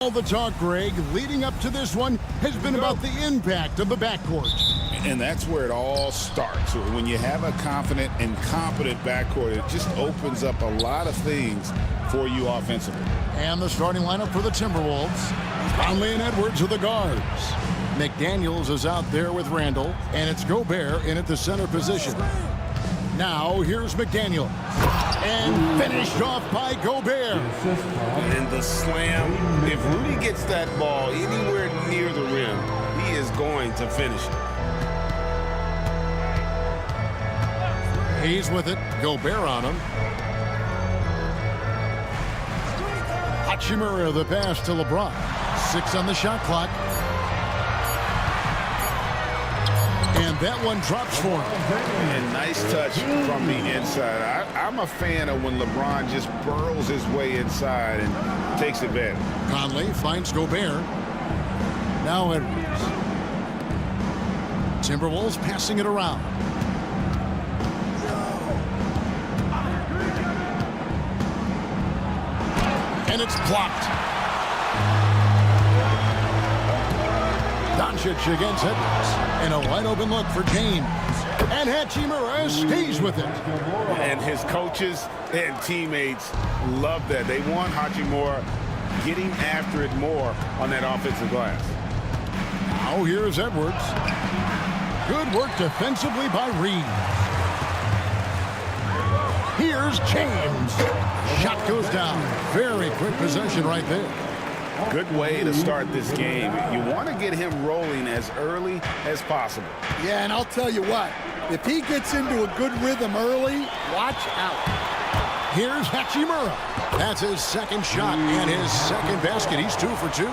All the talk, Greg, leading up to this one has been about the impact of the backcourt. And that's where it all starts. When you have a confident and competent backcourt, it just opens up a lot of things for you offensively. And the starting lineup for the Timberwolves. Conley and Edwards are the guards. McDaniels is out there with Randall, and it's Gobert in at the center position. Now, here's McDaniels. And finished off by Gobert. And the slam. If Rudy gets that ball anywhere near the rim, he is going to finish it. He's with it. Gobert on him. Hachimura the pass to LeBron. 6 on the shot clock. And that one drops for him. And nice touch from the inside. I'm a fan of when LeBron just burrows his way inside and takes advantage. Conley finds Gobert. Now Edwards. Timberwolves passing it around. And it's blocked. Doncic against Edwards. And a wide open look for James. And Hachimura stays with it. And his coaches and teammates love that. They want Hachimura getting after it more on that offensive glass. Now here's Edwards. Good work defensively by Reed. Here's James. Shot goes down. Very quick possession right there. Good way to start this game. You want to get him rolling as early as possible. Yeah, and I'll tell you what, if he gets into a good rhythm early, watch out. Here's Hachimura. That's his second shot and his second basket. He's 2 for 2.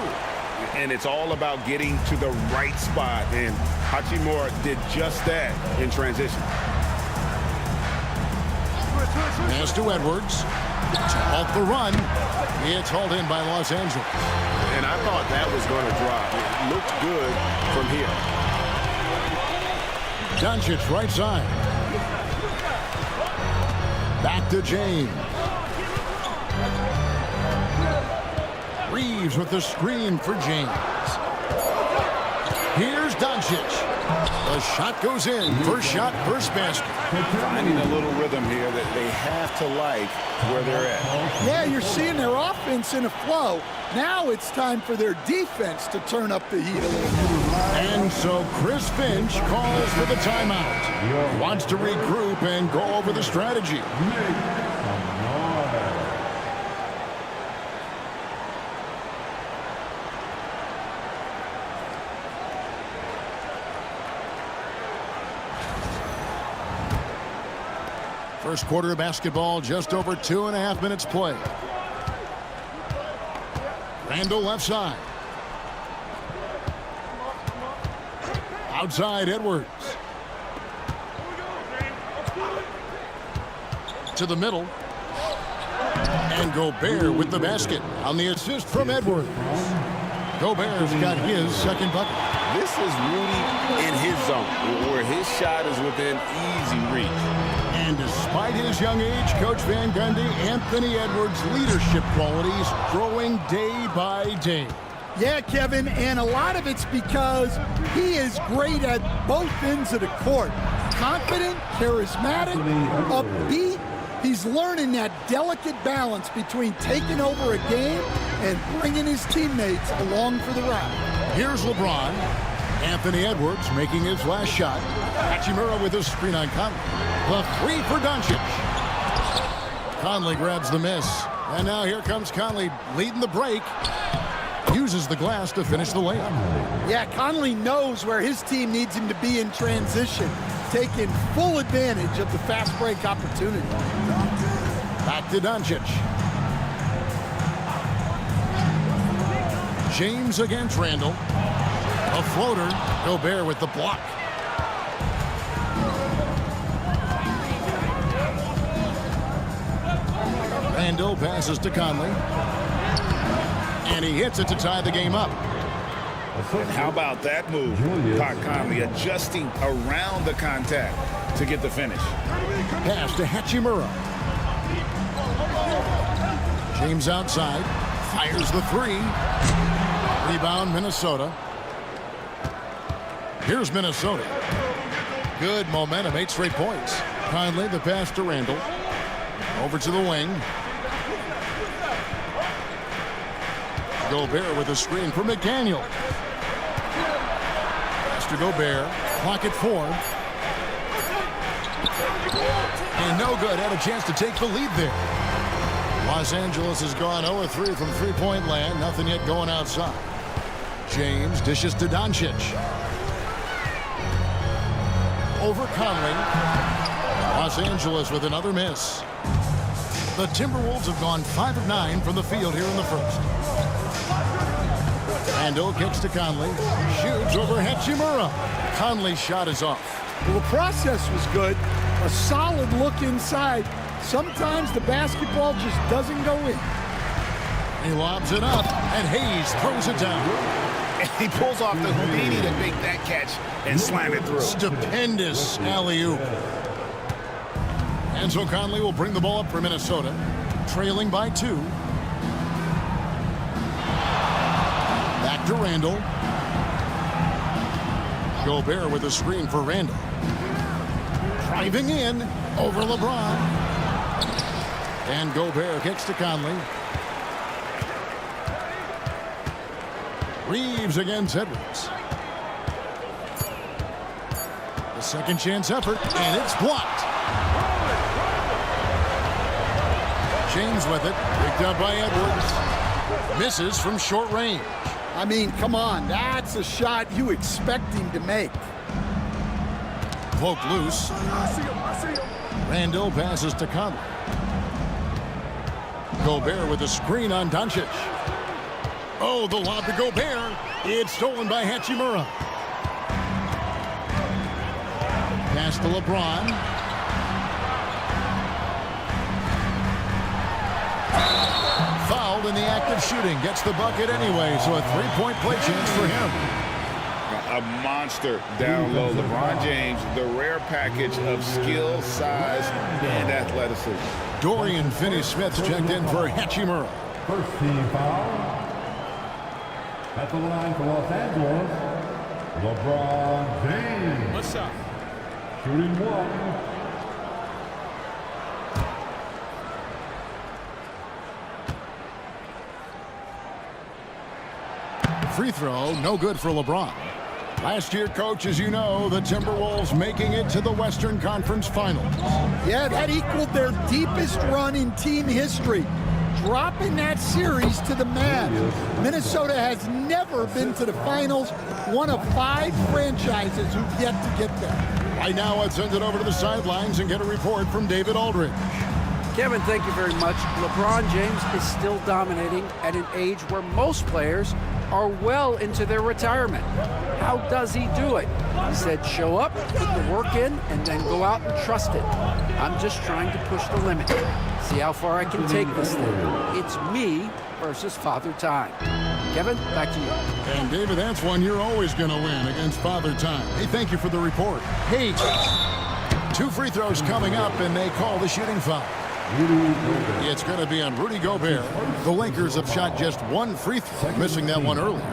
And it's all about getting to the right spot, and Hachimura did just that in transition. Pass to Edwards. To halt the run. It's hauled in by Los Angeles. And I thought that was going to drop. It looked good from here. Doncic right side. Back to James. Reeves with the screen for James. Here's Doncic. The shot goes in. First shot, first basket. Finding a little rhythm here that they have to like where they're at. Yeah, you're seeing their offense in a flow. Now it's time for their defense to turn up the heat a little bit. And so Chris Finch calls for the timeout. Wants to regroup and go over the strategy. First quarter of basketball, just over 2.5 minutes play. Randall left side. Outside Edwards. To the middle. And Gobert with the basket on the assist from Edwards. Gobert's got his second bucket. This is Rudy in his zone, where his shot is within easy reach. And despite his young age, Coach Van Gundy, Anthony Edwards' leadership qualities growing day by day. Yeah, Kevin, and a lot of it's because he is great at both ends of the court. Confident, charismatic, upbeat. He's learning that delicate balance between taking over a game and bringing his teammates along for the ride. Here's LeBron. Anthony Edwards making his last shot. Hachimura with a screen on Conley. The three for Doncic. Conley grabs the miss. And now here comes Conley leading the break. Uses the glass to finish the layup. Yeah, Conley knows where his team needs him to be in transition, taking full advantage of the fast break opportunity. Back to Doncic. James against Randall. A floater. Gobert with the block. Randall passes to Conley. And he hits it to tie the game up. And how about that move? Pat Conley adjusting around the contact to get the finish. Pass to Hachimura. James outside. Fires the three. Rebound, Minnesota. Here's Minnesota. Good momentum, 8 straight points. Conley, the pass to Randall. Over to the wing. Gobert with a screen for McDaniel. Pass to Gobert. Clock at 4. And no good. Had a chance to take the lead there. Los Angeles has gone 0-3 from three-point land. Nothing yet going outside. James dishes to Doncic. Over Conley. Los Angeles with another miss. The Timberwolves have gone 5 of 9 from the field here in the first. Randall kicks to Conley. Shoots over Hachimura. Conley's shot is off. Well, the process was good. A solid look inside. Sometimes the basketball just doesn't go in. He lobs it up, and Hayes throws it down. And he pulls off the Houdini to make that catch and slam it through. Stupendous alley-oop. And so Conley will bring the ball up for Minnesota, trailing by 2. Back to Randall. Gobert with a screen for Randall. Driving in over LeBron. And Gobert kicks to Conley. Reeves against Edwards. The second chance effort, and it's blocked. James with it, picked up by Edwards. Misses from short range. I mean, come on, that's a shot you expect him to make. Poked loose. Randall passes to Conley. Gobert with a screen on Doncic. Oh, the lob to Gobert. It's stolen by Hachimura. Pass to LeBron. Fouled in the act of shooting. Gets the bucket anyway, so a three-point play chance for him. A monster down low. LeBron James, the rare package of skill, size, and athleticism. Dorian Finney-Smith checked in for Hachimura. First team foul. At the line for Los Angeles, LeBron James. What's up? Shooting 1. Free throw, no good for LeBron. Last year, coach, as you know, the Timberwolves making it to the Western Conference Finals. Yeah, that equaled their deepest run in team history, dropping that series to the Mavs. Minnesota has never been to the finals, one of 5 franchises who've yet to get there. Right now, let's send it over to the sidelines and get a report from David Aldridge. Kevin, thank you very much. LeBron James is still dominating at an age where most players are well into their retirement. How does he do it? He said, show up, put the work in, and then go out and trust it. I'm just trying to push the limit. See how far I can take this thing. It's me versus Father Time. Kevin, back to you. And David, that's one you're always going to win against Father Time. Hey, thank you for the report. Hey, 2 free throws coming up, and they call the shooting foul. It's going to be on Rudy Gobert. The Lakers have shot just 1 free throw, missing that one earlier.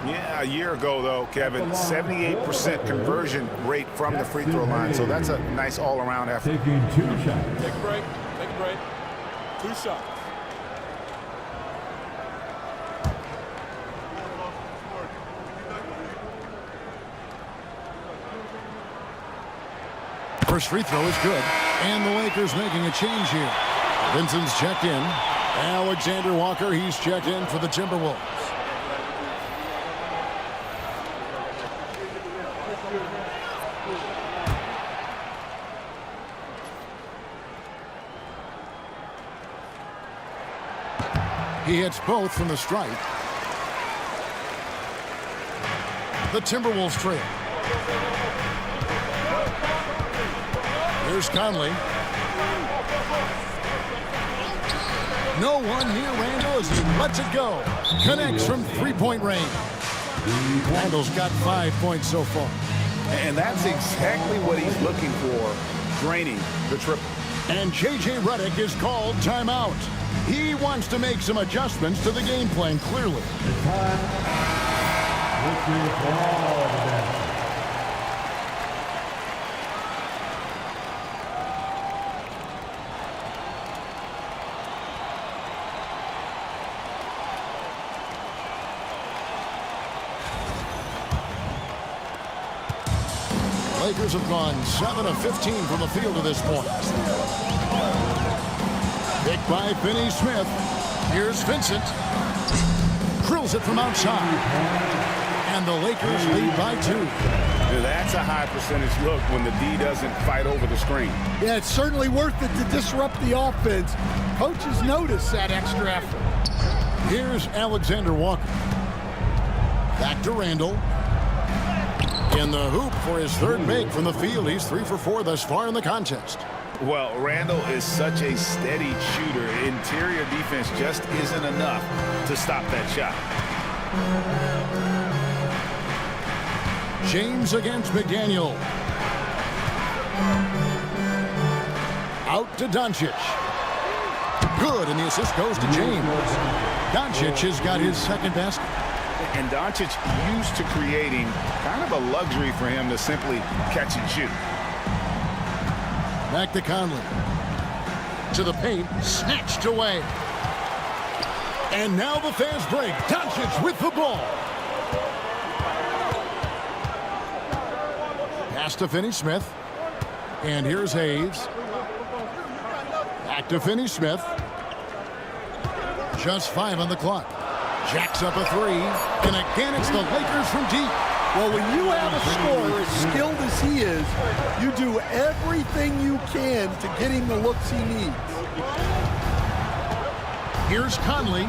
Yeah, a year ago, though, Kevin, 78% conversion rate from the free throw line. So that's a nice all-around effort. Taking 2 shots. Take a break. Take a break. 2 shots. First free throw is good. And the Lakers making a change here. Vincent's checked in. Alexander Walker, he's checked in for the Timberwolves. He hits both from the stripe. The Timberwolves trail. Here's Conley. No one near Randall as he lets it go. Connects from three-point range. Randall's got 5 points so far. And that's exactly what he's looking for, draining the triple. And J.J. Redick is called timeout. He wants to make some adjustments to the game plan, clearly. It's time. Looking for all the best. Lakers have gone 7 of 15 from the field to this point. Picked by Finney-Smith. Here's Vincent. Drills it from outside. And the Lakers lead by 2. That's a high percentage look when the D doesn't fight over the screen. Yeah, it's certainly worth it to disrupt the offense. Coaches notice that extra effort. Here's Alexander Walker. Back to Randall. In the hoop for his third make from the field. He's 3 for 4 thus far in the contest. Well, Randall is such a steady shooter. Interior defense just isn't enough to stop that shot. James against McDaniel. Out to Doncic. Good, and the assist goes to James. Doncic has got his second basket. And Doncic used to creating kind of a luxury for him to simply catch and shoot. Back to Conley. To the paint, snatched away. And now the fast break. Doncic with the ball. Pass to Finney-Smith. And here's Hayes. Back to Finney-Smith. Just 5 on the clock. Jacks up a 3. And again, it's the Lakers from deep. Well, when you have a scorer as skilled as he is, you do everything you can to get him the looks he needs. Here's Conley.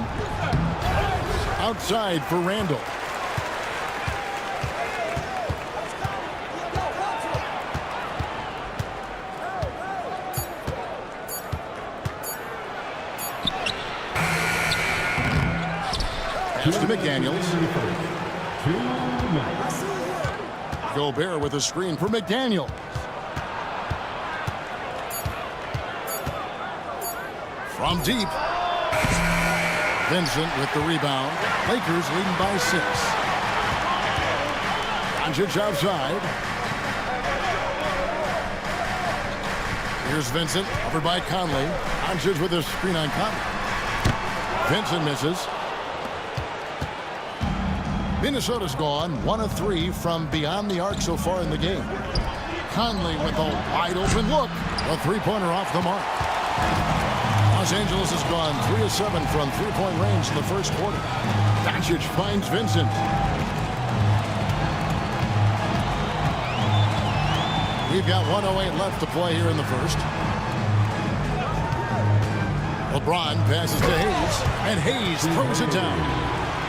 Outside for Randall. Pass to McDaniels. Gobert with a screen for McDaniels. From deep. Vincent with the rebound. Lakers leading by 6. Doncic outside. Here's Vincent, covered by Conley. Doncic with a screen on Conley. Vincent misses. Minnesota's gone 1 of 3 from beyond the arc so far in the game. Conley with a wide open look. A three-pointer off the mark. Los Angeles has gone 3 of 7 from three-point range in the first quarter. Doncic finds Vincent. We've got 1:08 left to play here in the first. LeBron passes to Hayes, and Hayes throws it down.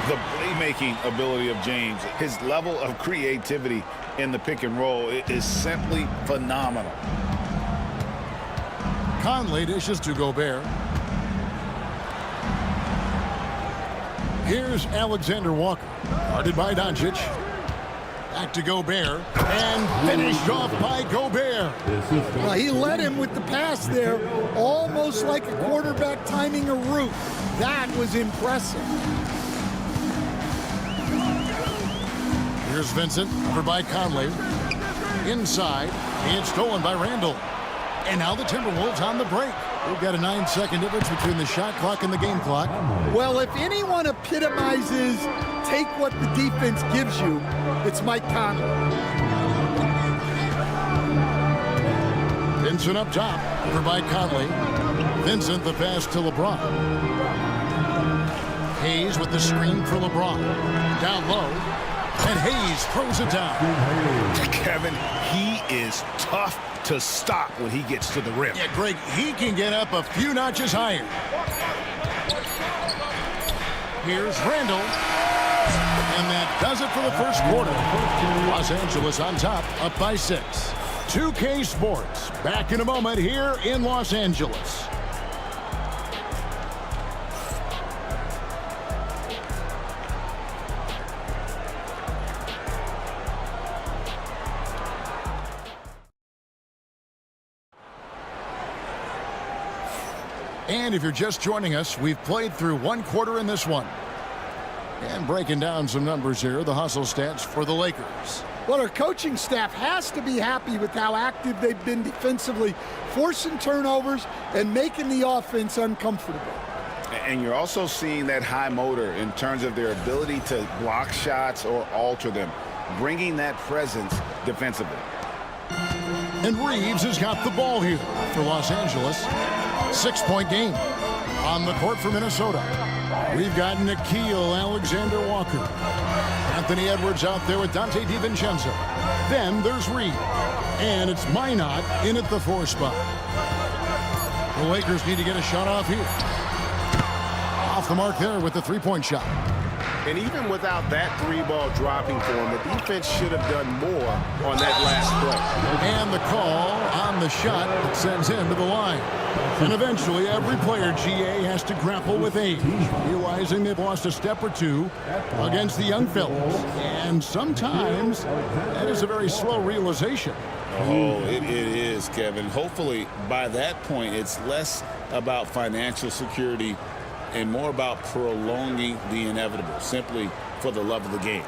The playmaking ability of James, his level of creativity in the pick and roll is simply phenomenal. Conley dishes to Gobert. Here's Alexander Walker, guarded by Doncic. Back to Gobert, and finished off by Gobert. Well, he led him with the pass there, almost like a quarterback timing a route. That was impressive. Here's Vincent, covered by Conley. Inside, and stolen by Randall. And now the Timberwolves on the break. We've got a 9-second difference between the shot clock and the game clock. Well, if anyone epitomizes take what the defense gives you, it's Mike Conley. Vincent up top, covered by Conley. Vincent the pass to LeBron. Hayes with the screen for LeBron. Down low. And Hayes throws it down. Kevin, he is tough to stop when he gets to the rim. Yeah, Greg, he can get up a few notches higher. Here's Randall. And that does it for the first quarter. Los Angeles on top, up by 6. 2K Sports, back in a moment here in Los Angeles. And if you're just joining us, we've played through one quarter in this one. And breaking down some numbers here, the hustle stats for the Lakers. Well, our coaching staff has to be happy with how active they've been defensively, forcing turnovers and making the offense uncomfortable. And you're also seeing that high motor in terms of their ability to block shots or alter them, bringing that presence defensively. And Reeves has got the ball here for Los Angeles. 6-point game. On the court for Minnesota, we've got Nickeil Alexander-Walker. Anthony Edwards out there with Dante DiVincenzo. Then there's Reed. And it's Minot in at the 4 spot. The Lakers need to get a shot off here. Off the mark there with the 3-point shot. And even without that 3-ball dropping for him, the defense should have done more on that last play. And the call on the shot that sends him to the line. And eventually every player, GA, has to grapple with age, realizing they've lost a step or two against the young fellas. And sometimes that is a very slow realization. Oh, it is, Kevin. Hopefully by that point it's less about financial security and more about prolonging the inevitable, simply for the love of the game.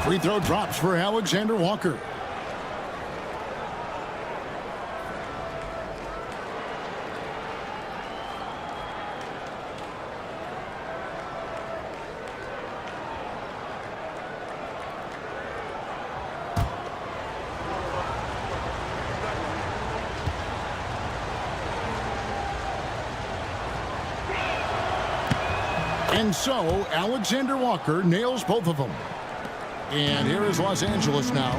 Free throw drops for Alexander Walker. And so Alexander Walker nails both of them. And here is Los Angeles now.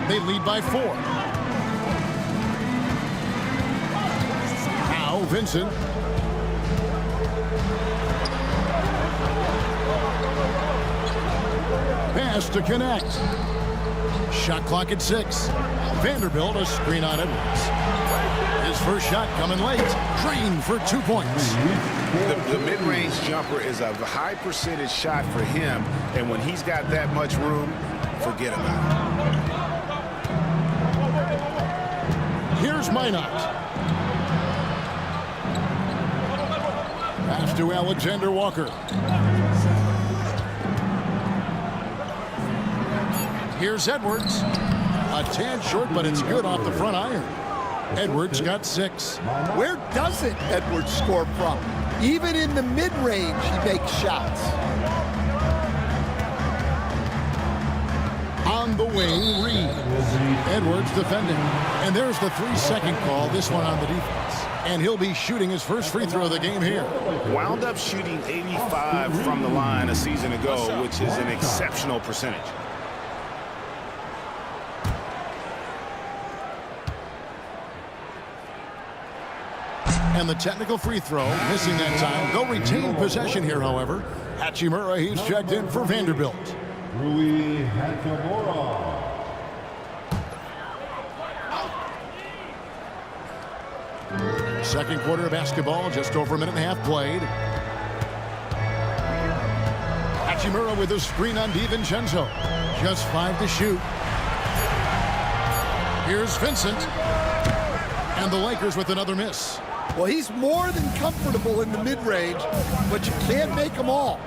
They lead by 4. Now Vincent. Pass to connect. Shot clock at 6. Vanderbilt a screen on Edwards. His first shot coming late. Drained for 2 points. The mid-range jumper is a high percentage shot for him, and when he's got that much room, forget about it. Here's Minot. Pass to Alexander Walker. Here's Edwards. A tad short, but it's good off the front iron. Edwards got 6. Where doesn't Edwards score from? Even in the mid-range, he makes shots. On the wing, Reed. Edwards defending. And there's the 3-second call, this one on the defense. And he'll be shooting his first free throw of the game here. Wound up shooting 85 from the line a season ago, which is an exceptional percentage. And the technical free throw, missing that time. They'll retain possession here, however. Hachimura, he's checked in for Vanderbilt. Rui Hachimura. Second quarter of basketball, just over a minute and a half played. Hachimura with a screen on DiVincenzo. Just 5 to shoot. Here's Vincent. And the Lakers with another miss. Well, he's more than comfortable in the mid-range, but you can't make them all.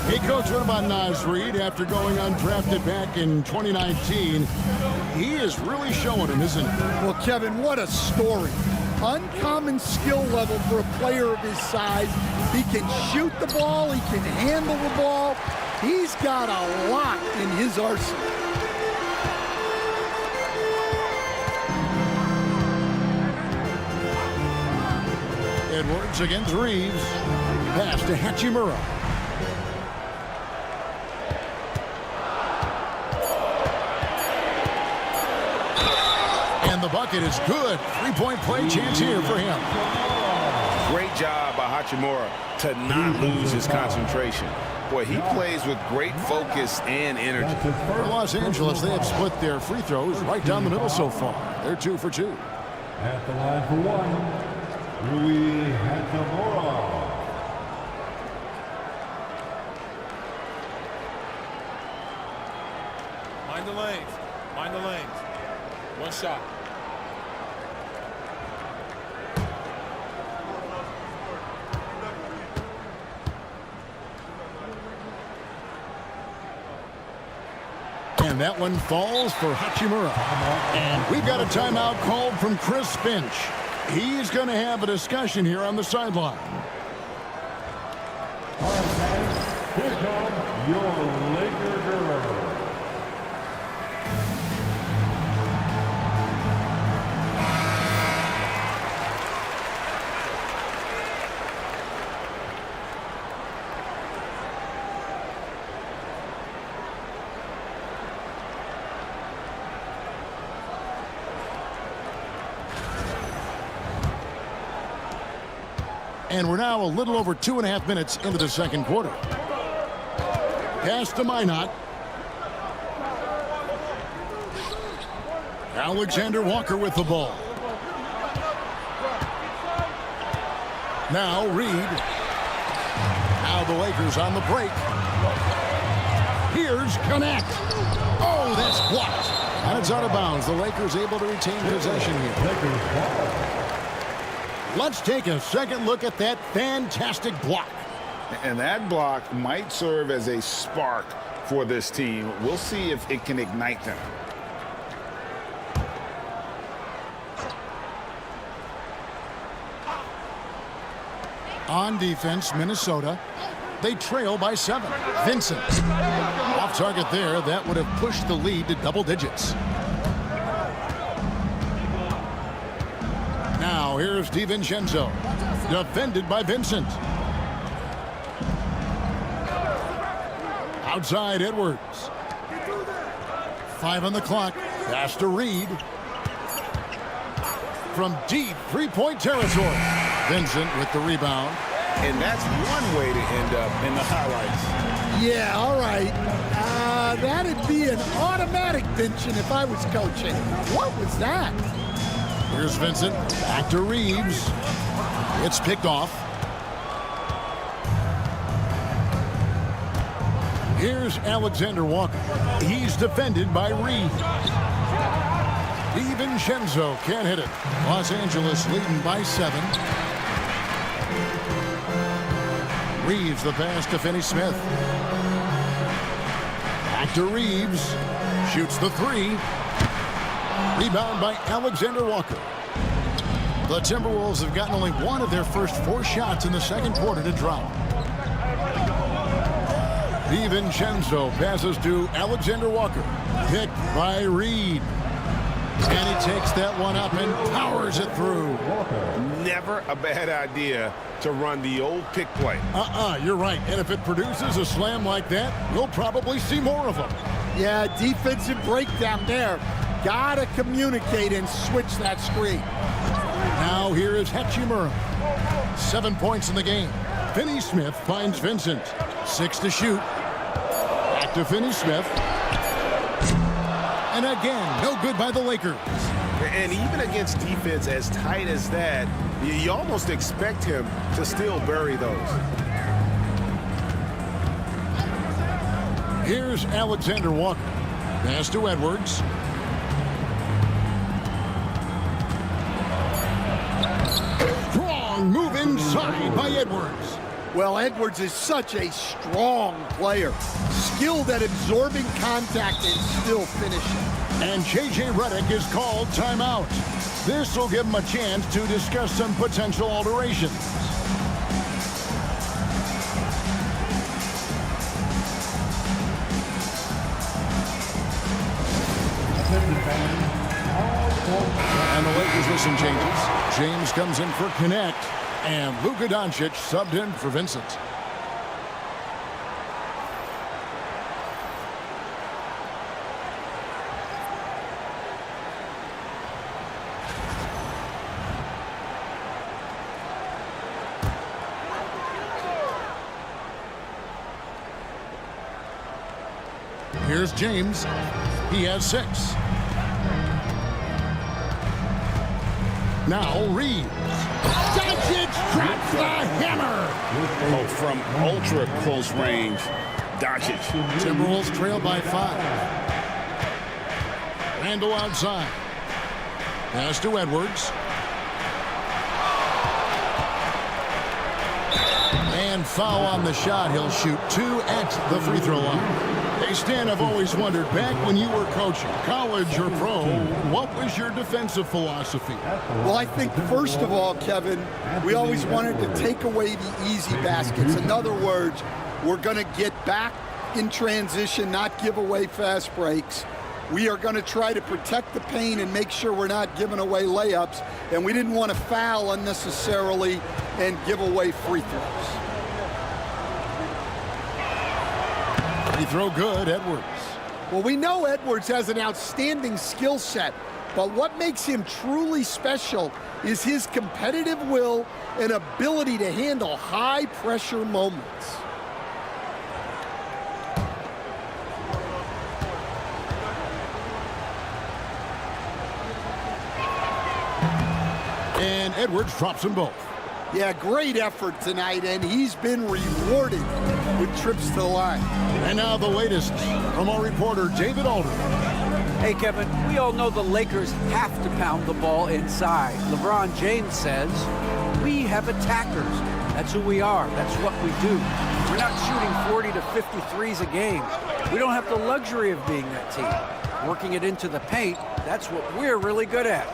Hey, Coach, what about Naz Reid after going undrafted back in 2019? He is really showing him, isn't he? Well, Kevin, what a story. Uncommon skill level for a player of his size. He can shoot the ball. He can handle the ball. He's got a lot in his arsenal. Edwards against Reeves. Pass to Hachimura. And the bucket is good. 3-point play chance here for him. Great job by Hachimura to not lose his concentration. Boy, he plays with great focus and energy. For Los Angeles, they have split their free throws right down the middle so far. They're 2 for 2. At the line for 1. Rui Hachimura. Mind the lanes. Mind the lanes. One shot. And that one falls for Hachimura. And we've got a timeout called from Chris Finch. He's going to have a discussion here on the sideline. Here comes your Laker girl. And we're now a little over 2.5 minutes into the second quarter. Pass to Minot. Alexander Walker with the ball. Now Reed. Now the Lakers on the break. Here's Connect. Oh, that's blocked. And it's out of bounds. The Lakers able to retain possession here. Let's take a second look at that fantastic block. And that block might serve as a spark for this team. We'll see if it can ignite them. On defense, Minnesota. They trail by 7. Vincent. Off target there. That would have pushed the lead to double digits. Now here's DiVincenzo. Defended by Vincent. Outside Edwards. 5 on the clock. Pass to Reed. From deep three-point territory. Vincent with the rebound. And that's one way to end up in the highlights. Yeah, all right. That'd be an automatic benching if I was coaching. What was that? Here's Vincent. Back to Reeves. It's picked off. Here's Alexander Walker. He's defended by Reed. DiVincenzo can't hit it. Los Angeles leading by 7. Reeves the pass to Finney-Smith. Back to Reeves. Shoots the 3. Rebound by Alexander Walker. The Timberwolves have gotten only one of their first 4 shots in the second quarter to drop. DiVincenzo passes to Alexander Walker. Picked by Reed. And he takes that one up and powers it through. Never a bad idea to run the old pick play. You're right. And if it produces a slam like that, we'll probably see more of them. Yeah, defensive breakdown there. Gotta communicate and switch that screen. Now here is Hachimura. 7 points in the game. Finney-Smith finds Vincent. 6 to shoot. Back to Finney-Smith. And again, no good by the Lakers. And even against defense as tight as that, you almost expect him to still bury those. Here's Alexander Walker. Pass to Edwards. Strong move inside by Edwards. Well, Edwards is such a strong player. Skilled at absorbing contact and still finishing. And J.J. Redick is called timeout. This will give him a chance to discuss some potential alterations. And the Lakers with some changes. James comes in for Connect. And Luka Doncic subbed in for Vincent. Here's James. He has 6. Now Reeves. Doncic drops the hammer. Oh, from ultra close range, Doncic. Timberwolves trail by 5. Randall outside. Pass to Edwards. And foul on the shot. He'll shoot 2 at the free throw line. Hey, Stan, I've always wondered, back when you were coaching, college or pro, what was your defensive philosophy? Well, I think, first of all, Kevin, we always wanted to take away the easy baskets. In other words, we're going to get back in transition, not give away fast breaks. We are going to try to protect the paint and make sure we're not giving away layups. And we didn't want to foul unnecessarily and give away free throws. Free throw good, Edwards. Well, we know Edwards has an outstanding skill set, but what makes him truly special is his competitive will and ability to handle high-pressure moments. And Edwards drops them both. Yeah, great effort tonight, and he's been rewarded with trips to the line. And now the latest from our reporter, David Aldridge. Hey, Kevin, we all know the Lakers have to pound the ball inside. LeBron James says, we have attackers. That's who we are. That's what we do. We're not shooting 40 to 53s a game. We don't have the luxury of being that team. Working it into the paint, that's what we're really good at.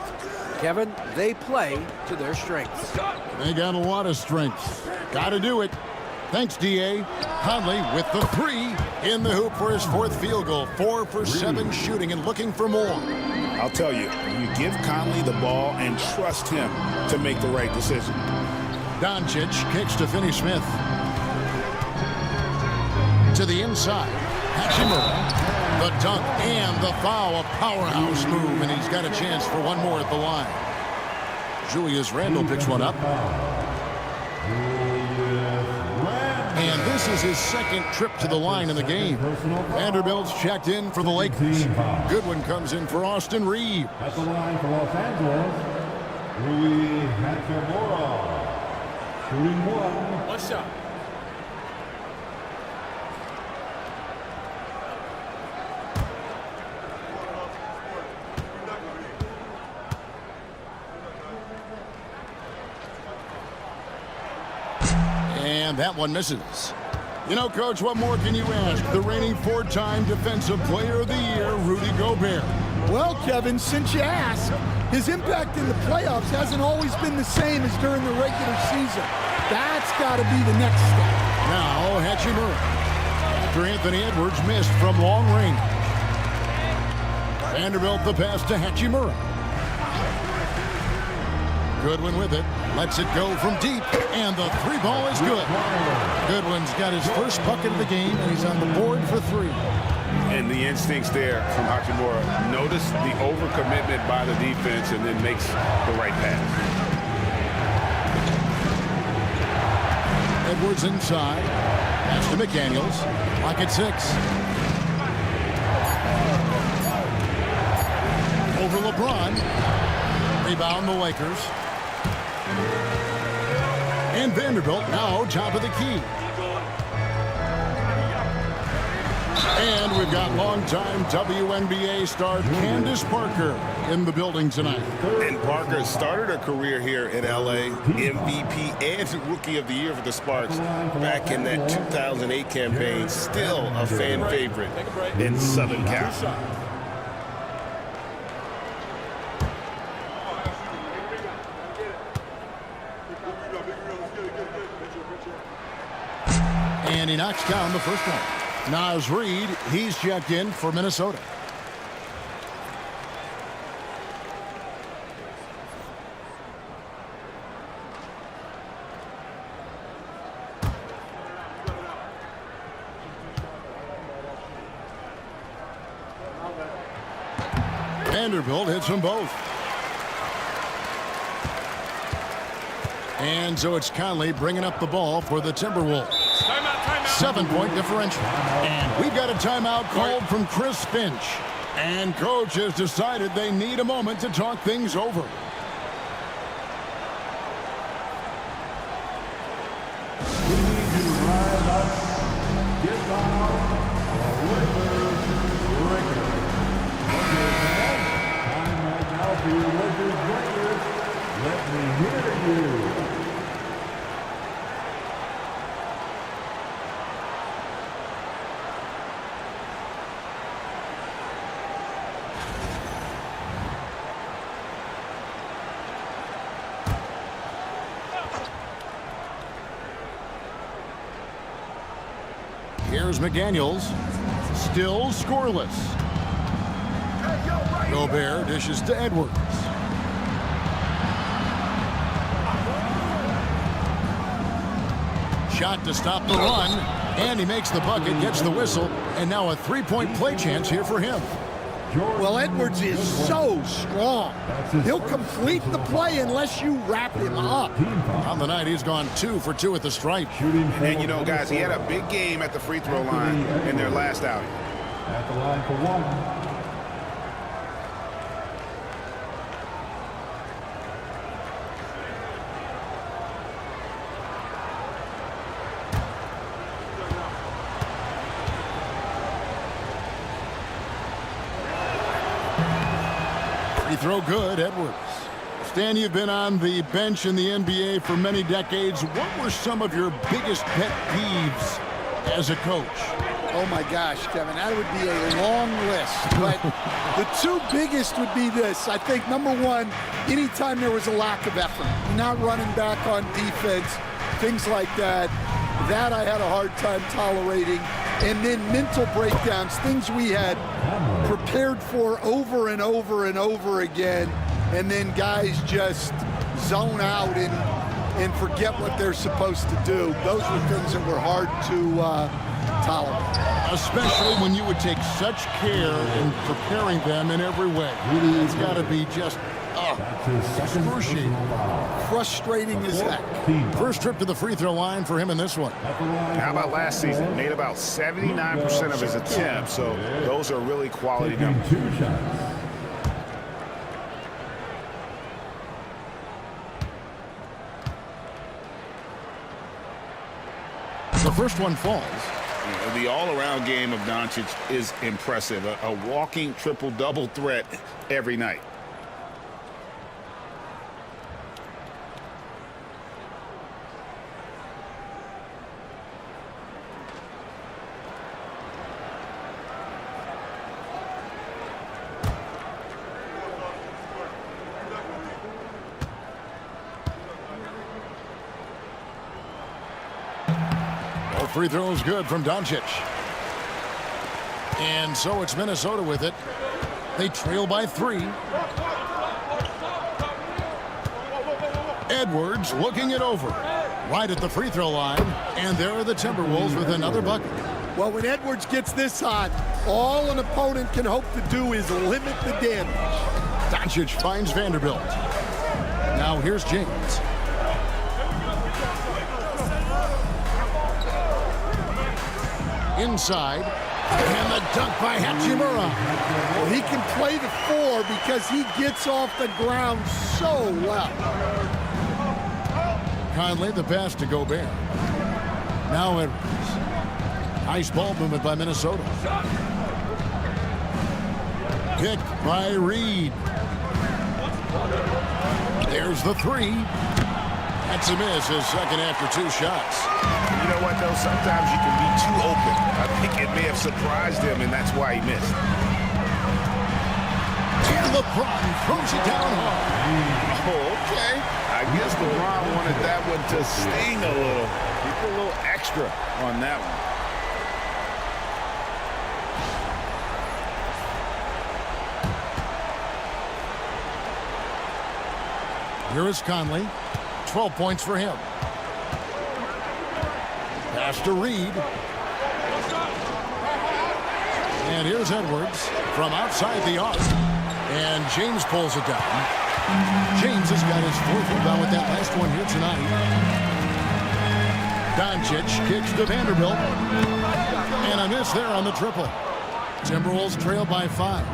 Kevin, they play to their strengths. They got a lot of strengths. Got to do it. Thanks, D.A. Conley with the 3 in the hoop for his 4th field goal. 4 for 7 shooting and looking for more. I'll tell you, you give Conley the ball and trust him to make the right decision. Doncic kicks to Finney-Smith. To the inside. Hachimura. The dunk and the foul. A powerhouse move, and he's got a chance for one more at the line. Julius Randle picks one up. And this is his 2nd trip to the line in the game. Vanderbilt's checked in for the Lakers. Goodwin comes in for Austin Reeves. At the line for Los Angeles, Rui Hachimura. Shooting 1. One shot. And that one misses. You know, Coach, what more can you ask? The reigning 4-time Defensive Player of the Year, Rudy Gobert. Well, Kevin, since you asked, his impact in the playoffs hasn't always been the same as during the regular season. That's got to be the next step. Now, Hachimura. After Anthony Edwards missed from long range. Vanderbilt the pass to Hachimura. Goodwin with it. Lets it go from deep. And the 3 ball is good. Goodwin's got his first bucket of the game, and he's on the board for 3. And the instincts there from Hachimura. Notice the overcommitment by the defense and then makes the right pass. Edwards inside. Pass to McDaniels. Lock at 6. Over LeBron. Rebound the Lakers. And Vanderbilt now top of the key. And we've got longtime WNBA star Candace Parker in the building tonight. And Parker started her career here in L.A., MVP and Rookie of the Year for the Sparks back in that 2008 campaign. Still a fan favorite in Southern Cal. And he knocks down the first one. Naz Reid, he's checked in for Minnesota. Vanderbilt hits them both. And so it's Conley bringing up the ball for the Timberwolves. 7-point differential. And we've got a timeout called from Chris Finch. And coach has decided they need a moment to talk things over. Here's McDaniels. Still scoreless. Gobert dishes to Edwards. Shot to stop the run, and he makes the bucket, gets the whistle, and now a three-point play chance here for him. Well, Edwards is so strong. He'll complete the play unless you wrap him up. On the night, he's gone 2 for 2 at the stripe. And, you know, guys, he had a big game at the free throw line in their last outing. At the line for one. Free throw good, Edwards. Stan, you've been on the bench in the NBA for many decades. What were some of your biggest pet peeves as a coach? Oh my gosh, Kevin, that would be a long list. But the two biggest would be this. I think number one, anytime there was a lack of effort, not running back on defense, things like that, that I had a hard time tolerating. And then mental breakdowns, things we had prepared for over and over and over again, and then guys just zone out and forget what they're supposed to do. Those were things that were hard to tolerate. Especially when you would take such care in preparing them in every way. It's got to be just excruciating. Frustrating as heck. First trip to the free throw line for him in this one. How about last season? Made about 79% of his attempts, so those are really quality numbers. 2 shots. The first one falls. The all-around game of Doncic is impressive. A walking triple-double threat every night. Free throw is good from Doncic. And so it's Minnesota with it. They trail by 3. Edwards looking it over. Right at the free throw line. And there are the Timberwolves with another bucket. Well, when Edwards gets this hot, all an opponent can hope to do is limit the damage. Doncic finds Vanderbilt. Now here's James. Inside, and the dunk by Hachimura. Well, he can play the 4 because he gets off the ground so well. Conley, the pass to Gobert. Now Edwards. Nice ball movement by Minnesota. Picked by Reed. There's the 3. That's a miss, his second after 2 shots. You know what, though? Sometimes you can be too open. I think it may have surprised him, and that's why he missed. And LeBron throws it down hard. Oh, okay. I guess LeBron wanted that one to sting a little. He put a little extra on that one. Here is Conley. 12 points for him. Pass to Reed. And here's Edwards from outside the arc. And James pulls it down. James has got his 4th rebound with that last one here tonight. Doncic kicks to Vanderbilt. And a miss there on the triple. Timberwolves trail by 5.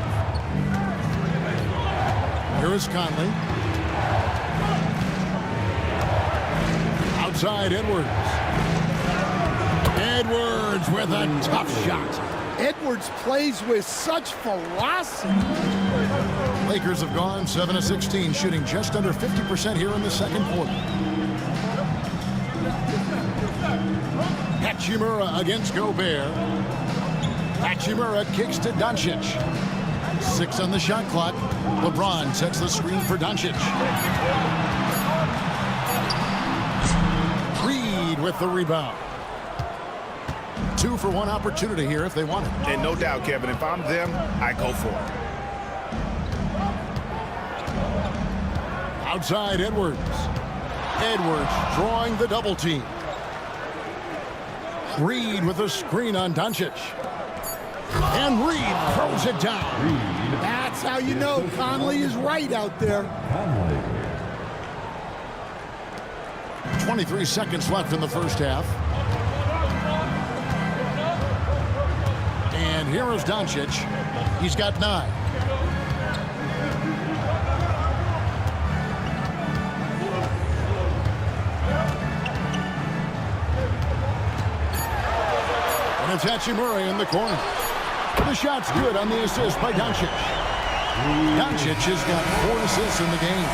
Here is Conley. Outside Edwards. Edwards with a tough shot. Edwards plays with such ferocity. Lakers have gone 7 of 16, shooting just under 50% here in the second quarter. Hachimura against Gobert. Hachimura kicks to Doncic. 6 on the shot clock. LeBron sets the screen for Doncic. Reed with the rebound. 2-for-1 opportunity here if they want it. And no doubt, Kevin, if I'm them, I go for it. Outside Edwards. Edwards drawing the double team. Reed with a screen on Doncic. And Reed throws it down. That's how you know Conley is right out there. 23 seconds left in the first half. And here is Doncic. He's got 9. And it's Hachimura in the corner. The shot's good on the assist by Doncic. Doncic has got 4 assists in the game.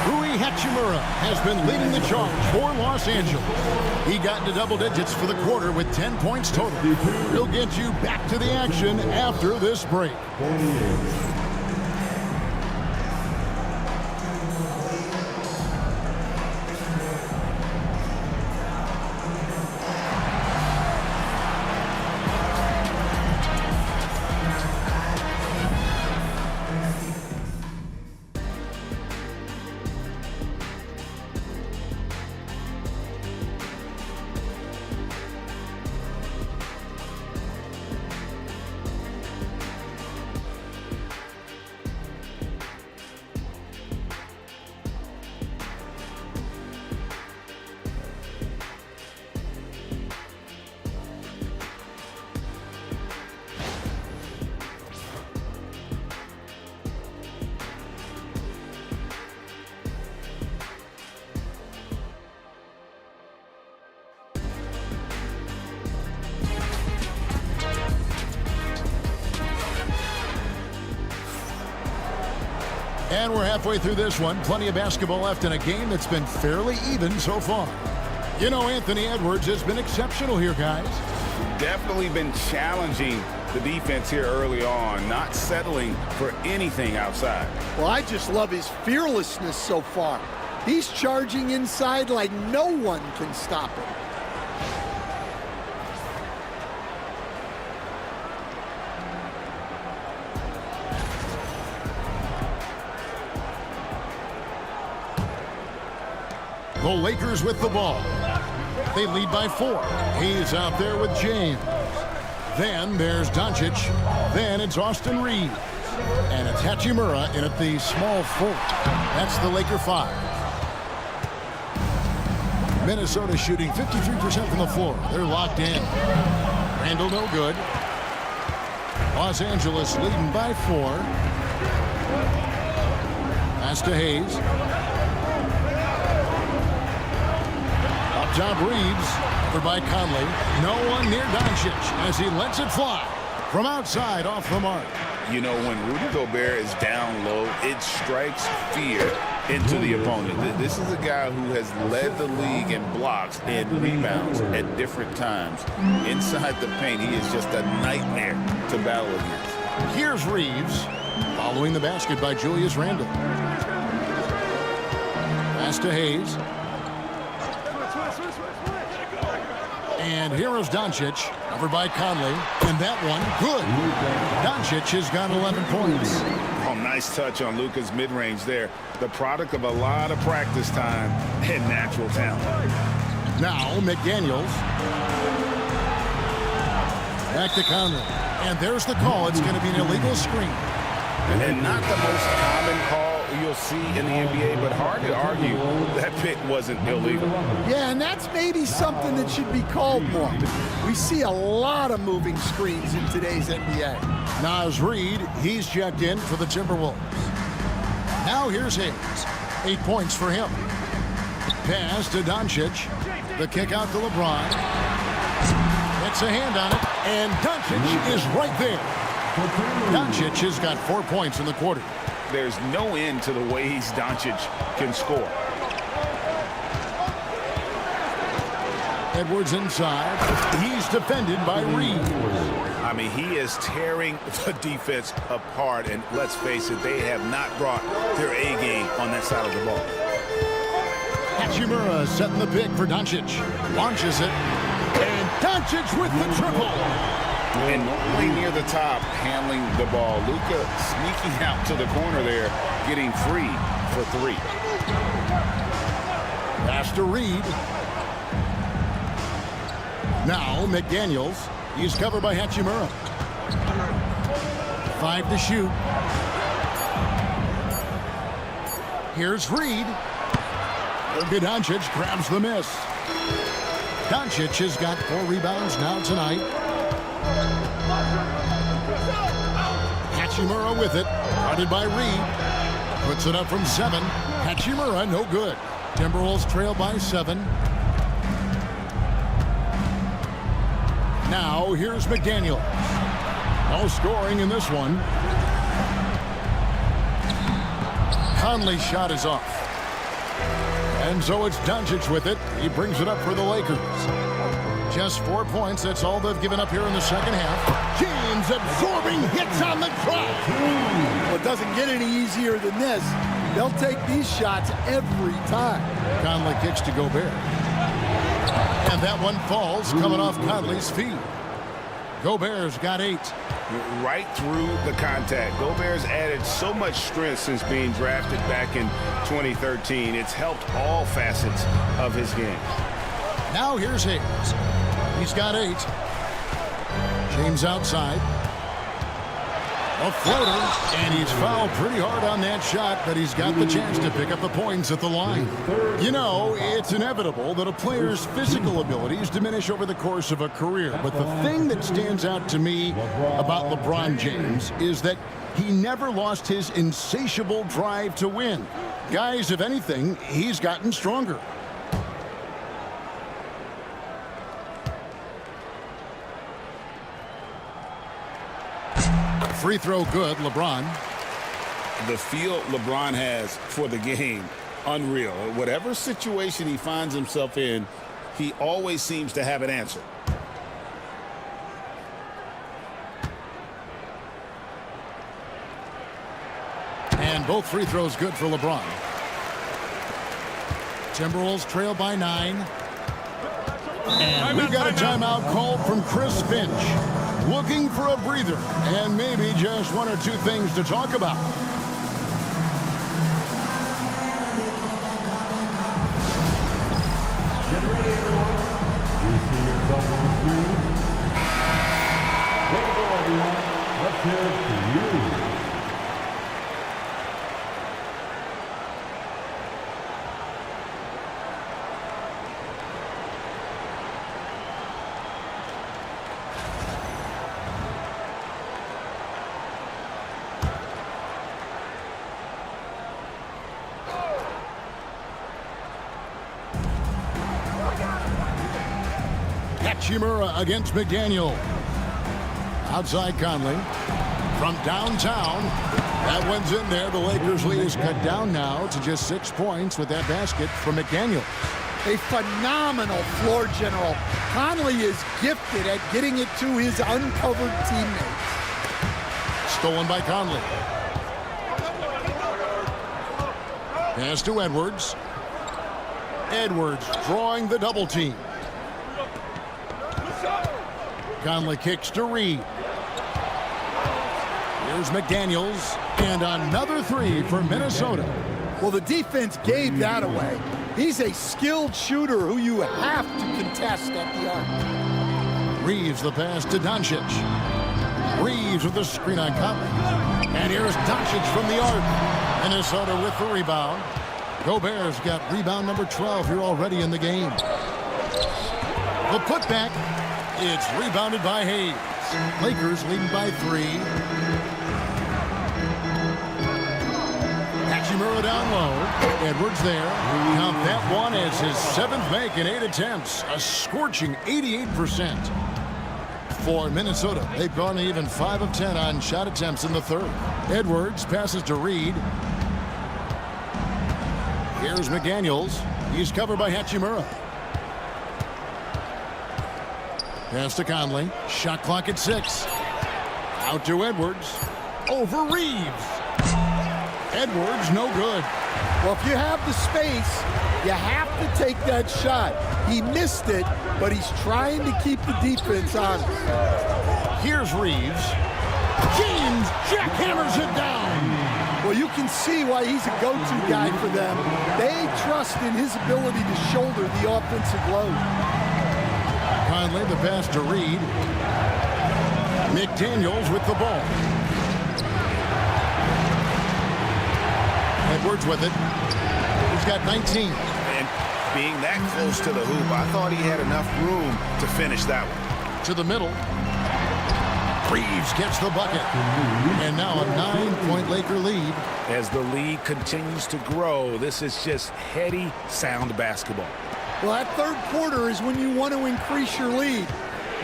Rui Hachimura has been leading the charge for Los Angeles. He got into double digits for the quarter with 10 points total. We'll get you back to the action after this break. And we're halfway through this one. Plenty of basketball left in a game that's been fairly even so far. You know, Anthony Edwards has been exceptional here, guys. Definitely been challenging the defense here early on, not settling for anything outside. Well, I just love his fearlessness so far. He's charging inside like no one can stop him. The Lakers with the ball. They lead by 4. He's out there with James. Then there's Doncic. Then it's Austin Reed. And it's Hachimura in at the small forward. That's the Laker 5. Minnesota shooting 53% from the floor. They're locked in. Randall no good. Los Angeles leading by 4. Pass to Hayes. Top Reeves, covered by Conley. No one near Doncic as he lets it fly from outside off the mark. You know, when Rudy Gobert is down low, it strikes fear into the opponent. This is a guy who has led the league in blocks and rebounds at different times. Inside the paint, he is just a nightmare to battle against. Here's Reeves, following the basket by Julius Randle. Pass to Hayes. And here is Doncic, covered by Conley. And that one, good. Doncic has got 11 points. Oh, nice touch on Luka's mid-range there. The product of a lot of practice time and natural talent. Now, McDaniels. Back to Conley. And there's the call. It's going to be an illegal screen. And not the most common call you'll see in the NBA, but hard to argue that pick wasn't illegal. Yeah, and that's maybe something that should be called more. We see a lot of moving screens in today's NBA. Naz Reid, he's checked in for the Timberwolves. Now here's Hayes. 8 points for him. Pass to Doncic. The kick out to LeBron. Gets a hand on it, and Doncic is right there. Doncic has got 4 points in the quarter. There's no end to the ways Doncic can score. Edwards inside. He's defended by Reed. I mean, he is tearing the defense apart, and let's face it, they have not brought their A game on that side of the ball. Hachimura setting the pick for Doncic. Launches it. And Doncic with the triple. And normally near the top, handling the ball. Luka sneaking out to the corner there, getting free for 3. Pass to Reed. Now McDaniels. He's covered by Hachimura. 5 to shoot. Here's Reed. Doncic grabs the miss. Doncic has got 4 rebounds now tonight. Hachimura with it. Guarded by Reed. Puts it up from 7. Hachimura no good. Timberwolves trail by 7. Now here's McDaniel. No scoring in this one. Conley's shot is off. And so it's Doncic with it. He brings it up for the Lakers. Just 4 points. That's all they've given up here in the second half. James absorbing hits on the drive. Well, it doesn't get any easier than this. They'll take these shots every time. Conley kicks to Gobert. And that one falls coming off Conley's feet. Gobert's got 8. Right through the contact. Gobert's added so much strength since being drafted back in 2013. It's helped all facets of his game. Now here's Hayes. He's got 8. James outside. A floater, and he's fouled pretty hard on that shot, but he's got the chance to pick up the points at the line. You know, it's inevitable that a player's physical abilities diminish over the course of a career, but the thing that stands out to me about LeBron James is that he never lost his insatiable drive to win. Guys, if anything, he's gotten stronger. Free throw good, LeBron. The feel LeBron has for the game, unreal. Whatever situation he finds himself in, he always seems to have an answer. And both free throws good for LeBron. Timberwolves trail by 9. And we've got a timeout called from Chris Finch. Looking for a breather and maybe just 1 or 2 things to talk about. Get ready, everyone. You see yourself on the screen. There you go, everyone. Let's hear it for you. Hachimura against McDaniel. Outside Conley. From downtown. That one's in there. The Lakers lead is cut down now to just 6 points with that basket from McDaniel. A phenomenal floor general. Conley is gifted at getting it to his uncovered teammates. Stolen by Conley. Pass to Edwards. Edwards drawing the double team. Conley kicks to Reed. Here's McDaniels. And another 3 for Minnesota. Well, the defense gave that away. He's a skilled shooter who you have to contest at the arc. Reeves the pass to Doncic. Reeves with the screen on Conley. And here's Doncic from the arc. Minnesota with the rebound. Gobert's got rebound number 12 here already in the game. The putback. It's rebounded by Hayes. Lakers leading by 3. Hachimura down low. Edwards there. Count that one as his 7th make in 8 attempts. A scorching 88%. For Minnesota, they've gone even 5 of 10 on shot attempts in the 3rd. Edwards passes to Reed. Here's McDaniels. He's covered by Hachimura. Pass to Conley. Shot clock at 6. Out to Edwards. Over Reeves. Edwards, no good. Well, if you have the space You have to take that shot. He missed it, but he's trying to keep the defense honest. Here's Reeves. James jackhammers it down. Well, you can see why he's a go-to guy for them. They trust in his ability to shoulder the offensive load. Conley, the pass to Reed. McDaniels with the ball. Edwards with it. He's got 19. And being that close to the hoop, I thought he had enough room to finish that one. To the middle. Reeves gets the bucket. And now a 9-point Laker lead. As the lead continues to grow, this is just heady, sound basketball. Well, that third quarter is when you want to increase your lead.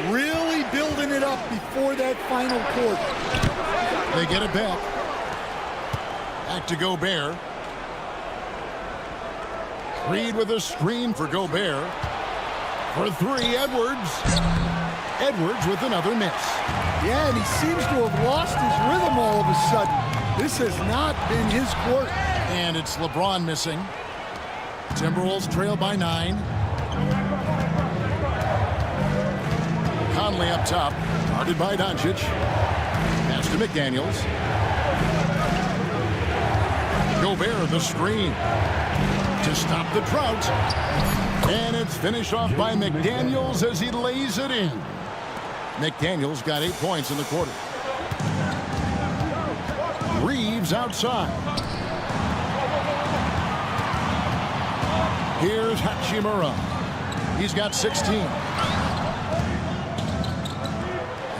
Really building it up before that final quarter. They get it back. Back to Gobert. Reed with a screen for Gobert. For three, Edwards. Edwards with another miss. Yeah, and he seems to have lost his rhythm all of a sudden. This has not been his quarter. And it's LeBron missing. Timberwolves trail by 9. Conley up top, guarded by Doncic. Pass to McDaniels. Gobert the screen to stop the drought. And it's finished off by McDaniels as he lays it in. McDaniels got 8 points in the quarter. Reeves outside. Here's Hachimura. He's got 16.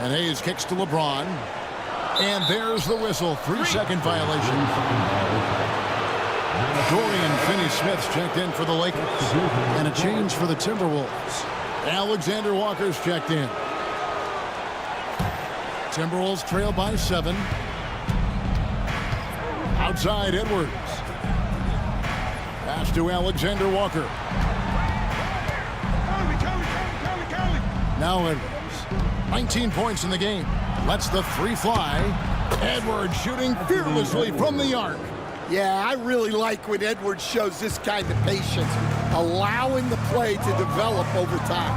And Hayes kicks to LeBron. And there's the whistle. 3-second violation. Dorian Finney-Smith's checked in for the Lakers. And a change for the Timberwolves. Alexander Walker's checked in. Timberwolves trail by 7. Outside Edwards. Pass to Alexander Walker. Now Edwards. 19 points in the game. Lets the three fly. Edwards shooting fearlessly from the arc. Yeah, I really like when Edwards shows this kind of patience, allowing the play to develop over time.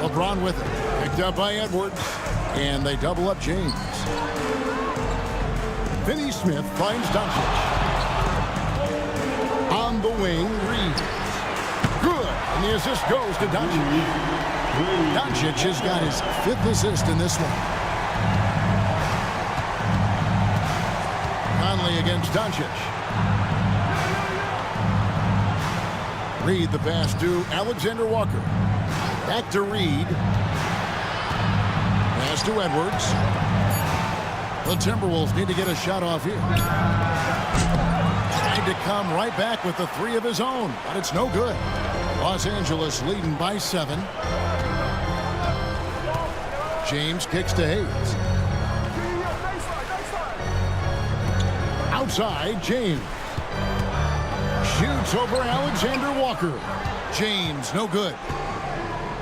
LeBron with it. Picked up by Edwards. And they double up James. Finney-Smith finds Doncic. On the wing, Reeves. Good. And the assist goes to Doncic. Doncic has got his 5th assist in this one. Conley against Doncic. Reed the pass to Alexander Walker. Back to Reed. Pass to Edwards. The Timberwolves need to get a shot off here. Tried to come right back with the 3 of his own, but it's no good. Los Angeles leading by 7. James kicks to Hayes. Outside, James. Shoots over Alexander Walker. James, no good.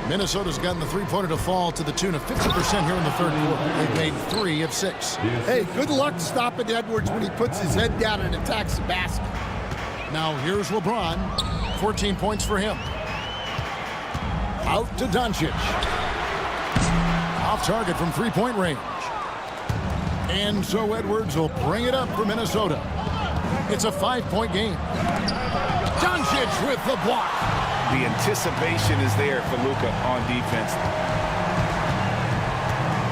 Minnesota's gotten the three-pointer to fall to the tune of 50% here in the third quarter. They've made 3 of 6. Hey, good luck stopping Edwards when he puts his head down and attacks the basket. Now here's LeBron. 14 points for him. Out to Doncic. Off target from three-point range. And so Edwards will bring it up for Minnesota. It's a 5-point game. Doncic with the block. The anticipation is there for Luka on defense.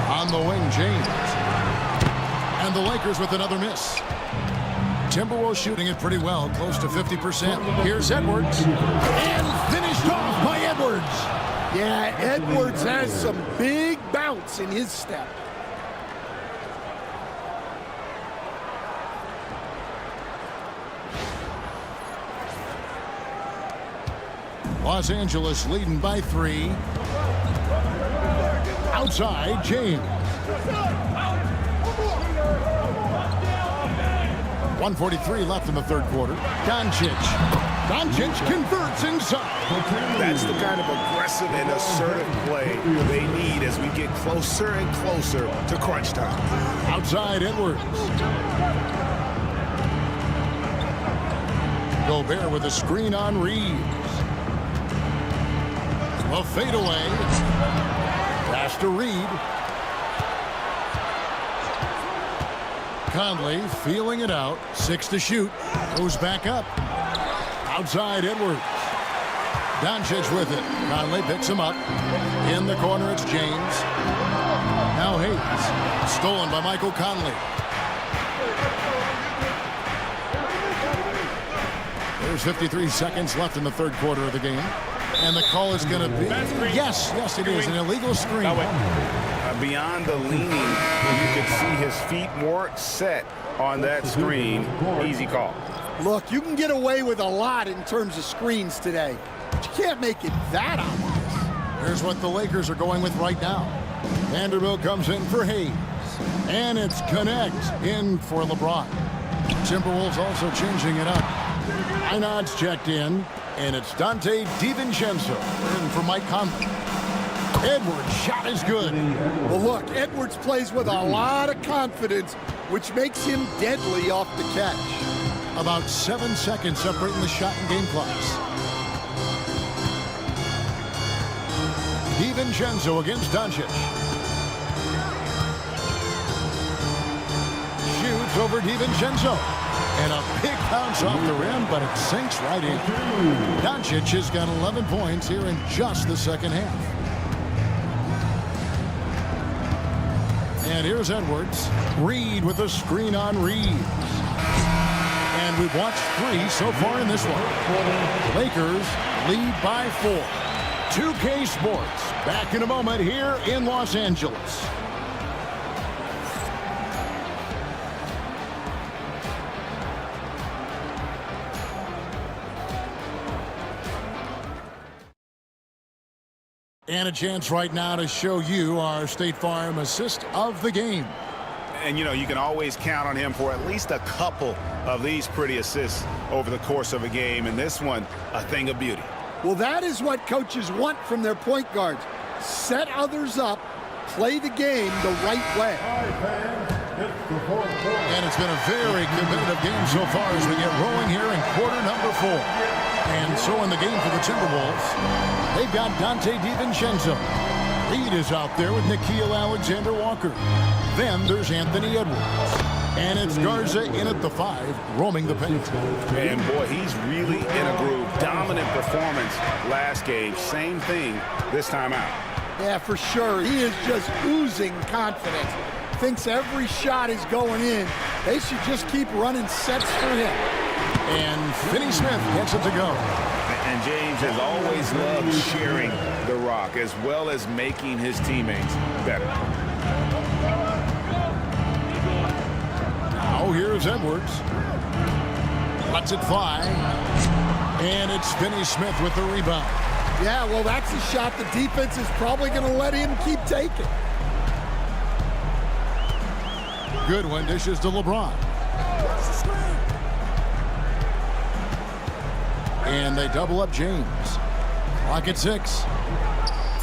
On the wing, James. And the Lakers with another miss. Timberwolves shooting it pretty well, close to 50%. Here's Edwards. And finished off by Edwards. Yeah, Edwards has some big bounce in his step. Los Angeles leading by 3. Outside, James. 1:43 left in the third quarter. Doncic converts inside. That's the kind of aggressive and assertive play they need as we get closer and closer to crunch time. Outside, Edwards. Gobert with a screen on Reeves. A fadeaway. Pass to Reed. Conley feeling it out. 6 to shoot. Goes back up. Outside Edwards. Doncic with it. Conley picks him up. In the corner, it's James. Now Hayes. Stolen by Michael Conley. There's 53 seconds left in the third quarter of the game. And the call is going to be... Yes, it is. An illegal screen. Beyond the leaning, you could see his feet more set on that screen. Easy call. Look, you can get away with a lot in terms of screens today. But you can't make it that obvious. Here's what the Lakers are going with right now. Vanderbilt comes in for Hayes. And it's Connect in for LeBron. Timberwolves also changing it up. Einod's checked in. And it's Dante DiVincenzo in for Mike Conley. Edwards' shot is good. Well, look, Edwards plays with a lot of confidence, which makes him deadly off the catch. About 7 seconds separating the shot and game clocks. DiVincenzo against Doncic. Shoots over DiVincenzo. And a big bounce off the rim, but it sinks right in. Doncic has got 11 points here in just the second half. And here's Edwards. Reed with a screen on Reeves. And we've watched 3 so far in this one. Lakers lead by 4. 2K Sports back in a moment here in Los Angeles. And a chance right now to show you our State Farm assist of the game. And, you know, you can always count on him for at least a couple of these pretty assists over the course of a game. And this one, a thing of beauty. Well, that is what coaches want from their point guards. Set others up, play the game the right way. And it's been a very competitive game so far as we get rolling here in quarter number 4. And so in the game for the Timberwolves, they've got Dante DiVincenzo. Reed is out there with Nickeil Alexander-Walker. Then there's Anthony Edwards. And it's Garza in at the 5, roaming the paint. And boy, he's really in a groove. Dominant performance last game. Same thing this time out. Yeah, for sure. He is just oozing confidence. Thinks every shot is going in. They should just keep running sets for him. And Finney Smith gets it to go. And James has always loved sharing the rock as well as making his teammates better. Now here's Edwards. Lets it fly. And it's Finney Smith with the rebound. Yeah, well, that's a shot the defense is probably going to let him keep taking. Goodwin dishes to LeBron. And they double up James. Clock at 6.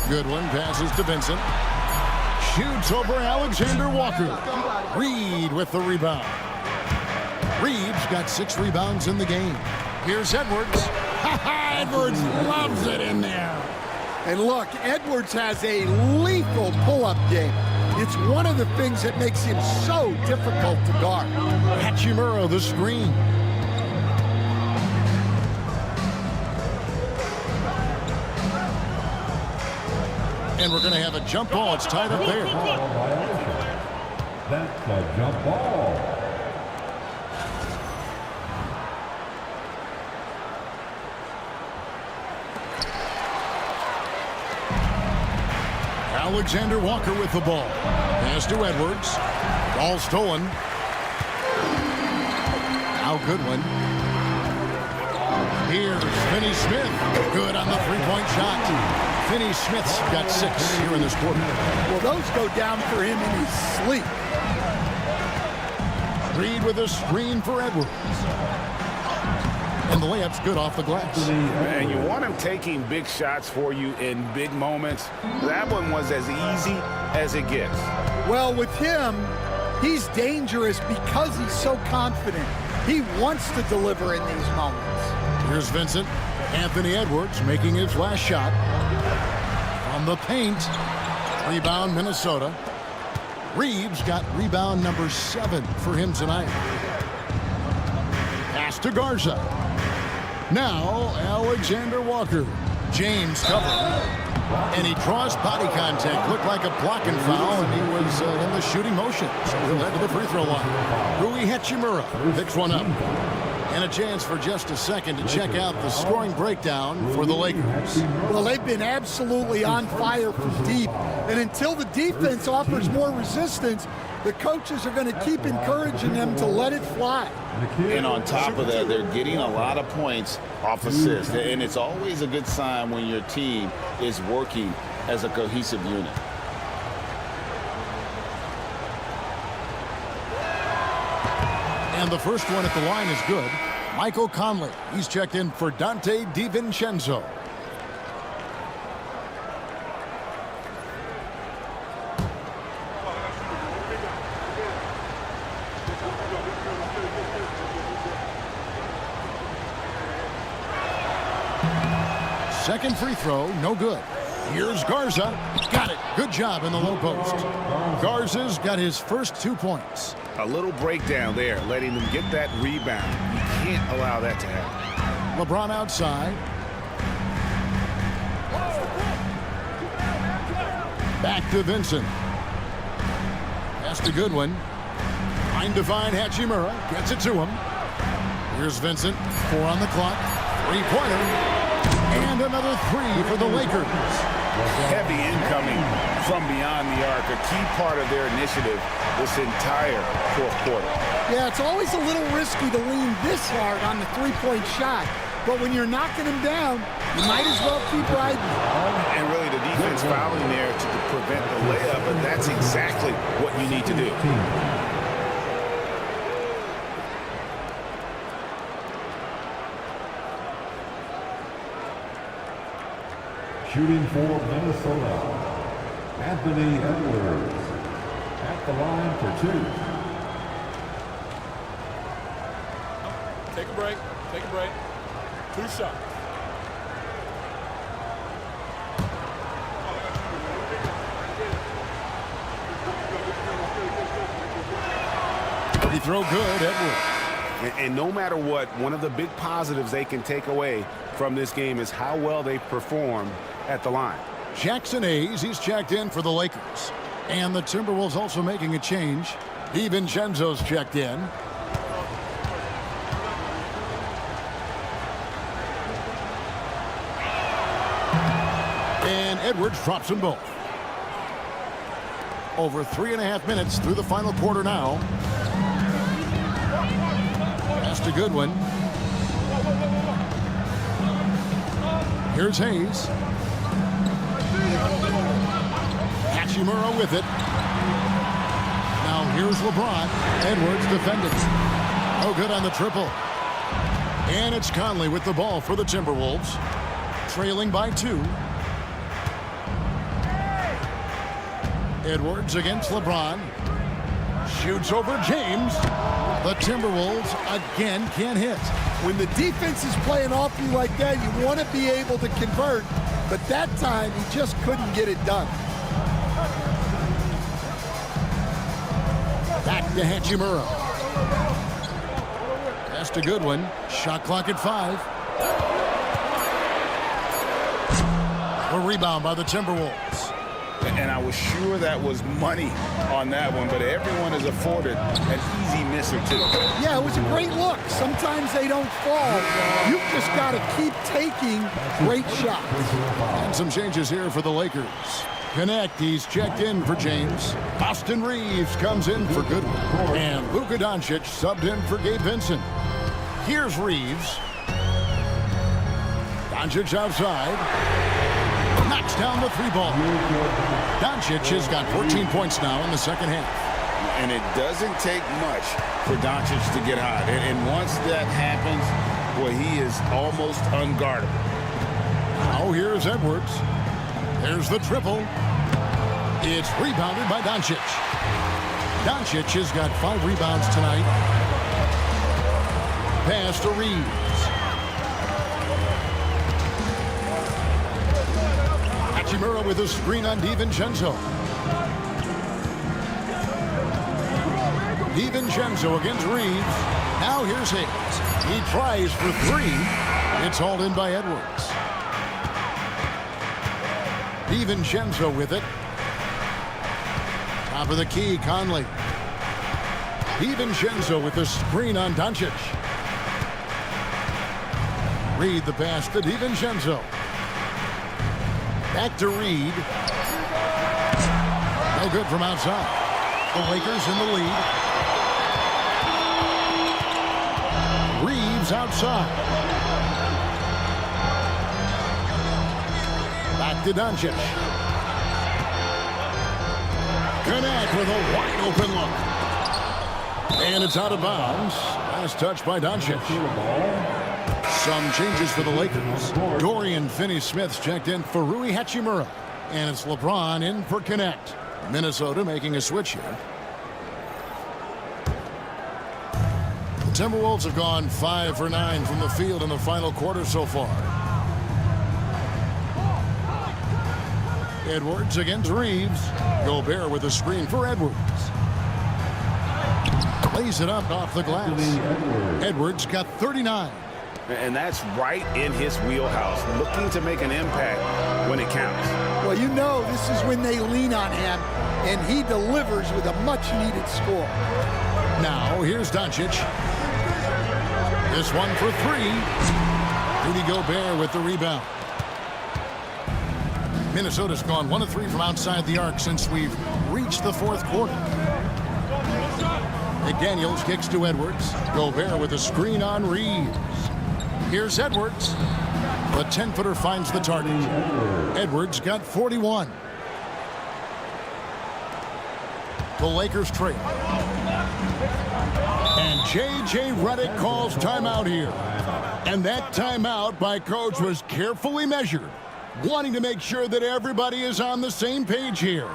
Goodwin passes to Vincent. Shoots over Alexander-Walker. Reed with the rebound. Reed's got 6 rebounds in the game. Here's Edwards. Edwards loves it in there. And look, Edwards has a lethal pull-up game. It's one of the things that makes him so difficult to guard. Hachimura the screen. And we're going to have a jump ball. It's tied up there. That's a jump ball. Alexander-Walker with the ball. Pass to Edwards. Ball stolen. Now Goodwin. Here's Finney Smith. Good on the three-point shot. Finney Smith's got 6 here in this quarter. Well, those go down for him in his sleep. Reed with a screen for Edwards. And the layup's good off the glass. And you want him taking big shots for you in big moments. That one was as easy as it gets. Well, with him, he's dangerous because he's so confident. He wants to deliver in these moments. Here's Vincent. Anthony Edwards making his last shot. From the paint. Rebound, Minnesota. Reeves got rebound number 7 for him tonight. Pass to Garza. Now, Alexander Walker. James covering. And he draws body contact. Looked like a blocking foul, and he was in the shooting motion. So he'll head to the free throw line. Rui Hachimura picks one up. And a chance for just a second to check out the scoring breakdown for the Lakers. Well, they've been absolutely on fire from deep. And until the defense offers more resistance, the coaches are going to keep encouraging them to let it fly. And on top of that, they're getting a lot of points off assists. And it's always a good sign when your team is working as a cohesive unit. And the first one at the line is good. Michael Conley. He's checked in for Dante DiVincenzo. Second free throw, no good. Here's Garza. Got it. Good job in the low post. Garza's got his first 2 points. A little breakdown there, letting them get that rebound. You can't allow that to happen. LeBron outside. Back to Vincent. That's a good one. Trying to find Hachimura. Gets it to him. Here's Vincent. 4 on the clock. Three-pointer. And another 3 for the Lakers. Heavy incoming from beyond the arc, a key part of their initiative this entire fourth quarter. Yeah, it's always a little risky to lean this hard on the three-point shot. But when you're knocking him down, you might as well keep riding. And really the defense fouling there to prevent the layup, but that's exactly what you need to do. Shooting for Minnesota, Anthony Edwards at the line for 2. Take a break. Take a break. 2 shots. Free throw good, Edwards. And no matter what, one of the big positives they can take away from this game is how well they perform at the line. Jackson Hayes, he's checked in for the Lakers. And the Timberwolves also making a change. DiVincenzo's checked in. And Edwards drops them both. Over 3.5 minutes through the final quarter now. That's a good one. Here's Hayes. Hachimura with it. Now here's LeBron. Edwards defending. No good on the triple. And it's Conley with the ball for the Timberwolves. Trailing by 2. Edwards against LeBron. Shoots over James. The Timberwolves again can't hit. When the defense is playing off you like that, you want to be able to convert. But that time, he just couldn't get it done. Back to Hachimura. That's a good one. Shot clock at 5. A rebound by the Timberwolves. And I was sure that was money on that one, but everyone is afforded an easy miss or 2. Yeah, it was a great look. Sometimes they don't fall. You've just got to keep taking great shots. And some changes here for the Lakers. Connect, he's checked in for James. Austin Reeves comes in for Goodwin. And Luka Doncic subbed in for Gabe Vincent. Here's Reeves. Doncic outside. Knocks down the 3-ball. Doncic has got 14 points now in the second half. And it doesn't take much for Doncic to get hot. And once that happens, boy, he is almost unguardable. Now here's Edwards. There's the triple. It's rebounded by Doncic. Doncic has got 5 rebounds tonight. Pass to Reeves. Hachimura with a screen on DiVincenzo. DiVincenzo against Reeves. Now here's Hayes. He tries for three. It's hauled in by Edwards. DiVincenzo with it. Top of the key, Conley. DiVincenzo with the screen on Doncic. Reed the pass to DiVincenzo. Back to Reed. No good from outside. The Lakers in the lead. Reeves outside. Back to Doncic. Connect with a wide open look. And it's out of bounds. Last touch by Doncic. Some changes for the Lakers. Dorian Finney-Smith's checked in for Rui Hachimura. And it's LeBron in for Connect. Minnesota making a switch here. The Timberwolves have gone 5 for 9 from the field in the final quarter so far. Edwards against Reeves. Gobert with a screen for Edwards. Lays it up off the glass. Edwards got 39. And that's right in his wheelhouse, looking to make an impact when it counts. Well, you know this is when they lean on him, and he delivers with a much-needed score. Now, here's Doncic. This one for three. Rudy Gobert with the rebound. Minnesota's gone 1 of 3 from outside the arc since we've reached the fourth quarter. McDaniels kicks to Edwards. Gobert with a screen on Reeves. Here's Edwards. The 10-footer finds the target. Edwards got 41. The Lakers trail. And J.J. Redick calls timeout here. And that timeout by coach was carefully measured, wanting to make sure that everybody is on the same page here.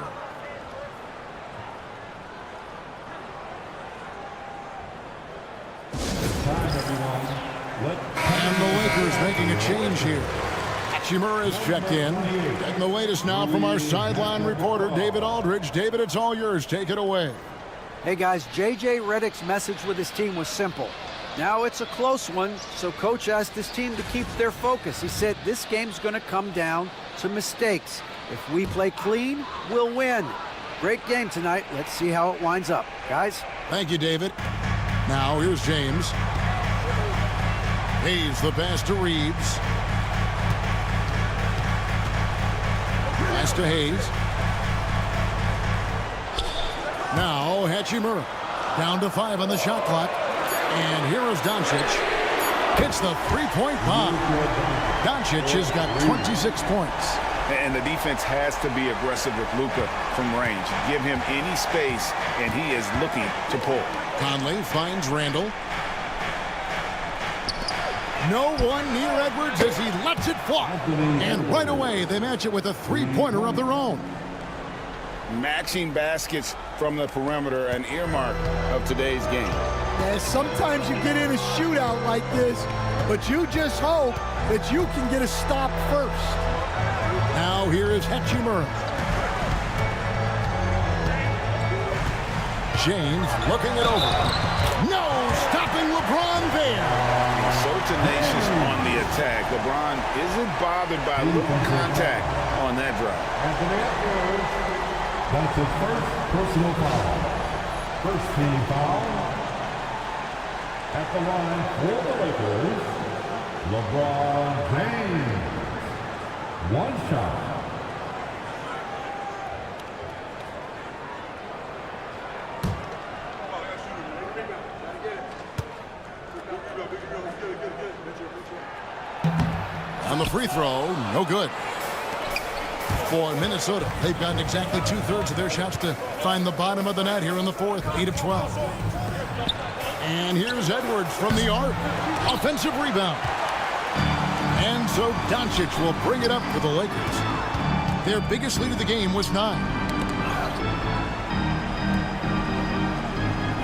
And the Lakers making a change here. Hachimura is checked in. Getting the latest now from our sideline reporter, David Aldridge. David, it's all yours. Take it away. Hey, guys, J.J. Redick's message with his team was simple. Now it's a close one, so coach asked his team to keep their focus. He said this game's going to come down to mistakes. If we play clean, we'll win. Great game tonight. Let's see how it winds up. Guys? Thank you, David. Now here's James. Hayes the pass to Reeves. Pass to Hayes. Now Hachimura. Down to 5 on the shot clock. And here is Doncic. Hits the three-point bomb. Doncic has got 26 points. And the defense has to be aggressive with Luka from range. Give him any space, and he is looking to pull. Conley finds Randall. No one near Edwards as he lets it fly. And right away, they match it with a three-pointer of their own. Matching baskets from the perimeter, an earmark of today's game. Yeah, sometimes you get in a shootout like this, but you just hope that you can get a stop first. Now here is Hachimura. James looking it over. No stopping LeBron there. So tenacious on the attack. LeBron isn't bothered by little contact on that drive. That's his first personal foul. First team foul. At the line for the Lakers, LeBron James. One shot. On the free throw, no good. For Minnesota, they've gotten exactly 2/3 of their shots to find the bottom of the net here in the fourth, 8 of 12. And here's Edwards from the arc. Offensive rebound. And so Doncic will bring it up for the Lakers. Their biggest lead of the game was 9.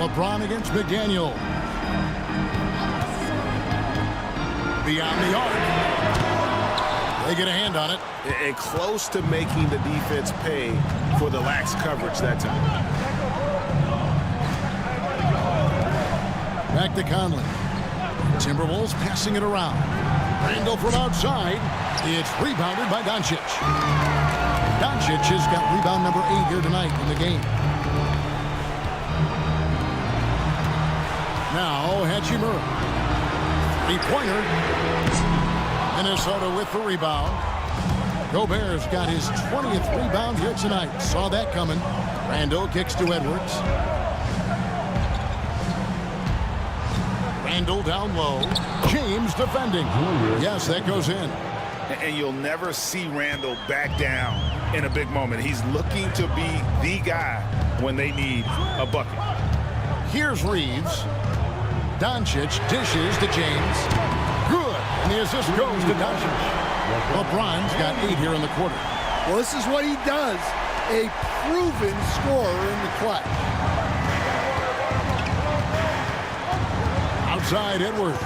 LeBron against McDaniel. Beyond the arc. They get a hand on it. And close to making the defense pay for the lax coverage that time. Back to Conley. Timberwolves passing it around. Randall from outside. It's rebounded by Doncic. Doncic has got rebound number 8 here tonight in the game. Now Hachimura. Three-pointer. Minnesota with the rebound. Gobert's got his 20th rebound here tonight. Saw that coming. Randall kicks to Edwards. Randall down low. James defending. Yes, that goes in. And you'll never see Randall back down in a big moment. He's looking to be the guy when they need a bucket. Here's Reeves. Doncic dishes to James. Good. And the assist goes to Doncic. LeBron's got 8 here in the quarter. Well, this is what he does. A proven scorer in the clutch. Outside Edwards.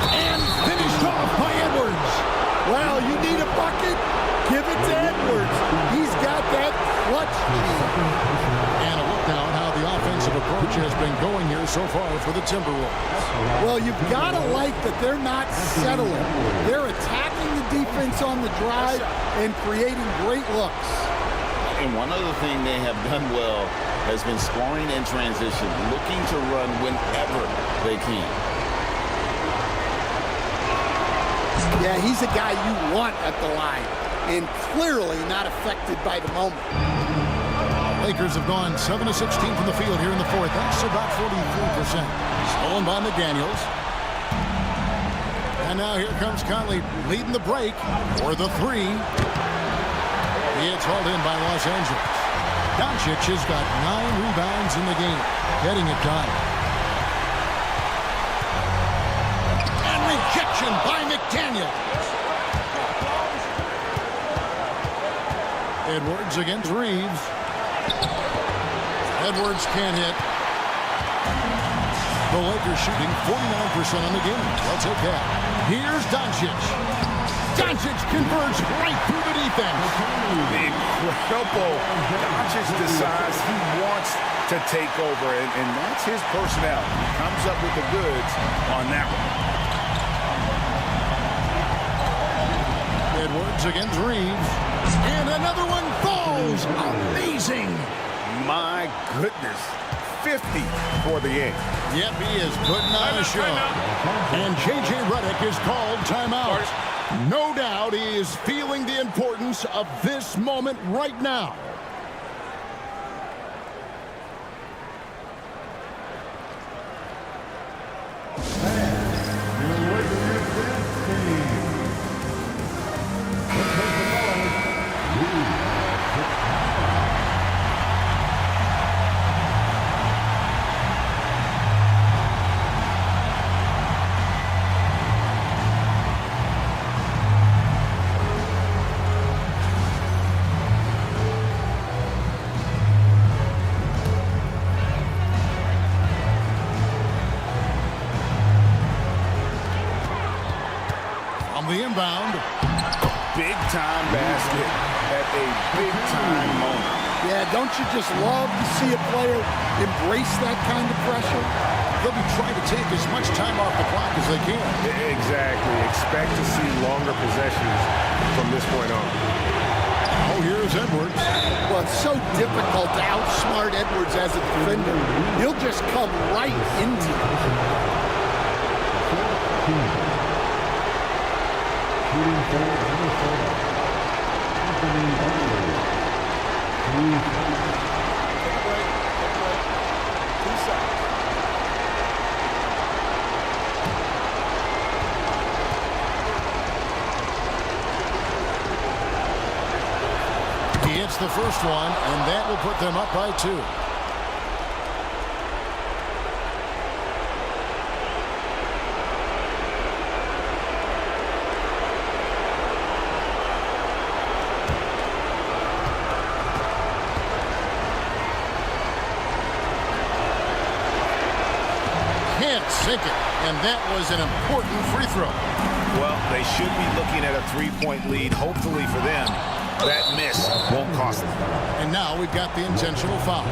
And finished off by Edwards. Well, you need a bucket? Give it to Edwards. He's got that clutch gene. And a look now at how the offensive approach has been going here so far for the Timberwolves. Well, you've got to like that they're not settling. They're attacking the defense on the drive and creating great looks. And one other thing they have done well has been scoring in transition, looking to run whenever they can. Yeah, he's a guy you want at the line, and clearly not affected by the moment. Lakers have gone 7 of 16 from the field here in the fourth. That's about 43%. Stolen by McDaniels. And now here comes Conley leading the break for the 3. It's hauled in by Los Angeles. Doncic has got 9 rebounds in the game, getting it done. And rejection by McDaniels. Edwards against Reeves. Edwards can't hit. The Lakers shooting 49% on the game. They'll take that. Here's Doncic. Doncic converts right through the defense. Incredible. Doncic decides he wants to take over, and that's his personality. He comes up with the goods on that one. Edwards against Reeves. And another one falls. Amazing. My goodness. 50 for the game. Yep, he is putting on a show. And J.J. Redick is called timeout. No doubt he is feeling the importance of this moment right now. The inbound. Big-time basket at a big-time moment. Yeah, don't you just love to see a player embrace that kind of pressure? They'll be trying to take as much time off the clock as they can. Exactly. Expect to see longer possessions from this point on. Oh, here's Edwards. Well, it's so difficult to outsmart Edwards as a defender. He'll just come right into you. Shooting for Minnesota. Anthony Edwards. 2 seconds. He hits the first one, and that will put them up by 2. Can't sink it. And that was an important free throw. Well, they should be looking at a three-point lead. Hopefully for them, that miss won't cost them. And now we've got the intentional foul.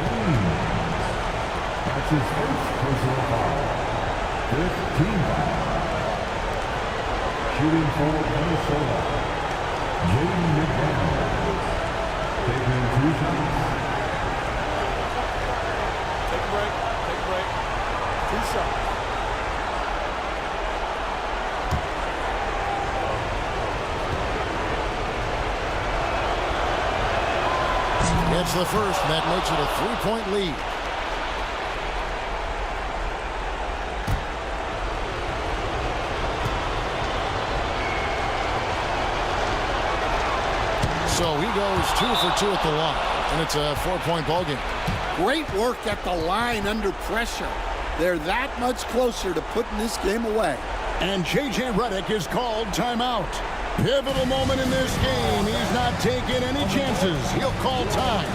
That's his first personal foul. Fifth team foul. Shooting for Minnesota, Jaden McDaniel. Taking 2 shots. Take a break. Take a break. 2 shots. It's the first, and that makes it a 3-point lead. So he goes 2 for 2 at the line, and it's a 4-point ball game. Great work at the line under pressure. They're that much closer to putting this game away. And J.J. Redick is called timeout. Pivotal moment in this game. He's not taking any chances. He'll call time.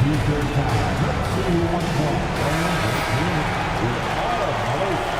T-shirt time. Let's see 1 point. We're out of motion.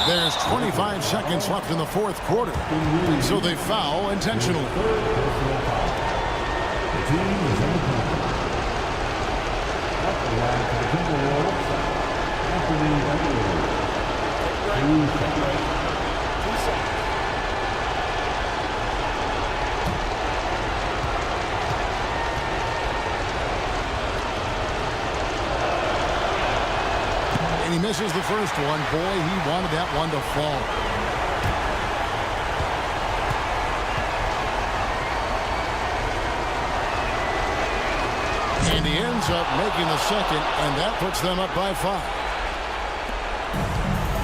There's 25 seconds left in the 4th quarter. And so they foul intentionally. The team is on the clock. Up the line for the Timberwolves, Anthony Edwards. 2 shots. 2 shots. And he misses the first one. Boy, he wanted that one to fall. And he ends up making the second, and that puts them up by 5.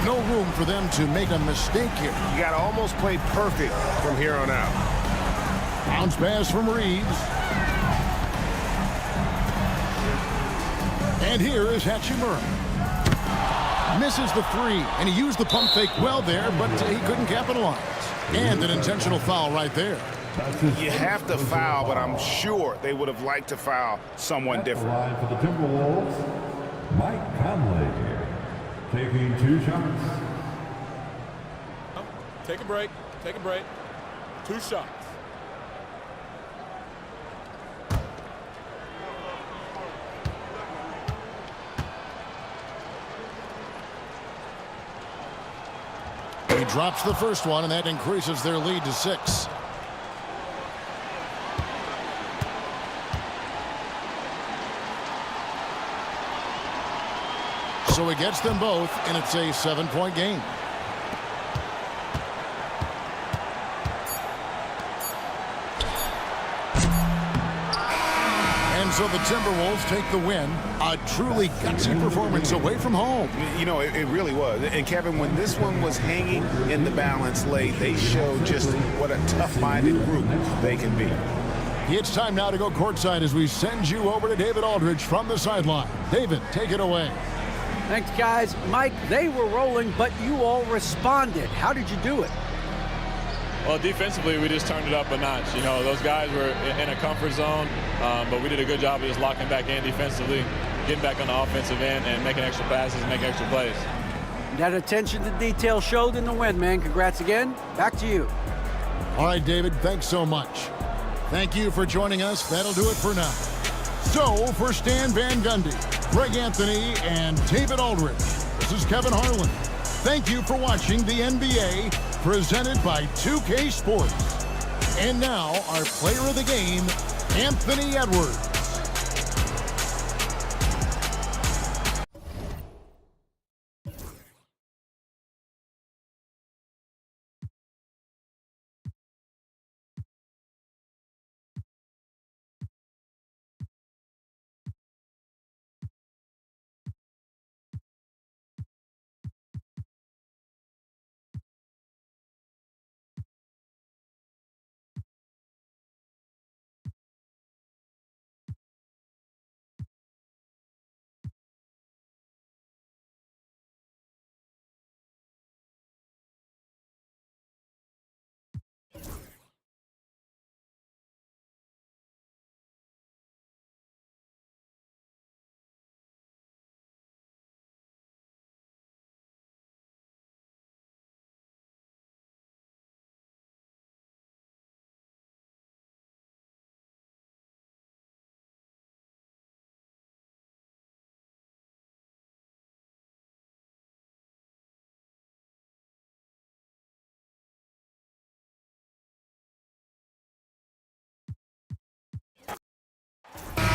No room for them to make a mistake here. You got to almost play perfect from here on out. Bounce pass from Reeves. And here is Hachimura. Misses the 3, and he used the pump fake well there, but he couldn't capitalize. And an intentional foul right there. You have to foul, but I'm sure they would have liked to foul someone different. Line for the Timberwolves, Mike Conley taking 2 shots. Take a break. Take a break. 2 shots. He drops the first one, and that increases their lead to 6. So he gets them both, and it's a 7-point game. And so the Timberwolves take the win. A truly gutsy performance away from home. You know, it really was. And, Kevin, when this one was hanging in the balance late, they showed just what a tough-minded group they can be. It's time now to go courtside as we send you over to David Aldridge from the sideline. David, take it away. Thanks, guys. Mike, they were rolling, but you all responded. How did you do it? Well, defensively, we just turned it up a notch. You know, those guys were in a comfort zone, but we did a good job of just locking back in defensively, getting back on the offensive end, and making extra passes, making extra plays. That attention to detail showed in the win, man. Congrats again. Back to you. All right, David, thanks so much. Thank you for joining us. That'll do it for now. So, for Stan Van Gundy, Greg Anthony, and David Aldridge, this is Kevin Harlan. Thank you for watching the NBA, presented by 2K Sports. And now, our player of the game, Anthony Edwards.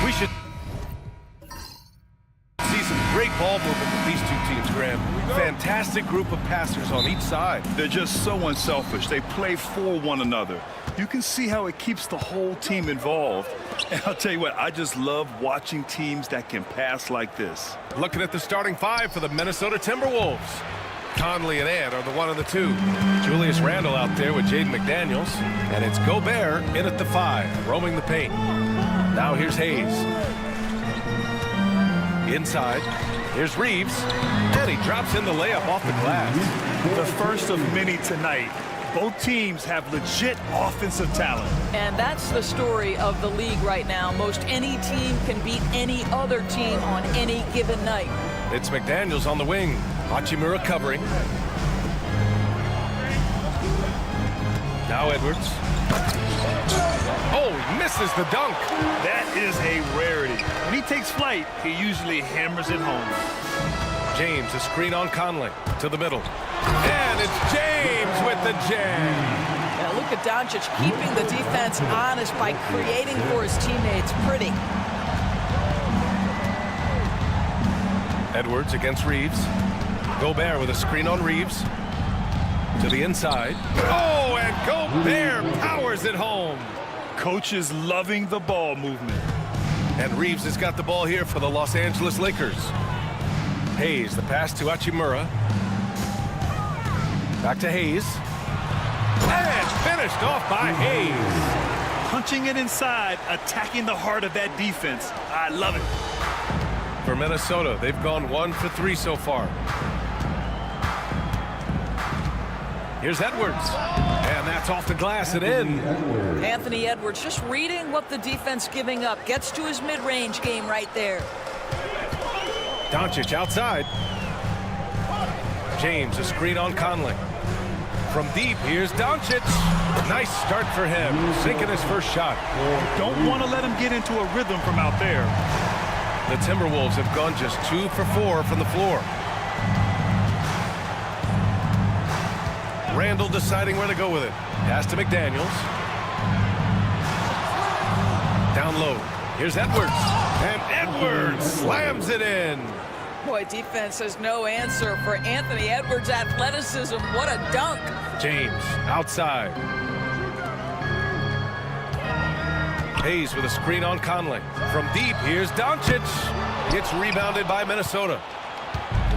We should see some great ball movement with these two teams, Graham. Fantastic group of passers on each side. They're just so unselfish. They play for one another. You can see how it keeps the whole team involved. And I'll tell you what, I just love watching teams that can pass like this. Looking at the starting five for the Minnesota Timberwolves. Conley and Ant are the 1 and the 2. Julius Randle out there with Jaden McDaniels. And it's Gobert in at the 5, roaming the paint. Now here's Hayes. Inside, here's Reeves. And he drops in the layup off the glass. The first of many tonight. Both teams have legit offensive talent. And that's the story of the league right now. Most any team can beat any other team on any given night. It's McDaniels on the wing. Hachimura covering. Now Edwards. Oh, he misses the dunk. That is a rarity. When he takes flight, he usually hammers it home. James, a screen on Conley to the middle. And it's James with the jam. Now look at Doncic keeping the defense honest by creating for his teammates. Pretty. Edwards against Reeves. Gobert with a screen on Reeves. To the inside. Oh, and Gobert powers it home. Coach is loving the ball movement. And Reeves has got the ball here for the Los Angeles Lakers. Hayes, the pass to Hachimura. Back to Hayes. And finished off by Hayes. Punching it inside, attacking the heart of that defense. I love it. For Minnesota, they've gone 1 for 3 so far. Here's Edwards. And that's off the glass and in. Anthony Edwards just reading what the defense giving up. Gets to his mid-range game right there. Doncic outside. James, a screen on Conley. From deep, here's Doncic. Nice start for him, sinking his first shot. Don't want to let him get into a rhythm from out there. The Timberwolves have gone just 2 for 4 from the floor. Randle deciding where to go with it. Pass to McDaniels. Down low. Here's Edwards. And Edwards slams it in. Boy, defense has no answer for Anthony Edwards' athleticism. What a dunk. James outside. Hayes with a screen on Conley. From deep, here's Doncic. Gets rebounded by Minnesota.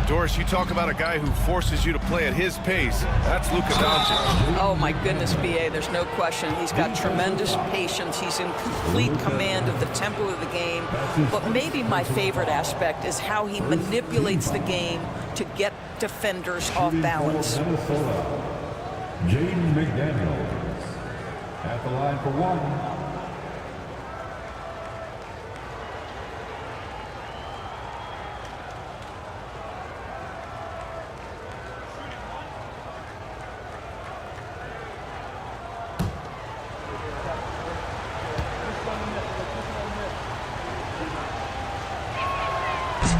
Doris, you talk about a guy who forces you to play at his pace. That's Luka Doncic. Oh, my goodness, B.A., there's no question. He's got tremendous patience. He's in complete command of the tempo of the game. But maybe my favorite aspect is how he manipulates the game to get defenders off balance. Jaden McDaniels at the line for 1.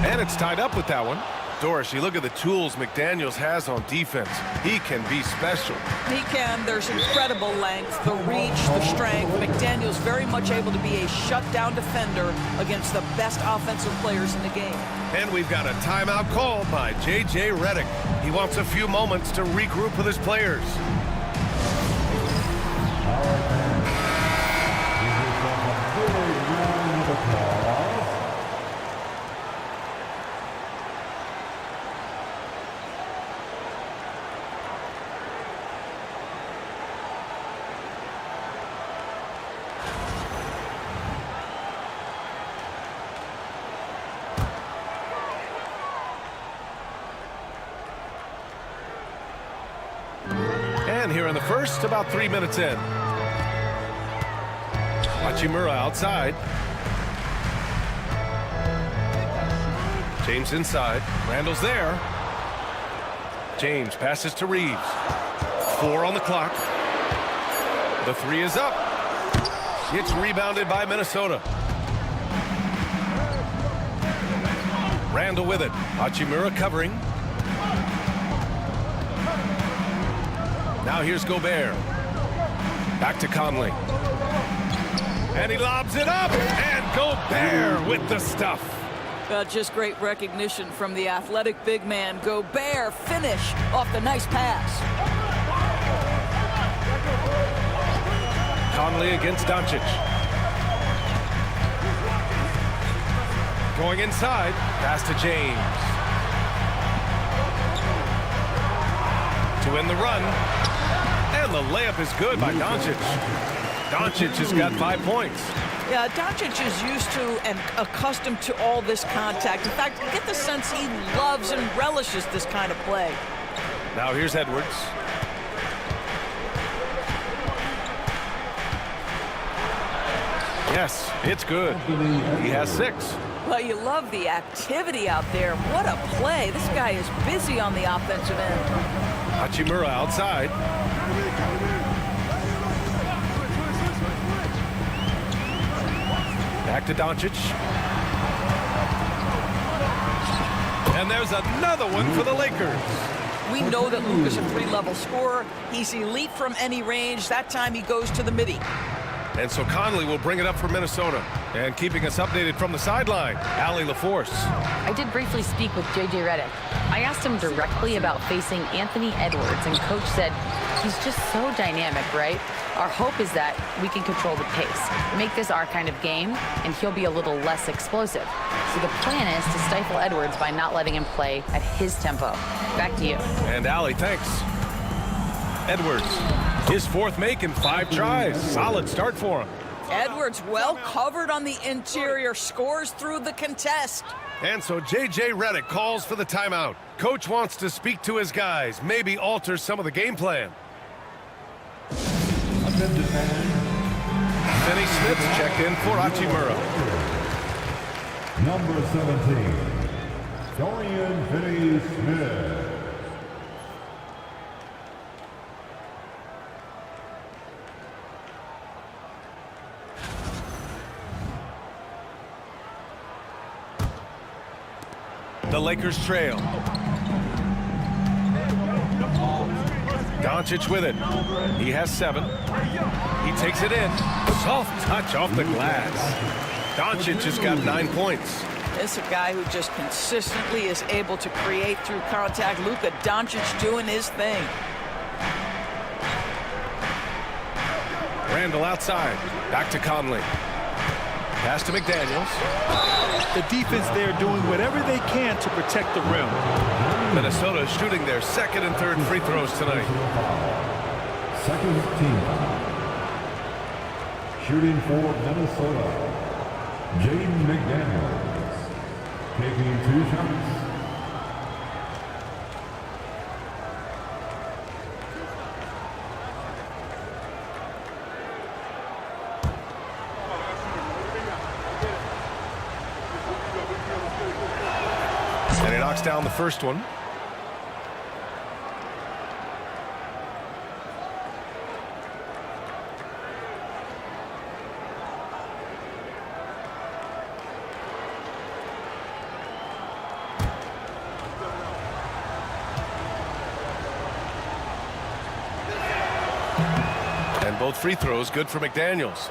And it's tied up with that one. Doris, you look at the tools McDaniels has on defense. He can be special. He can. There's incredible length, the reach, the strength. McDaniels very much able to be a shutdown defender against the best offensive players in the game. And we've got a timeout called by J.J. Redick. He wants a few moments to regroup with his players. And here in the first, about 3 minutes in. Hachimura outside. James inside. Randall's there. James passes to Reeves. 4 on the clock. The 3 is up. It's rebounded by Minnesota. Randall with it. Hachimura covering. Now here's Gobert. Back to Conley. And he lobs it up, and Gobert with the stuff. Just great recognition from the athletic big man. Gobert finish off the nice pass. Conley against Doncic. Going inside, pass to James. To win the run, and the layup is good by Doncic. Doncic has got 5 points. Yeah, Doncic is used to and accustomed to all this contact. In fact, I get the sense he loves and relishes this kind of play. Now here's Edwards. Yes, it's good. He has 6. Well, you love the activity out there. What a play. This guy is busy on the offensive end. Hachimura outside. Back to Doncic. And there's another one for the Lakers. We know that Luka's a 3-level scorer. He's elite from any range. That time he goes to the midi. And so Conley will bring it up for Minnesota. And keeping us updated from the sideline, Allie LaForce. I did briefly speak with J.J. Redick. I asked him directly about facing Anthony Edwards, and Coach said he's just so dynamic, right? Our hope is that we can control the pace, make this our kind of game, and he'll be a little less explosive. So the plan is to stifle Edwards by not letting him play at his tempo. Back to you. And Allie, thanks. Edwards, his 4th make in 5 tries. Solid start for him. Edwards well covered on the interior, scores through the contest. And so J.J. Redick calls for the timeout. Coach wants to speak to his guys, maybe alter some of the game plan. Finney Smith's checked in for Hachimura. Number 17, Dorian Finney-Smith. The Lakers trail. Doncic with it. He has 7. He takes it in. Soft touch off the glass. Doncic has got 9 points. This is a guy who just consistently is able to create through contact. Luka Doncic doing his thing. Randall outside. Back to Conley. Pass to McDaniels. The defense there doing whatever they can to protect the rim. Minnesota is shooting their 2nd and 3rd free throws tonight. Second team. Shooting for Minnesota, Jaden McDaniels. Taking 2 shots. And he knocks down the first one. And both free throws good for McDaniels.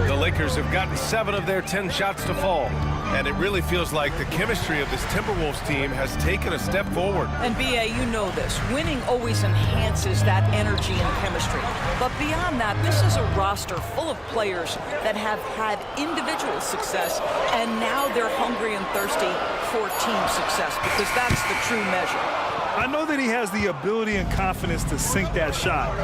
The Lakers have gotten 7 of their 10 shots to fall. And it really feels like the chemistry of this Timberwolves team has taken a step forward. And B.A., you know this. Winning always enhances that energy and chemistry. But beyond that, this is a roster full of players that have had individual success, and now they're hungry and thirsty for team success, because that's the true measure. I know that he has the ability and confidence to sink that shot,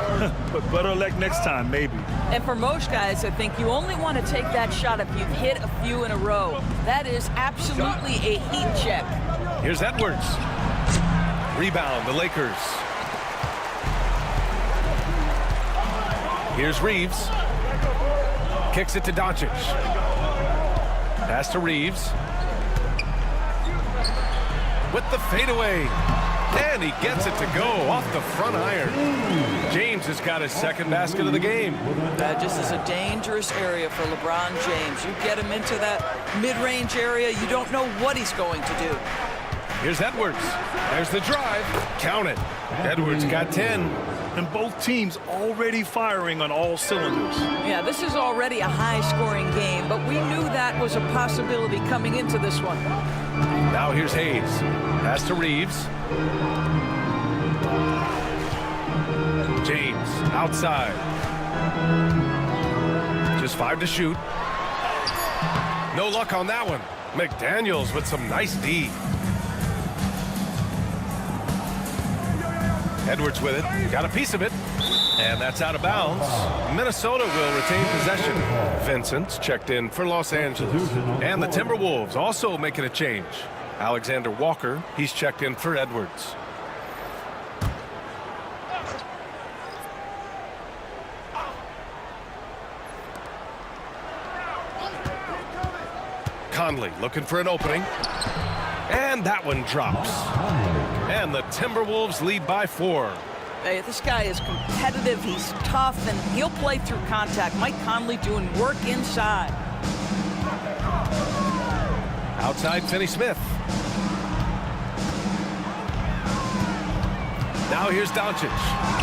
but better luck next time, maybe. And for most guys, I think you only want to take that shot if you've hit a few in a row. That is absolutely a heat check. Here's Edwards. Rebound, the Lakers. Here's Reeves. Kicks it to Doncic. Pass to Reeves. With the fadeaway. And he gets it to go off the front iron. James has got his 2nd basket of the game. That just is a dangerous area for LeBron James. You get him into that mid-range area, you don't know what he's going to do. Here's Edwards. There's the drive. Count it. Edwards got 10. And both teams already firing on all cylinders. Yeah, this is already a high-scoring game, but we knew that was a possibility coming into this one. Now here's Hayes. Pass to Reeves. James outside. Just 5 to shoot. No luck on that one. McDaniels with some nice D. Edwards with it. Got a piece of it. And that's out of bounds. Minnesota will retain possession. Vincent's checked in for Los Angeles. And the Timberwolves also making a change. Alexander Walker, he's checked in for Edwards. Conley looking for an opening. And that one drops. And the Timberwolves lead by 4. Hey, this guy is competitive, he's tough, and he'll play through contact. Mike Conley doing work inside. Outside Finney-Smith. Now here's Doncic.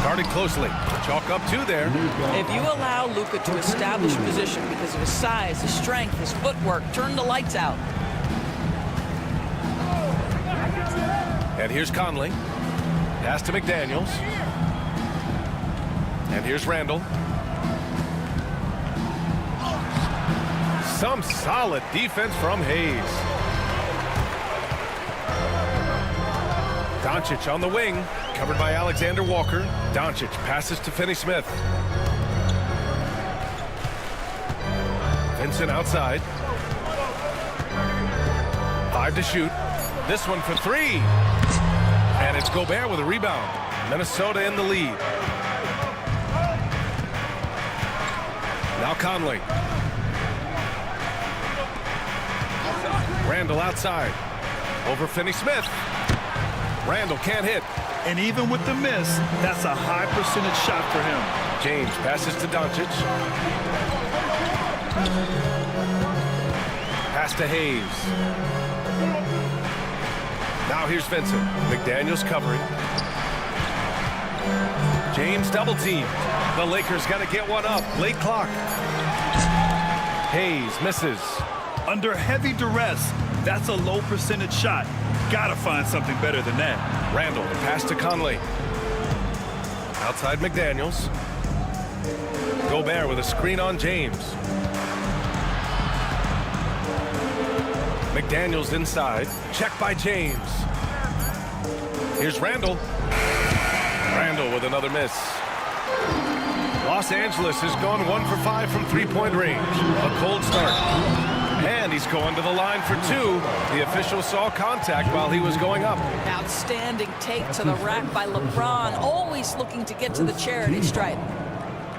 Guarded closely. Chalk up 2 there. If you allow Luka to establish position because of his size, his strength, his footwork, turn the lights out. And here's Conley. Pass to McDaniels. And here's Randall. Some solid defense from Hayes. Doncic on the wing, covered by Alexander Walker. Doncic passes to Finney-Smith. Vincent outside. 5 to shoot. This one for 3. And it's Gobert with a rebound. Minnesota in the lead. Now Conley. Randall outside. Over Finney-Smith. Randall can't hit. And even with the miss, that's a high percentage shot for him. James passes to Doncic. Pass to Hayes. Now here's Vincent. McDaniels covering. James double team. The Lakers got to get one up. Late clock. Hayes misses. Under heavy duress, that's a low percentage shot. Gotta find something better than that. Randall, pass to Conley. Outside McDaniels. Gobert with a screen on James. McDaniels inside. Check by James. Here's Randall. Randall with another miss. Los Angeles has gone 1 for 5 from three-point range. A cold start. And he's going to the line for 2. The official saw contact while he was going up. Outstanding take to the rack by LeBron, always looking to get to the charity stripe.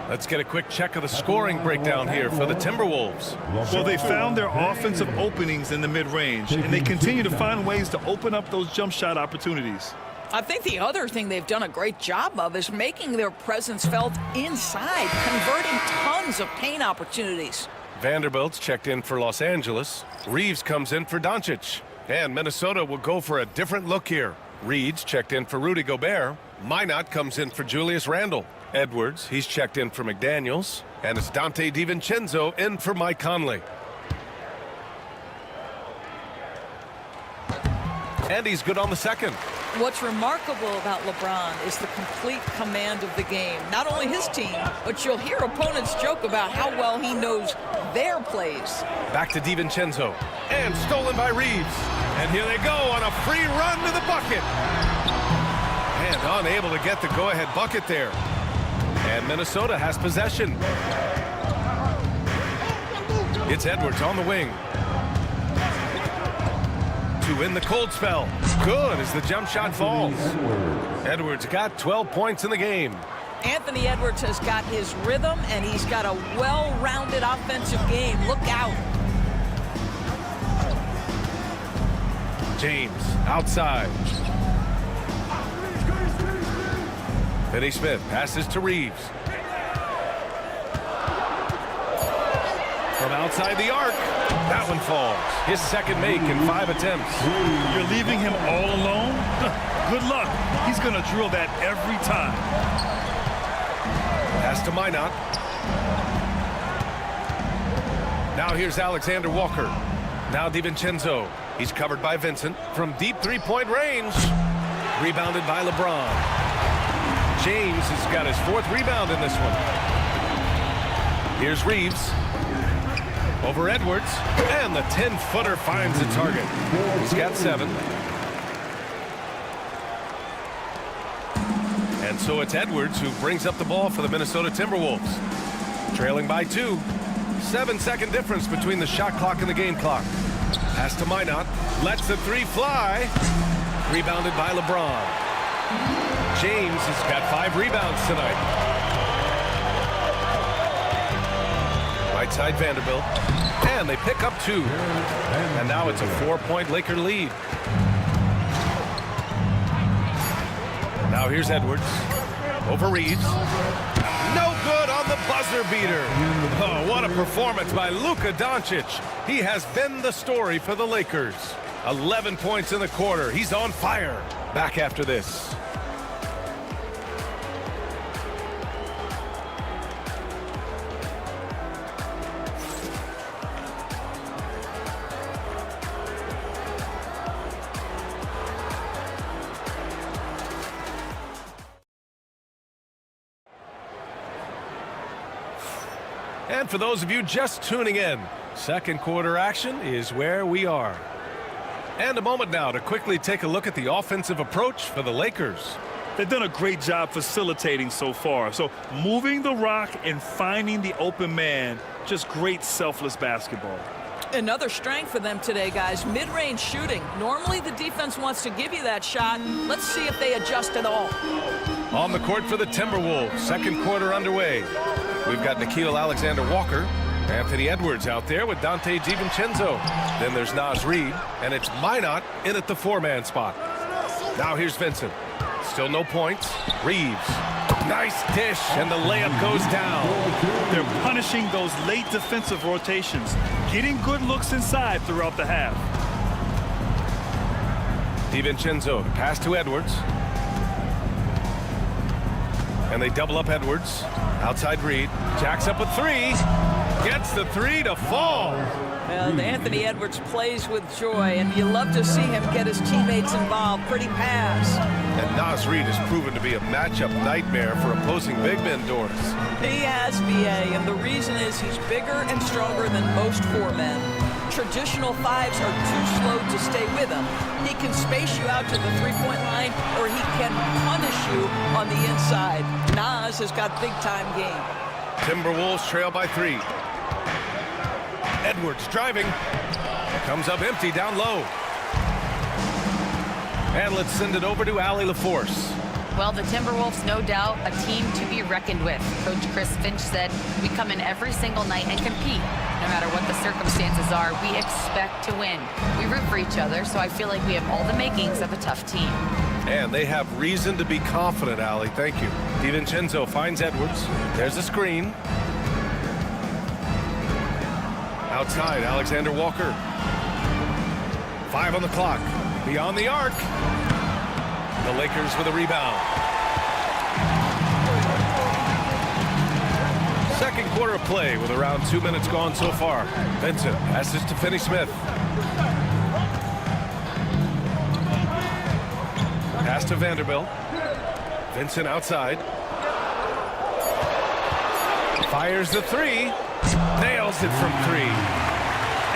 Let's get a quick check of the scoring breakdown here for the Timberwolves. Well, they found their offensive openings in the mid-range, and they continue to find ways to open up those jump shot opportunities. I think the other thing they've done a great job of is making their presence felt inside, converting tons of paint opportunities. Vanderbilt's checked in for Los Angeles. Reeves comes in for Doncic. And Minnesota will go for a different look here. Reed's checked in for Rudy Gobert. Minot comes in for Julius Randle. Edwards, he's checked in for McDaniels. And it's Dante DiVincenzo in for Mike Conley. And he's good on the second. What's remarkable about LeBron is the complete command of the game. Not only his team, but you'll hear opponents joke about how well he knows their plays. Back to DiVincenzo. And stolen by Reeves. And here they go on a free run to the bucket. And unable to get the go-ahead bucket there. And Minnesota has possession. It's Edwards on the wing. To win the cold spell. Good as the jump shot falls. Edwards got 12 points in the game. Anthony Edwards has got his rhythm, and he's got a well-rounded offensive game. Look out. James outside. Finney-Smith passes to Reeves. From outside the arc, that one falls. His second make in 5 attempts. You're leaving him all alone? Good luck. He's going to drill that every time. Pass to Minot. Now here's Alexander Walker. Now DiVincenzo. He's covered by Vincent from deep three-point range. Rebounded by LeBron. James has got his 4th rebound in this one. Here's Reeves. Over Edwards. And the 10-footer finds the target. He's got 7. And so it's Edwards who brings up the ball for the Minnesota Timberwolves. Trailing by 2. 7-second difference between the shot clock and the game clock. Pass to Minot. Lets the 3 fly. Rebounded by LeBron. James has got 5 rebounds tonight. Right side Vanderbilt. And they pick up 2. And now it's a 4-point Laker lead. Now here's Edwards. Over Reeves. No good on the buzzer beater. Oh, what a performance by Luka Doncic. He has been the story for the Lakers. 11 points in the quarter. He's on fire. Back after this. And for those of you just tuning in, second quarter action is where we are. And a moment now to quickly take a look at the offensive approach for the Lakers. They've done a great job facilitating so far. So moving the rock and finding the open man, just great selfless basketball. Another strength for them today, guys. Mid-range shooting. Normally the defense wants to give you that shot. Let's see if they adjust at all. On the court for the Timberwolves, second quarter underway. We've got Nickeil Alexander-Walker, Anthony Edwards out there with Dante DiVincenzo. Then there's Naz Reid, and it's Minot in at the 4-man spot. Now here's Vincent. Still no points. Reeves. Nice dish, and the layup goes down. They're punishing those late defensive rotations, getting good looks inside throughout the half. DiVincenzo, the pass to Edwards. And they double up Edwards. Outside Reed. Jacks up a 3. Gets the 3 to fall. Well, Anthony Edwards plays with joy, and you love to see him get his teammates involved. Pretty pass. And Naz Reid has proven to be a matchup nightmare for opposing big men, Doris. He has, B.A., and the reason is he's bigger and stronger than most 4 men. Traditional 5s are too slow to stay with him. He can space you out to the 3-point line, or he can punish you on the inside. Naz has got big-time game. Timberwolves trail by 3. Edwards driving. Comes up empty down low. And let's send it over to Allie LaForce. Well, the Timberwolves, no doubt, a team to be reckoned with. Coach Chris Finch said, we come in every single night and compete. No matter what the circumstances are, we expect to win. We root for each other, so I feel like we have all the makings of a tough team. And they have reason to be confident, Allie. Thank you. DiVincenzo finds Edwards. There's a screen. Outside, Alexander Walker. 5 on the clock. Beyond the arc. The Lakers with a rebound. Second quarter of play with around 2 minutes gone so far. Vincent passes to Finney-Smith. Pass to Vanderbilt. Vincent outside. Fires the 3. Nails it from 3.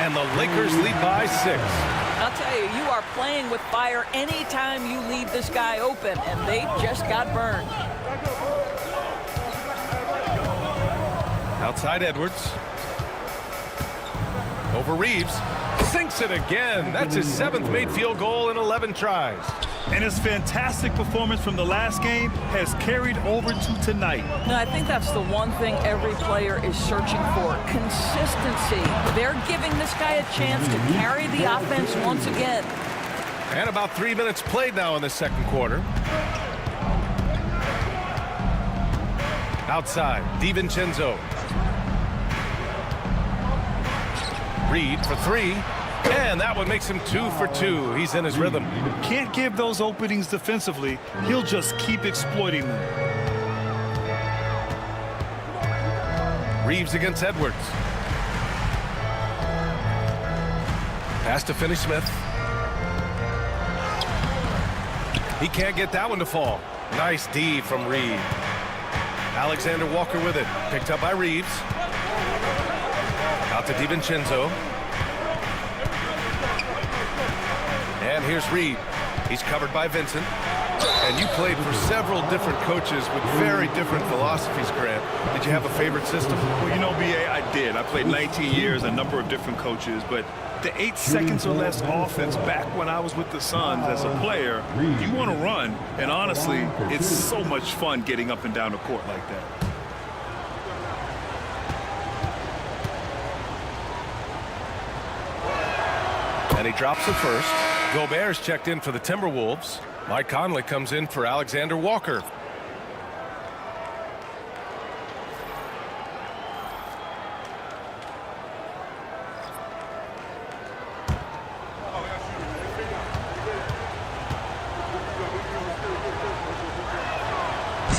And the Lakers lead by 6. I'll tell you, you are playing with fire anytime you leave this guy open, and they just got burned. Outside Edwards. Over Reeves. Sinks it again. That's his 7th made field goal in 11 tries. And his fantastic performance from the last game has carried over to tonight. No, I think that's the one thing every player is searching for. Consistency. They're giving this guy a chance to carry the offense once again. And about 3 minutes played now in the second quarter. Outside, DiVincenzo. Reed for three. And that one makes him 2 for 2. He's in his rhythm. Can't give those openings defensively. He'll just keep exploiting them. Reeves against Edwards. Pass to Finney-Smith. He can't get that one to fall. Nice D from Reed. Alexander Walker with it. Picked up by Reeves. Out to DiVincenzo. And here's Reed. He's covered by Vincent. And you played for several different coaches with very different philosophies, Grant. Did you have a favorite system? Well, you know, B.A., I did. I played 19 years, a number of different coaches, but the 8 seconds or less offense back when I was with the Suns as a player, you want to run, and honestly, it's so much fun getting up and down the court like that. And he drops it first. Gobert's checked in for the Timberwolves. Mike Conley comes in for Alexander Walker.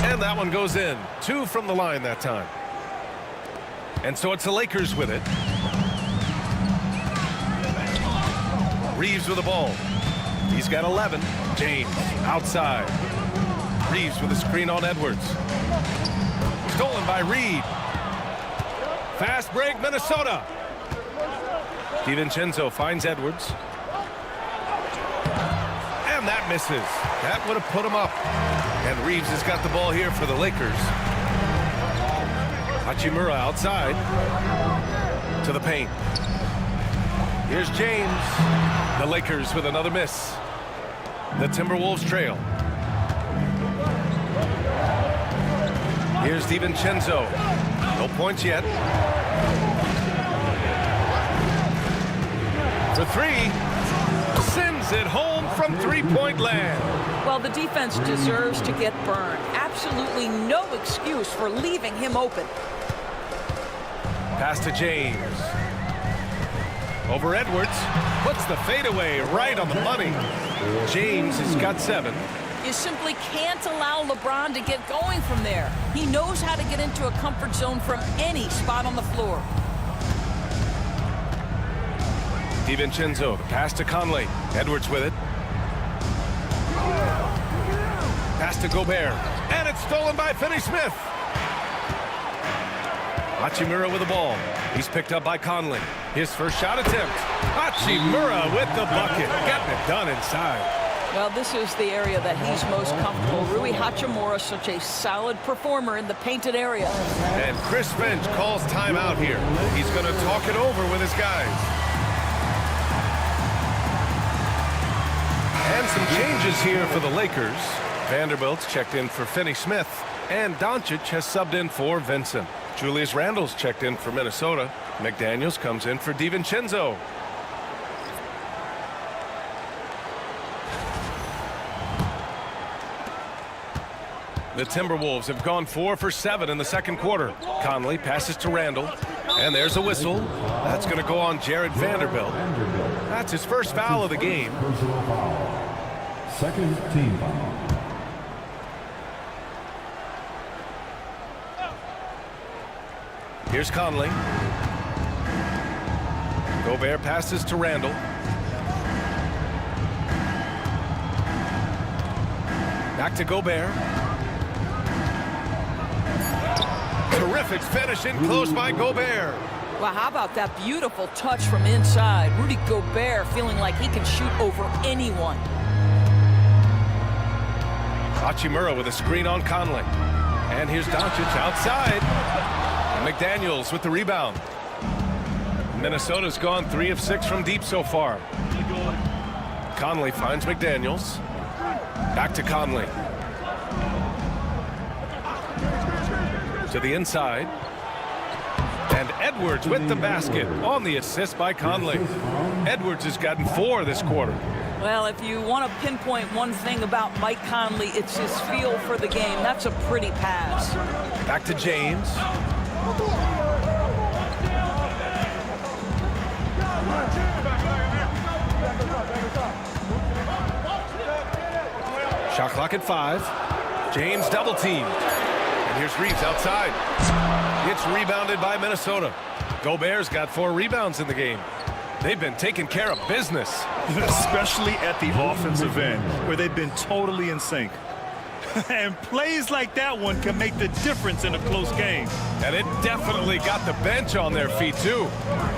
And that one goes in. 2 from the line that time. And so it's the Lakers with it. Reeves with the ball. He's got 11. James outside. Reeves with a screen on Edwards. Stolen by Reed. Fast break, Minnesota. DiVincenzo finds Edwards. And that misses. That would have put him up. And Reeves has got the ball here for the Lakers. Hachimura outside. To the paint. Here's James. The Lakers with another miss. The Timberwolves trail. Here's DiVincenzo. No points yet. For 3. Sends it home from three-point land. Well, the defense deserves to get burned. Absolutely no excuse for leaving him open. Pass to James. Over Edwards. Puts the fadeaway right on the money. James has got 7. You simply can't allow LeBron to get going from there. He knows how to get into a comfort zone from any spot on the floor. DiVincenzo, the pass to Conley. Edwards with it. Pass to Gobert. And it's stolen by Finney-Smith. Hachimura with the ball. He's picked up by Conley. His first shot attempt. Hachimura with the bucket. Getting it done inside. Well, this is the area that he's most comfortable. Rui Hachimura, such a solid performer in the painted area. And Chris Finch calls timeout here. He's going to talk it over with his guys. And some changes here for the Lakers. Vanderbilt's checked in for Finney-Smith. And Doncic has subbed in for Vincent. Julius Randle's checked in for Minnesota. McDaniels comes in for DiVincenzo. The Timberwolves have gone 4 for 7 in the second quarter. Conley passes to Randle. And there's a whistle. That's going to go on Jared Vanderbilt. That's his first foul of the game. Personal foul. Second team foul. Here's Conley. Gobert passes to Randle. Back to Gobert. Terrific finish in close by Gobert. Well, how about that beautiful touch from inside? Rudy Gobert feeling like he can shoot over anyone. Hachimura with a screen on Conley. And here's Doncic outside. McDaniels with the rebound. Minnesota's gone 3 of 6 from deep so far. Conley finds McDaniels. Back to Conley. To the inside. And Edwards with the basket on the assist by Conley. Edwards has gotten 4 this quarter. Well, if you want to pinpoint one thing about Mike Conley, it's his feel for the game. That's a pretty pass. Back to James. Shot clock at 5. James double teamed. And here's Reeves outside. It's rebounded by Minnesota. Gobert's got 4 rebounds in the game. They've been taking care of business. Especially at the offensive end, where they've been totally in sync. And plays like that one can make the difference in a close game. And it definitely got the bench on their feet, too.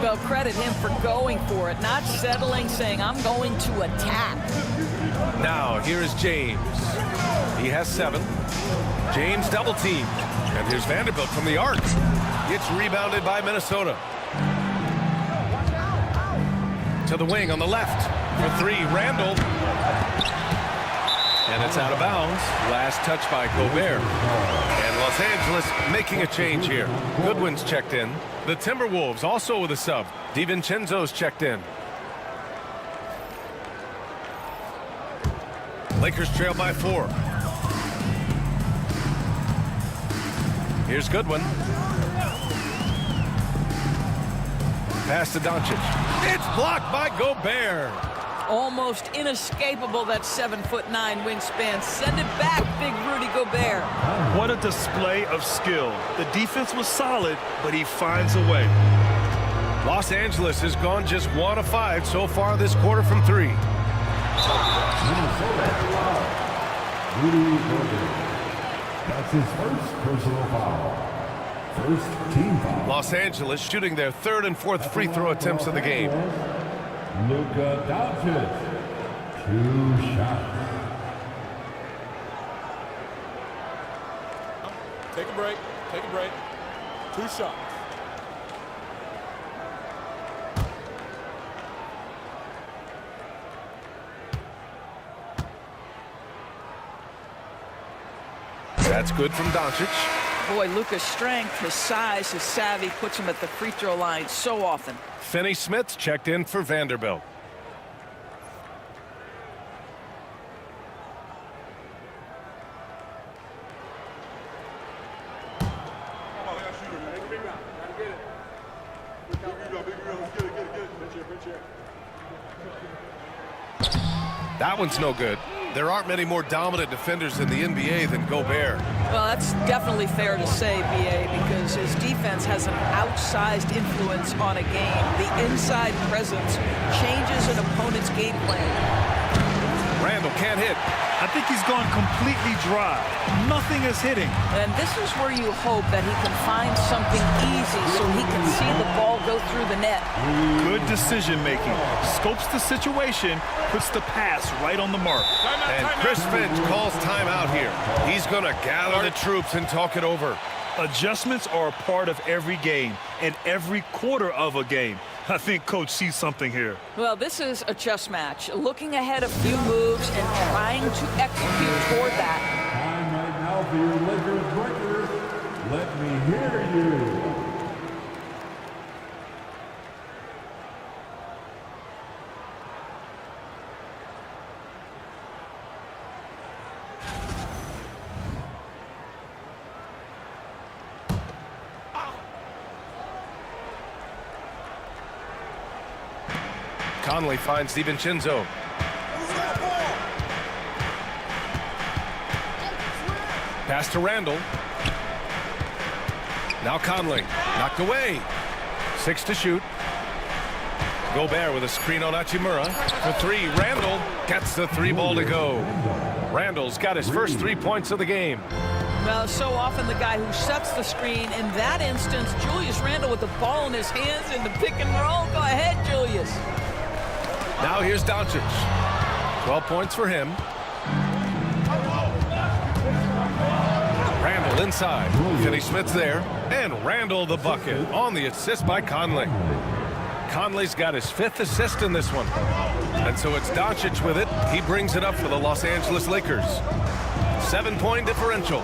Well, credit him for going for it, not settling, saying, I'm going to attack. Now, here is James. He has 7. James double teamed. And here's Vanderbilt from the arc. It's rebounded by Minnesota. To the wing on the left. For 3, Randall. And it's out of bounds. Last touch by Gobert. And Los Angeles making a change here. Goodwin's checked in. The Timberwolves also with a sub. DiVincenzo's checked in. Lakers trail by 4. Here's Goodwin. Pass to Doncic. It's blocked by Gobert. Almost inescapable, that 7'9" wingspan. Send it back, big Rudy Gobert. What a display of skill. The defense was solid, but he finds a way. Los Angeles has gone just 1 of 5 so far this quarter from 3. Rudy Gobert. That's his first personal foul. First team foul. Los Angeles shooting their 3rd and 4th free throw attempts of the game. Luka Doncic. 2 shots. Take a break. Take a break. 2 shots. That's good from Doncic. Boy, Luka's strength, his size, his savvy puts him at the free throw line so often. Finney-Smith checked in for Vanderbilt. That one's no good. There aren't many more dominant defenders in the NBA than Gobert. Well, that's definitely fair to say, B.A., because his defense has an outsized influence on a game. The inside presence changes an opponent's game plan. Randall can't hit. I think he's gone completely dry. Nothing is hitting. And this is where you hope that he can find something easy so he can see the ball go through the net. Good decision making. Scopes the situation, puts the pass right on the mark. And Chris Finch calls timeout here. He's going to gather the troops and talk it over. Adjustments are a part of every game and every quarter of a game. I think Coach sees something here. Well, this is a chess match. Looking ahead a few moves and trying to execute toward that. Time right now for your Lakers breakers. Let me hear you. Conley finds DiVincenzo. Pass to Randall. Now Conley. Knocked away. 6 to shoot. Gobert with a screen on Hachimura. For 3, Randall gets the 3 ball to go. Randall's got his first 3 points of the game. Well, so often the guy who sets the screen. In that instance, Julius Randle with the ball in his hands in the pick and roll. Go ahead, Julius. Now here's Doncic. 12 points for him. Randall inside. Finney-Smith's there. And Randall the bucket on the assist by Conley. Conley's got his 5th assist in this one. And so it's Doncic with it. He brings it up for the Los Angeles Lakers. 7-point differential.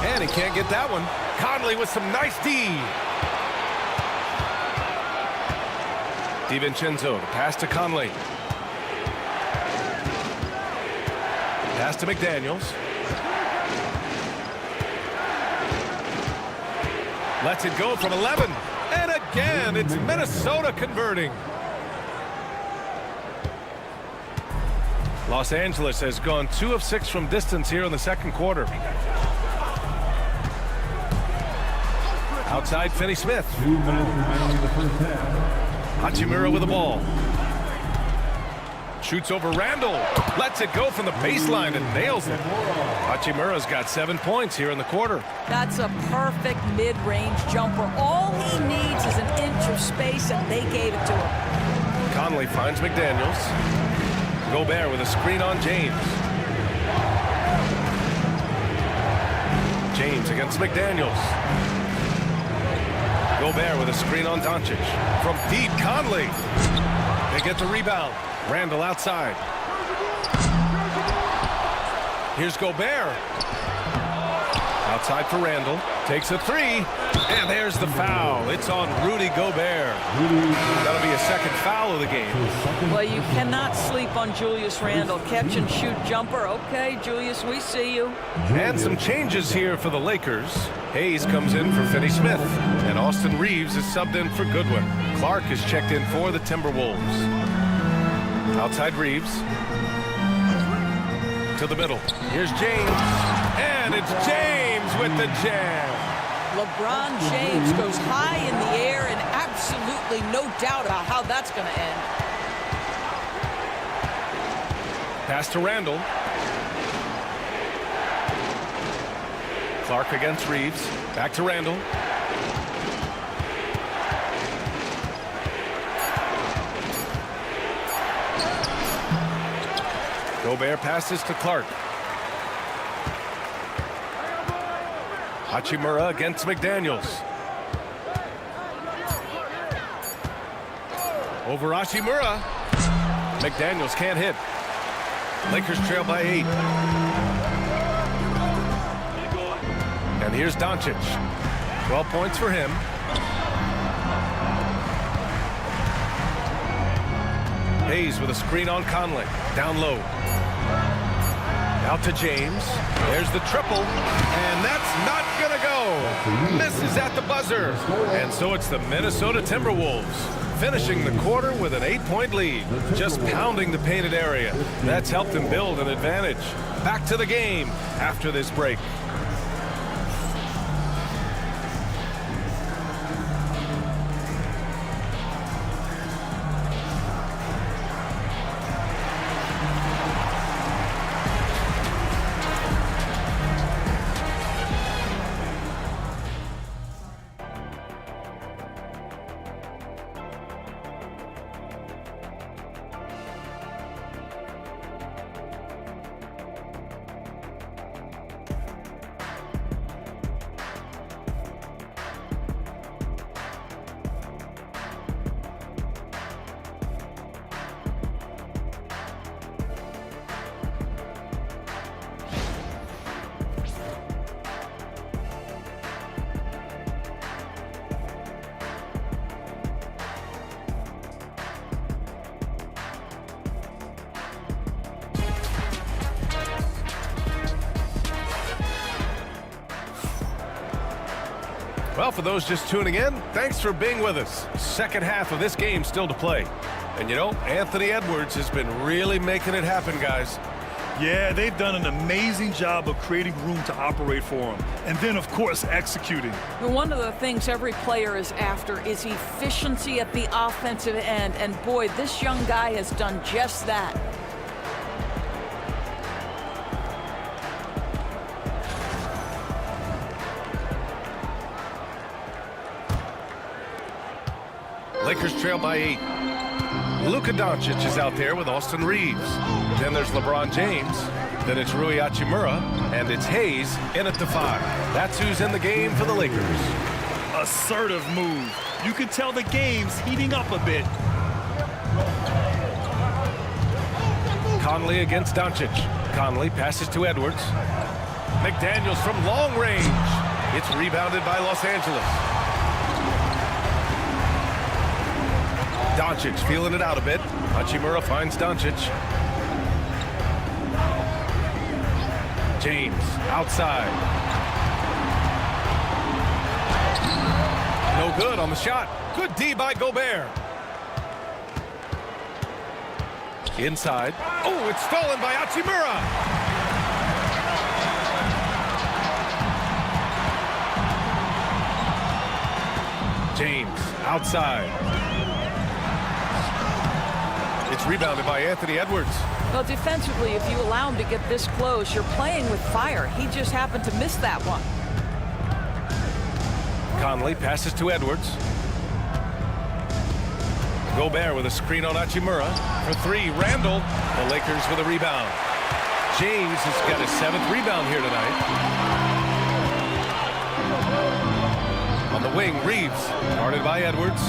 And he can't get that one. Conley with some nice D. DiVincenzo, the pass to Conley. Pass to McDaniels. Lets it go from 11. And again, it's Minnesota converting. Los Angeles has gone 2 of 6 from distance here in the second quarter. Outside, Finney-Smith. 2 minutes remaining in the first half. Hachimura with the ball. Shoots over Randall. Lets it go from the baseline and nails it. Hachimura's got 7 points here in the quarter. That's a perfect mid-range jumper. All he needs is an inch of space, and they gave it to him. Conley finds McDaniels. Gobert with a screen on James. James against McDaniels. Gobert with a screen on Doncic. From deep, Conley. They get the rebound. Randall outside. Here's Gobert. Outside for Randall. Takes a 3. And there's the foul. It's on Rudy Gobert. That'll be a second foul of the game. Well, you cannot sleep on Julius Randle. Catch and shoot jumper. Okay, Julius, we see you. And some changes here for the Lakers. Hayes comes in for Finney-Smith. And Austin Reeves is subbed in for Goodwin. Clark is checked in for the Timberwolves. Outside Reeves. To the middle. Here's James. And it's James with the jam. LeBron James goes high in the air, and absolutely no doubt about how that's going to end. Pass to Randall. Clark against Reeves. Back to Randall. Gobert passes to Clark. Hachimura against McDaniels. Over Hachimura. McDaniels can't hit. Lakers trail by 8. And here's Doncic. 12 points for him. Hayes with a screen on Conley. Down low. Out to James. There's the triple. And that's not going to go. Misses at the buzzer. And so it's the Minnesota Timberwolves finishing the quarter with an 8-point lead. Just pounding the painted area. That's helped them build an advantage. Back to the game after this break. Well, for those just tuning in, thanks for being with us. Second half of this game still to play. And you know, Anthony Edwards has been really making it happen, guys. Yeah, they've done an amazing job of creating room to operate for him. And then, of course, executing. One of the things every player is after is efficiency at the offensive end. And boy, this young guy has done just that. Lakers trail by 8. Luka Doncic is out there with Austin Reeves. Then there's LeBron James. Then it's Rui Hachimura. And it's Hayes in at the 5. That's who's in the game for the Lakers. Assertive move. You can tell the game's heating up a bit. Conley against Doncic. Conley passes to Edwards. McDaniels from long range. It's rebounded by Los Angeles. Doncic feeling it out a bit. Hachimura finds Doncic. James outside. No good on the shot. Good D by Gobert. Inside. Oh, it's stolen by Hachimura. James outside. It's rebounded by Anthony Edwards. Well, defensively, if you allow him to get this close, you're playing with fire. He just happened to miss that one. Conley passes to Edwards. Gobert with a screen on Hachimura. For three, Randall. The Lakers with a rebound. James has got his 7th rebound here tonight. On the wing, Reeves. Guarded by Edwards.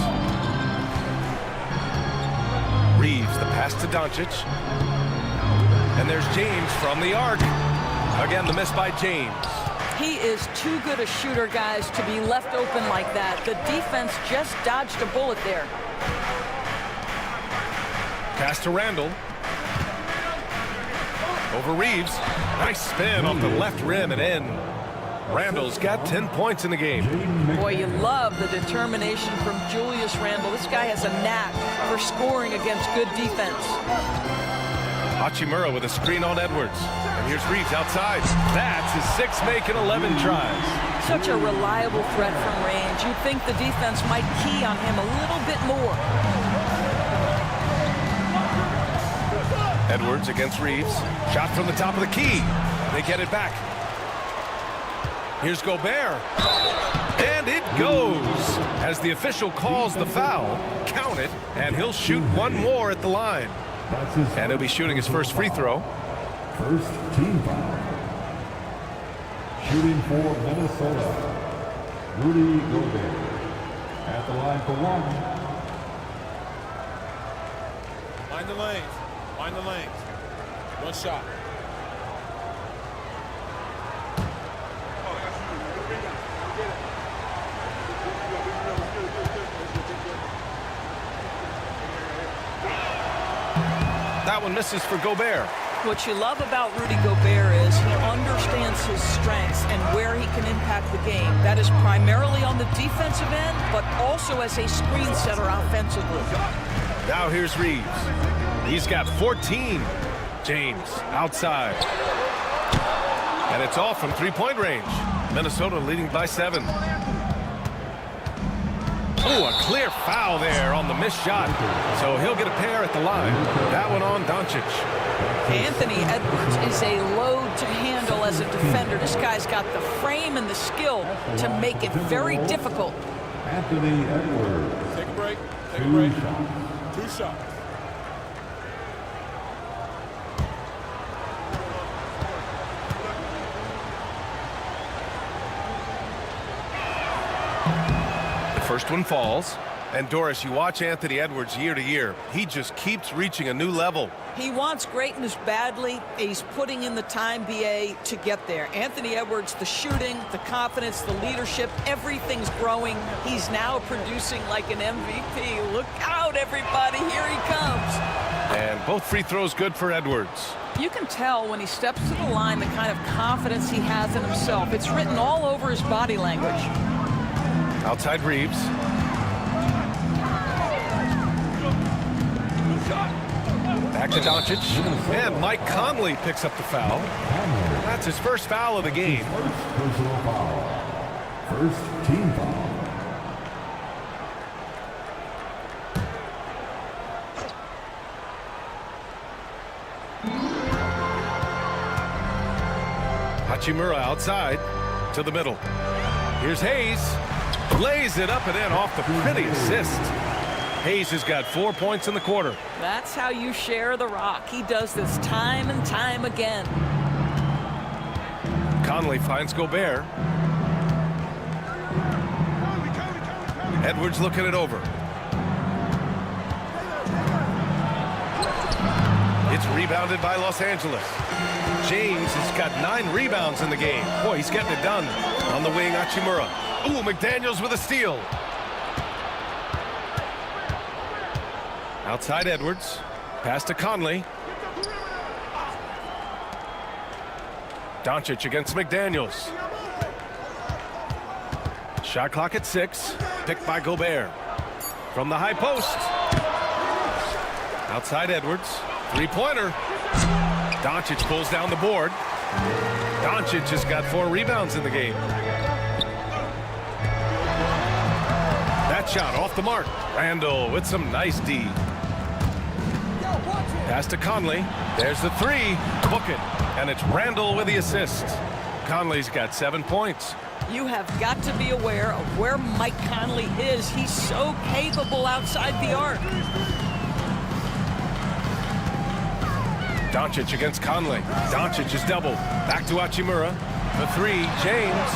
Reeves, the pass to Doncic. And there's James from the arc. Again, the miss by James. He is too good a shooter, guys, to be left open like that. The defense just dodged a bullet there. Pass to Randall. Over Reeves. Nice spin off the left rim and in. Randall's got 10 points in the game. Boy, you love the determination from Julius Randle. This guy has a knack for scoring against good defense. Hachimura with a screen on Edwards. And here's Reeves outside. That's his 6th make in 11 tries. Such a reliable threat from range. You'd think the defense might key on him a little bit more. Edwards against Reeves. Shot from the top of the key. They get it back. Here's Gobert. And it goes. As the official calls the foul, count it, and he'll shoot one more at the line. And he'll be shooting his first free throw. First team foul. Shooting for Minnesota, Rudy Gobert. At the line for one. Find the lanes. Find the lanes. One shot. That one misses for Gobert. What you love about Rudy Gobert is he understands his strengths and where he can impact the game. That is primarily on the defensive end, but also as a screen setter offensively. Now here's Reeves. He's got 14. James outside. And it's off from three-point range. Minnesota leading by 7. Oh, a clear foul there on the missed shot. So he'll get a pair at the line. That one on Doncic. Anthony Edwards is a load to handle as a defender. This guy's got the frame and the skill to make it very difficult. Anthony Edwards. Take a break. Take a break. 2 shots. First one falls. And Doris, you watch Anthony Edwards year to year. He just keeps reaching a new level. He wants greatness badly. He's putting in the time, BA, to get there. Anthony Edwards, the shooting, the confidence, the leadership, everything's growing. He's now producing like an MVP. Look out, everybody. Here he comes. And both free throws good for Edwards. You can tell when he steps to the line the kind of confidence he has in himself. It's written all over his body language. Outside Reeves. Back to Doncic. And Mike Conley picks up the foul. That's his first foul of the game. First personal foul. First team foul. Hachimura outside to the middle. Here's Hayes. Lays it up and in off the pretty assist. Hayes has got 4 points in the quarter. That's how you share the rock. He does this time and time again. Conley finds Gobert. Edwards looking it over. It's rebounded by Los Angeles. James has got 9 rebounds in the game. Boy, he's getting it done. On the wing, Hachimura. Ooh, McDaniels with a steal. Outside Edwards. Pass to Conley. Doncic against McDaniels. Shot clock at 6. Picked by Gobert. From the high post. Outside Edwards. Three-pointer. Doncic pulls down the board. Doncic has got 4 rebounds in the game. That shot off the mark. Randall with some nice D. Pass to Conley. There's the 3. Book it. And it's Randall with the assist. Conley's got 7 points. You have got to be aware of where Mike Conley is. He's so capable outside the arc. Doncic against Conley. Doncic is doubled. Back to Hachimura. The 3, James.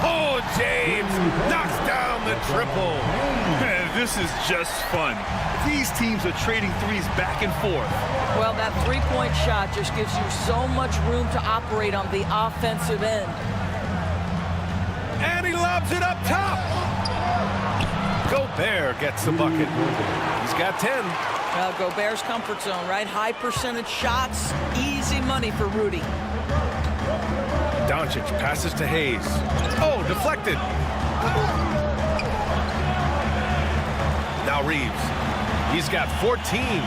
Oh, James knocks down the triple. Man, this is just fun. These teams are trading threes back and forth. Well, that three-point shot just gives you so much room to operate on the offensive end. And he lobs it up top. Gobert gets the bucket. He's got 10. Well, Gobert's comfort zone, right? High percentage shots, easy money for Rudy. Doncic passes to Hayes. Oh, deflected. Now Reeves. He's got 14.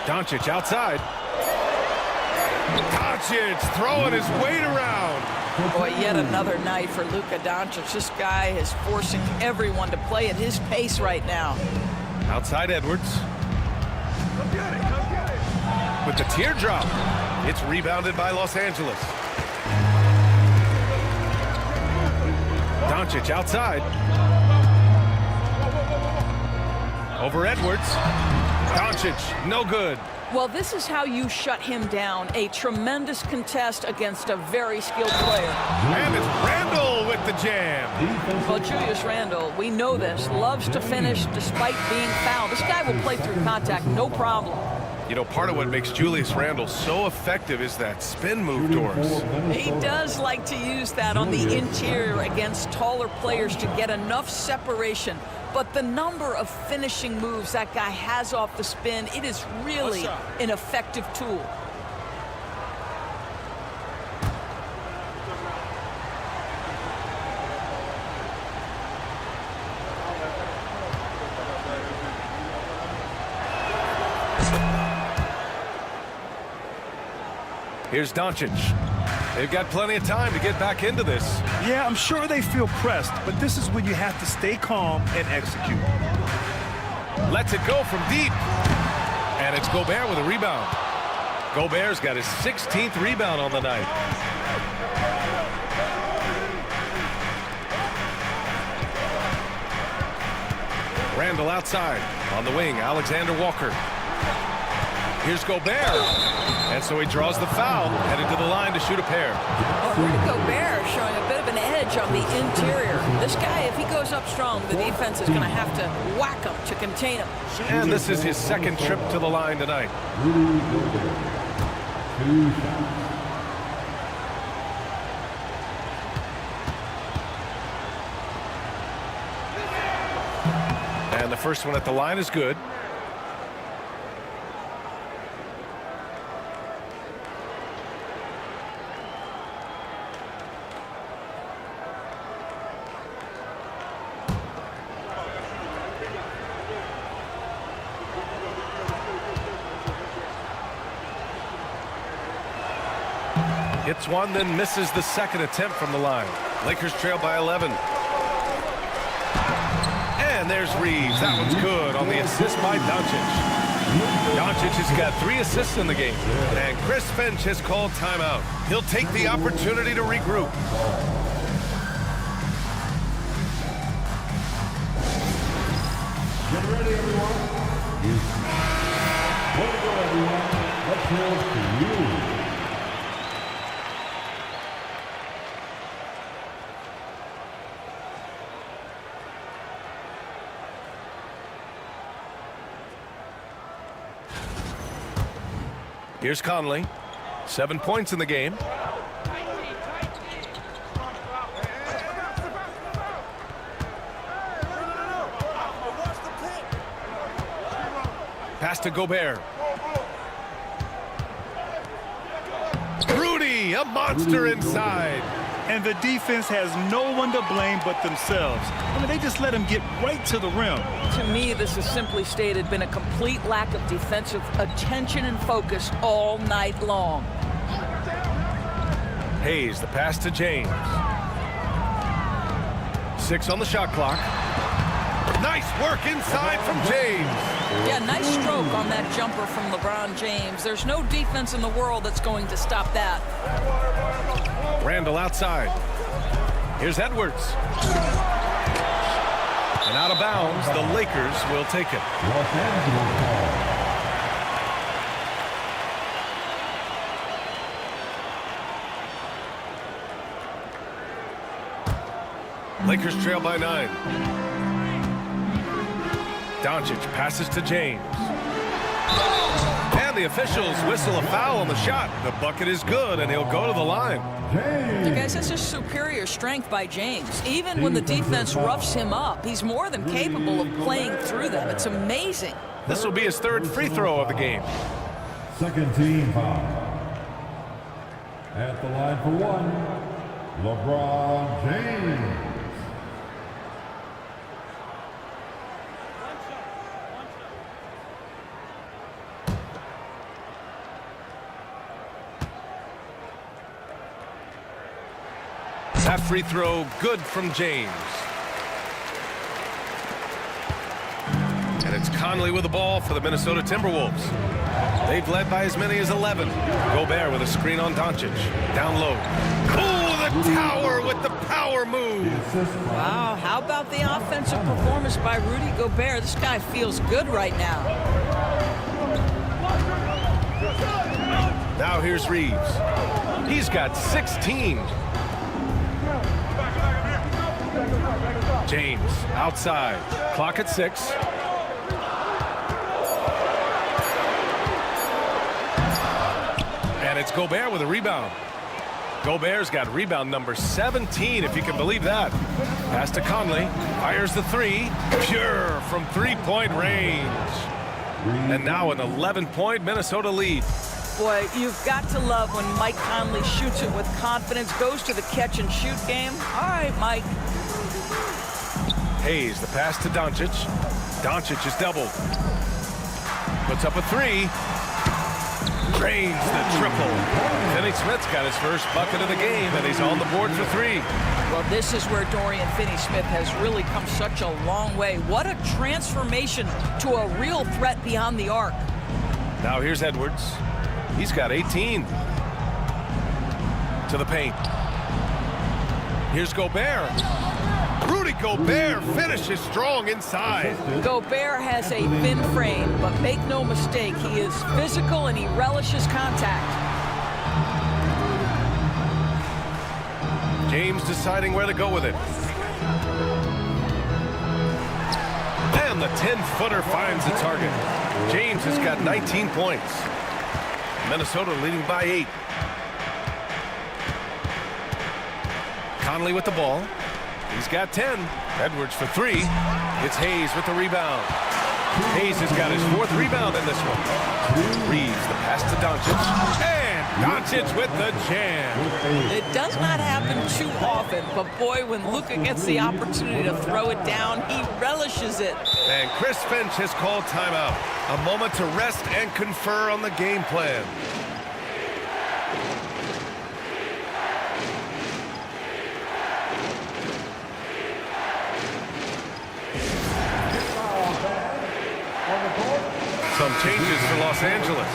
Doncic outside. Doncic throwing his weight around. Boy, yet another night for Luka Doncic. This guy is forcing everyone to play at his pace right now. Outside Edwards. Come get it, come get it. With the teardrop. It's rebounded by Los Angeles. Doncic outside. Over Edwards. Doncic, no good. Well, this is how you shut him down. A tremendous contest against a very skilled player. And it's Randall with the jam. Well, Julius Randle, we know this, loves to finish despite being fouled. This guy will play through contact, no problem. You know, part of what makes Julius Randle so effective is that spin move, Doris. He does like to use that on the interior against taller players to get enough separation. But the number of finishing moves that guy has off the spin, it is really an effective tool. Here's Doncic. They've got plenty of time to get back into this. Yeah, I'm sure they feel pressed, but this is when you have to stay calm and execute. Lets it go from deep. And it's Gobert with a rebound. Gobert's got his 16th rebound on the night. Randall outside. On the wing, Alexander Walker. Here's Gobert. And so he draws the foul, headed to the line to shoot a pair. Rudy Gobert showing a bit of an edge on the interior. This guy, if he goes up strong, the defense is going to have to whack him to contain him. And this is his second trip to the line tonight. And the first one at the line is good. Hits one, then misses the second attempt from the line. Lakers trail by 11. And there's Reeves. That one's good on the assist by Doncic. Doncic has got 3 assists in the game. And Chris Finch has called timeout. He'll take the opportunity to regroup. Get ready, everyone. Way to go, everyone. Let's hear to you. Here's Conley. 7 points in the game. Pass to Gobert. Rudy, a monster inside. and the defense has no one to blame but themselves. I mean, they just let him get right to the rim. To me, this has simply stated been a complete lack of defensive attention and focus all night long. Hayes, the pass to James. 6 on the shot clock. Nice work inside from James. Yeah, nice stroke on that jumper from LeBron James. There's no defense in the world that's going to stop that. Randall outside. Here's Edwards. And out of bounds, the Lakers will take it. Los Angeles ball. Lakers trail by 9. Doncic passes to James. And the officials whistle a foul on the shot. The bucket is good, and he'll go to the line. You guys, that's just superior strength by James. Even when the defense roughs him up, he's more than capable of playing through them. It's amazing. This will be his 3rd free throw of the game. Second team foul. At the line for 1, LeBron James. That free throw good from James. And it's Conley with the ball for the Minnesota Timberwolves. They've led by as many as 11. Gobert with a screen on Doncic. Down low. Oh, the tower with the power move. Wow, how about the offensive performance by Rudy Gobert? This guy feels good right now. Now here's Reeves. He's got 16. James outside. Clock at 6. And it's Gobert with a rebound. Gobert's got rebound number 17, if you can believe that. Pass to Conley. Fires the 3. Pure from three-point range. And now an 11-point Minnesota lead. Boy, you've got to love when Mike Conley shoots it with confidence, goes to the catch-and-shoot game. All right, Mike. Hayes, the pass to Doncic. Doncic is doubled. Puts up a 3. Drains the triple. Finney Smith's got his first bucket of the game, and he's on the board for 3. Well, this is where Dorian Finney-Smith has really come such a long way. What a transformation to a real threat beyond the arc. Now here's Edwards. He's got 18. To the paint. Here's Gobert. Rudy Gobert finishes strong inside. Gobert has a thin frame, but make no mistake, he is physical and he relishes contact. James deciding where to go with it. And the 10-footer finds the target. James has got 19 points. Minnesota leading by 8. Conley with the ball. He's got 10. Edwards for 3. It's Hayes with the rebound. Hayes has got his 4th rebound in this one. Reeves, the pass to Doncic. And Doncic with the jam. It does not happen too often, but boy, when Luka gets the opportunity to throw it down, he relishes it. And Chris Finch has called timeout. A moment to rest and confer on the game plan. Some changes for Los Angeles.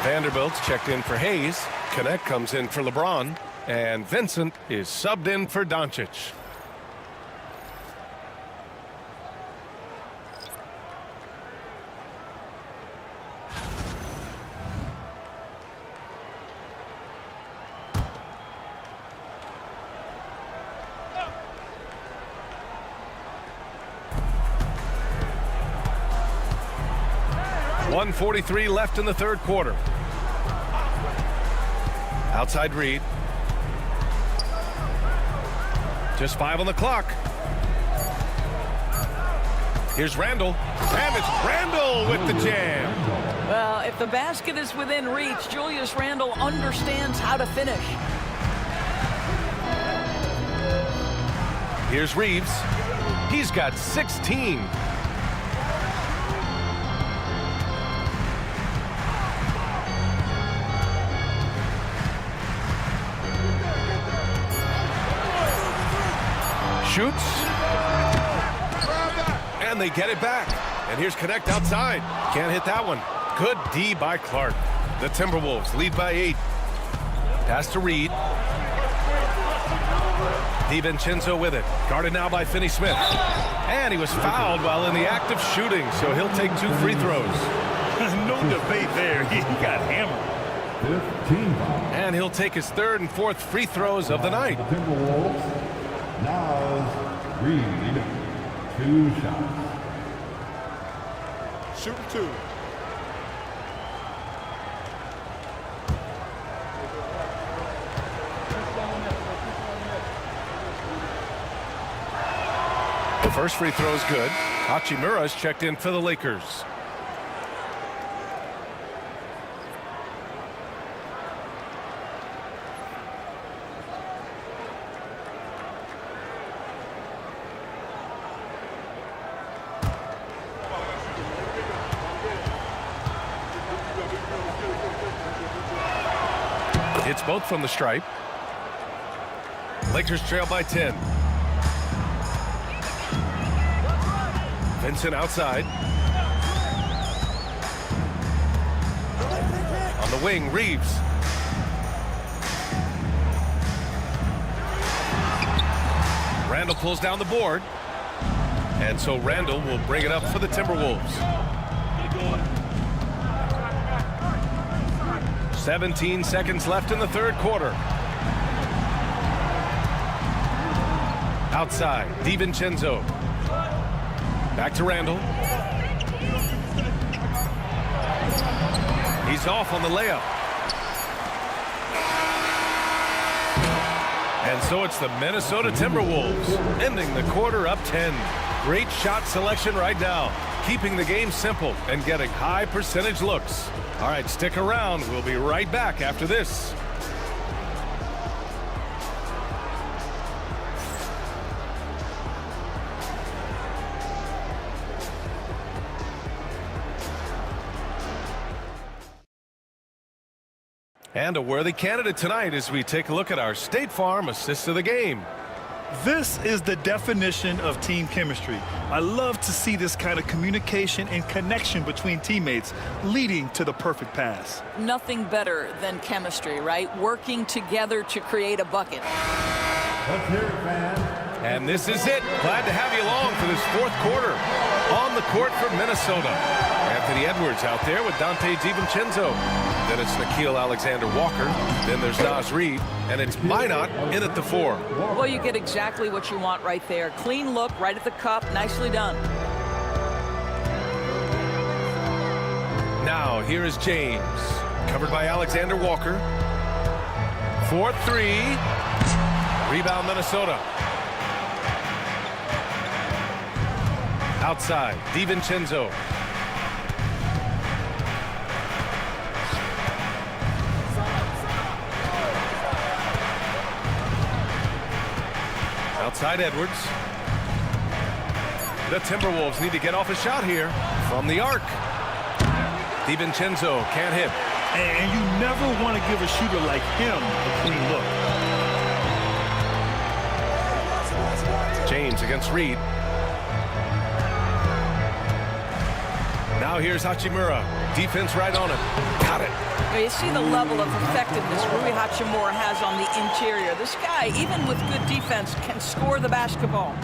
Vanderbilt's checked in for Hayes. Connect comes in for LeBron. And Vincent is subbed in for Doncic. .143 left in the 3rd quarter. Outside Reed. Just 5 on the clock. Here's Randall. And it's Randall with the jam. Well, if the basket is within reach, Julius Randle understands how to finish. Here's Reeves. He's got 16. Shoots. And they get it back. And here's Connect outside. Can't hit that one. Good D by Clark. The Timberwolves lead by 8. Pass to Reed. DiVincenzo with it. Guarded now by Finney-Smith. And he was fouled while in the act of shooting, so he'll take 2 free throws. No debate there. He got hammered. And he'll take his 3rd and 4th free throws of the night. Timberwolves. Now Reed. 2 shots. Shoot 2. The first free throw is good. Hachimura's checked in for the Lakers. Hits both from the stripe. Lakers trail by 10. Vincent outside. On the wing, Reeves. Randall pulls down the board. And so Randall will bring it up for the Timberwolves. 17 seconds left in the 3rd quarter. Outside, DiVincenzo. Back to Randall. He's off on the layup. And so it's the Minnesota Timberwolves ending the quarter up 10. Great shot selection right now, keeping the game simple and getting high percentage looks. All right, stick around. We'll be right back after this. And a worthy candidate tonight as we take a look at our State Farm assist of the game. This is the definition of team chemistry. I love to see this kind of communication and connection between teammates leading to the perfect pass. Nothing better than chemistry, right? Working together to create a bucket. Let's hear it, fans. And this is it. Glad to have you along for this 4th quarter. On the court for Minnesota, Anthony Edwards out there with Dante DiVincenzo. Then it's Nickeil Alexander-Walker. Then there's Naz Reid. And it's Minot in at the 4. Well, you get exactly what you want right there. Clean look, right at the cup. Nicely done. Now, here is James. Covered by Alexander-Walker. 4-3. Rebound, Minnesota. Outside, DiVincenzo. Outside Edwards. The Timberwolves need to get off a shot here from the arc. DiVincenzo can't hit. And you never want to give a shooter like him a clean look. James against Reed. Now here's Hachimura. Defense right on it. Got it. You see the level of effectiveness Rui Hachimura has on the interior. This guy, even with good defense, can score the basketball.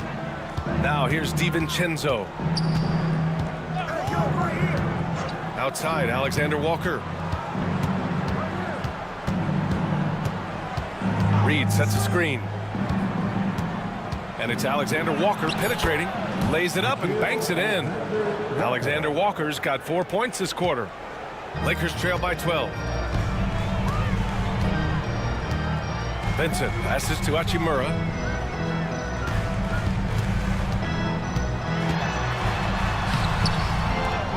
Now here's DiVincenzo. Outside, Alexander-Walker. Reed sets a screen. And it's Alexander-Walker penetrating. Lays it up and banks it in. Alexander-Walker's got 4 points this quarter. Lakers trail by 12. Vincent passes to Hachimura.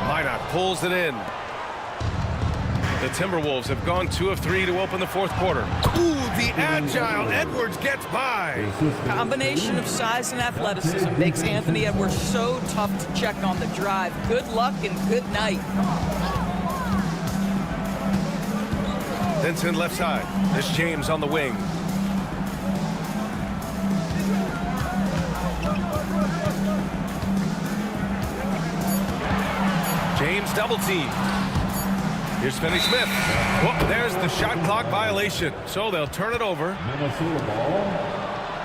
Minot pulls it in. The Timberwolves have gone 2 of 3 to open the fourth quarter. Ooh, the agile Edwards gets by. Combination of size and athleticism makes Anthony Edwards so tough to check on the drive. Good luck and good night. Vincent left side. There's James on the wing. James double team. Here's Finney Smith. Whoop, there's the shot clock violation. So they'll turn it over. Minnesota ball.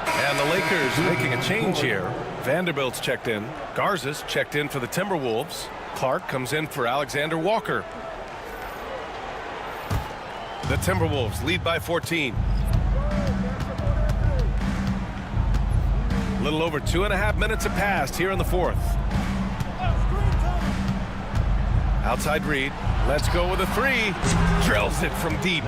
And the Lakers making a change here. Vanderbilt's checked in. Garza's checked in for the Timberwolves. Clark comes in for Alexander Walker. The Timberwolves lead by 14. A little over 2.5 minutes have passed here in the fourth. Outside Reed. Let's go with a 3. Drills it from deep.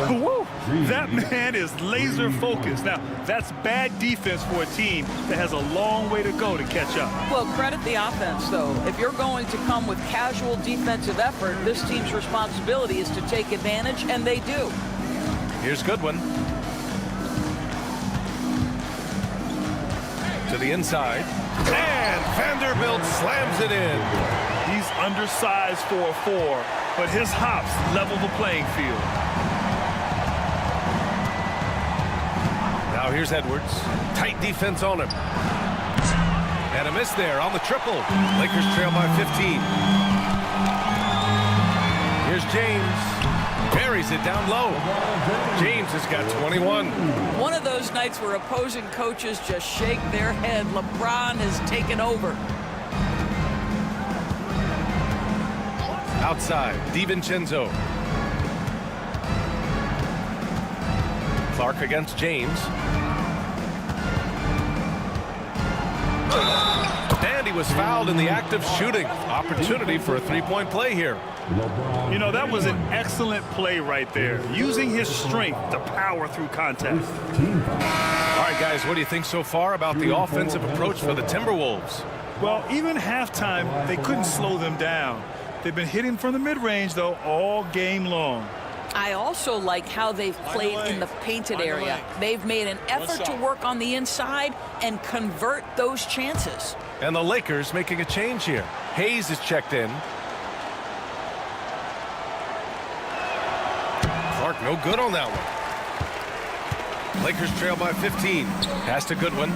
Woo! That man is laser focused. Now, that's bad defense for a team that has a long way to go to catch up. Well, credit the offense, though. If you're going to come with casual defensive effort, this team's responsibility is to take advantage, and they do. Here's Goodwin. To the inside. And Vanderbilt slams it in. He's undersized for a 4, but his hops level the playing field. Now here's Edwards. Tight defense on him. And a miss there on the triple. Lakers trail by 15. Here's James. Buries it down low. James has got 21. One of those nights where opposing coaches just shake their head. LeBron has taken over. Outside, DiVincenzo. Clark against James. And he was fouled in the act of shooting. Opportunity for a three-point play here. You know, that was an excellent play right there. Using his strength to power through contact. All right, guys, what do you think so far about the offensive approach for the Timberwolves? Well, even halftime, they couldn't slow them down. They've been hitting from the mid-range, though, all game long. I also like how they've played in the painted area. They've made an effort to work on the inside and convert those chances. And the Lakers making a change here. Hayes is checked in. Clark no good on that one. Lakers trail by 15. Pass to Goodwin.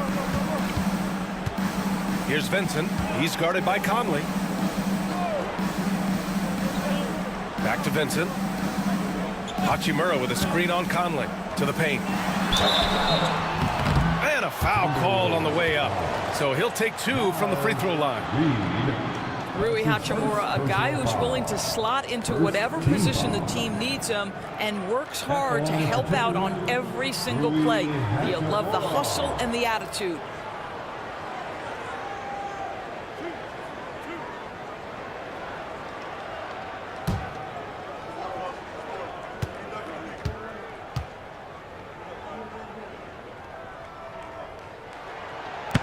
Here's Vincent. He's guarded by Conley. Back to Vincent. Hachimura with a screen on Conley. To the paint. And a foul called on the way up. So he'll take 2 from the free throw line. Rui Hachimura, a guy who's willing to slot into whatever position the team needs him and works hard to help out on every single play. You love the hustle and the attitude.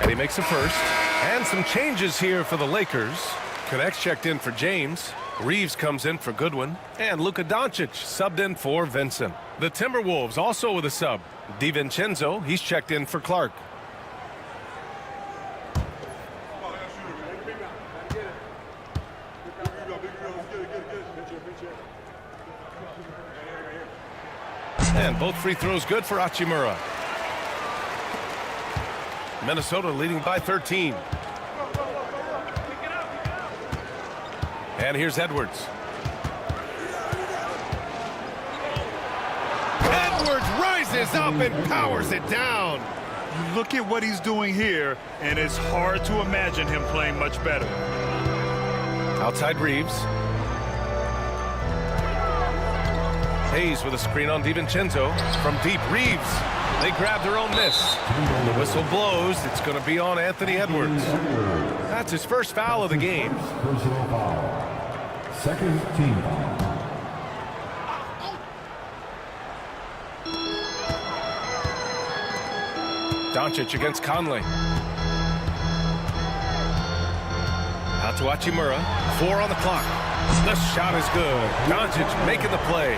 And he makes a first. And some changes here for the Lakers. Connects checked in for James. Reeves comes in for Goodwin. And Luka Doncic subbed in for Vincent. The Timberwolves also with a sub. DiVincenzo, he's checked in for Clark. And both free throws good for Hachimura. Minnesota leading by 13. And here's Edwards. Edwards rises up and powers it down. You look at what he's doing here, and it's hard to imagine him playing much better. Outside Reeves. Hayes with a screen on DiVincenzo. From deep, Reeves. They grab their own miss. The whistle blows. It's going to be on Anthony Edwards. That's his first foul of the game. Personal foul. Second team foul. Doncic against Conley. Out to Hachimura. 4 on the clock. The shot is good. Doncic making the play.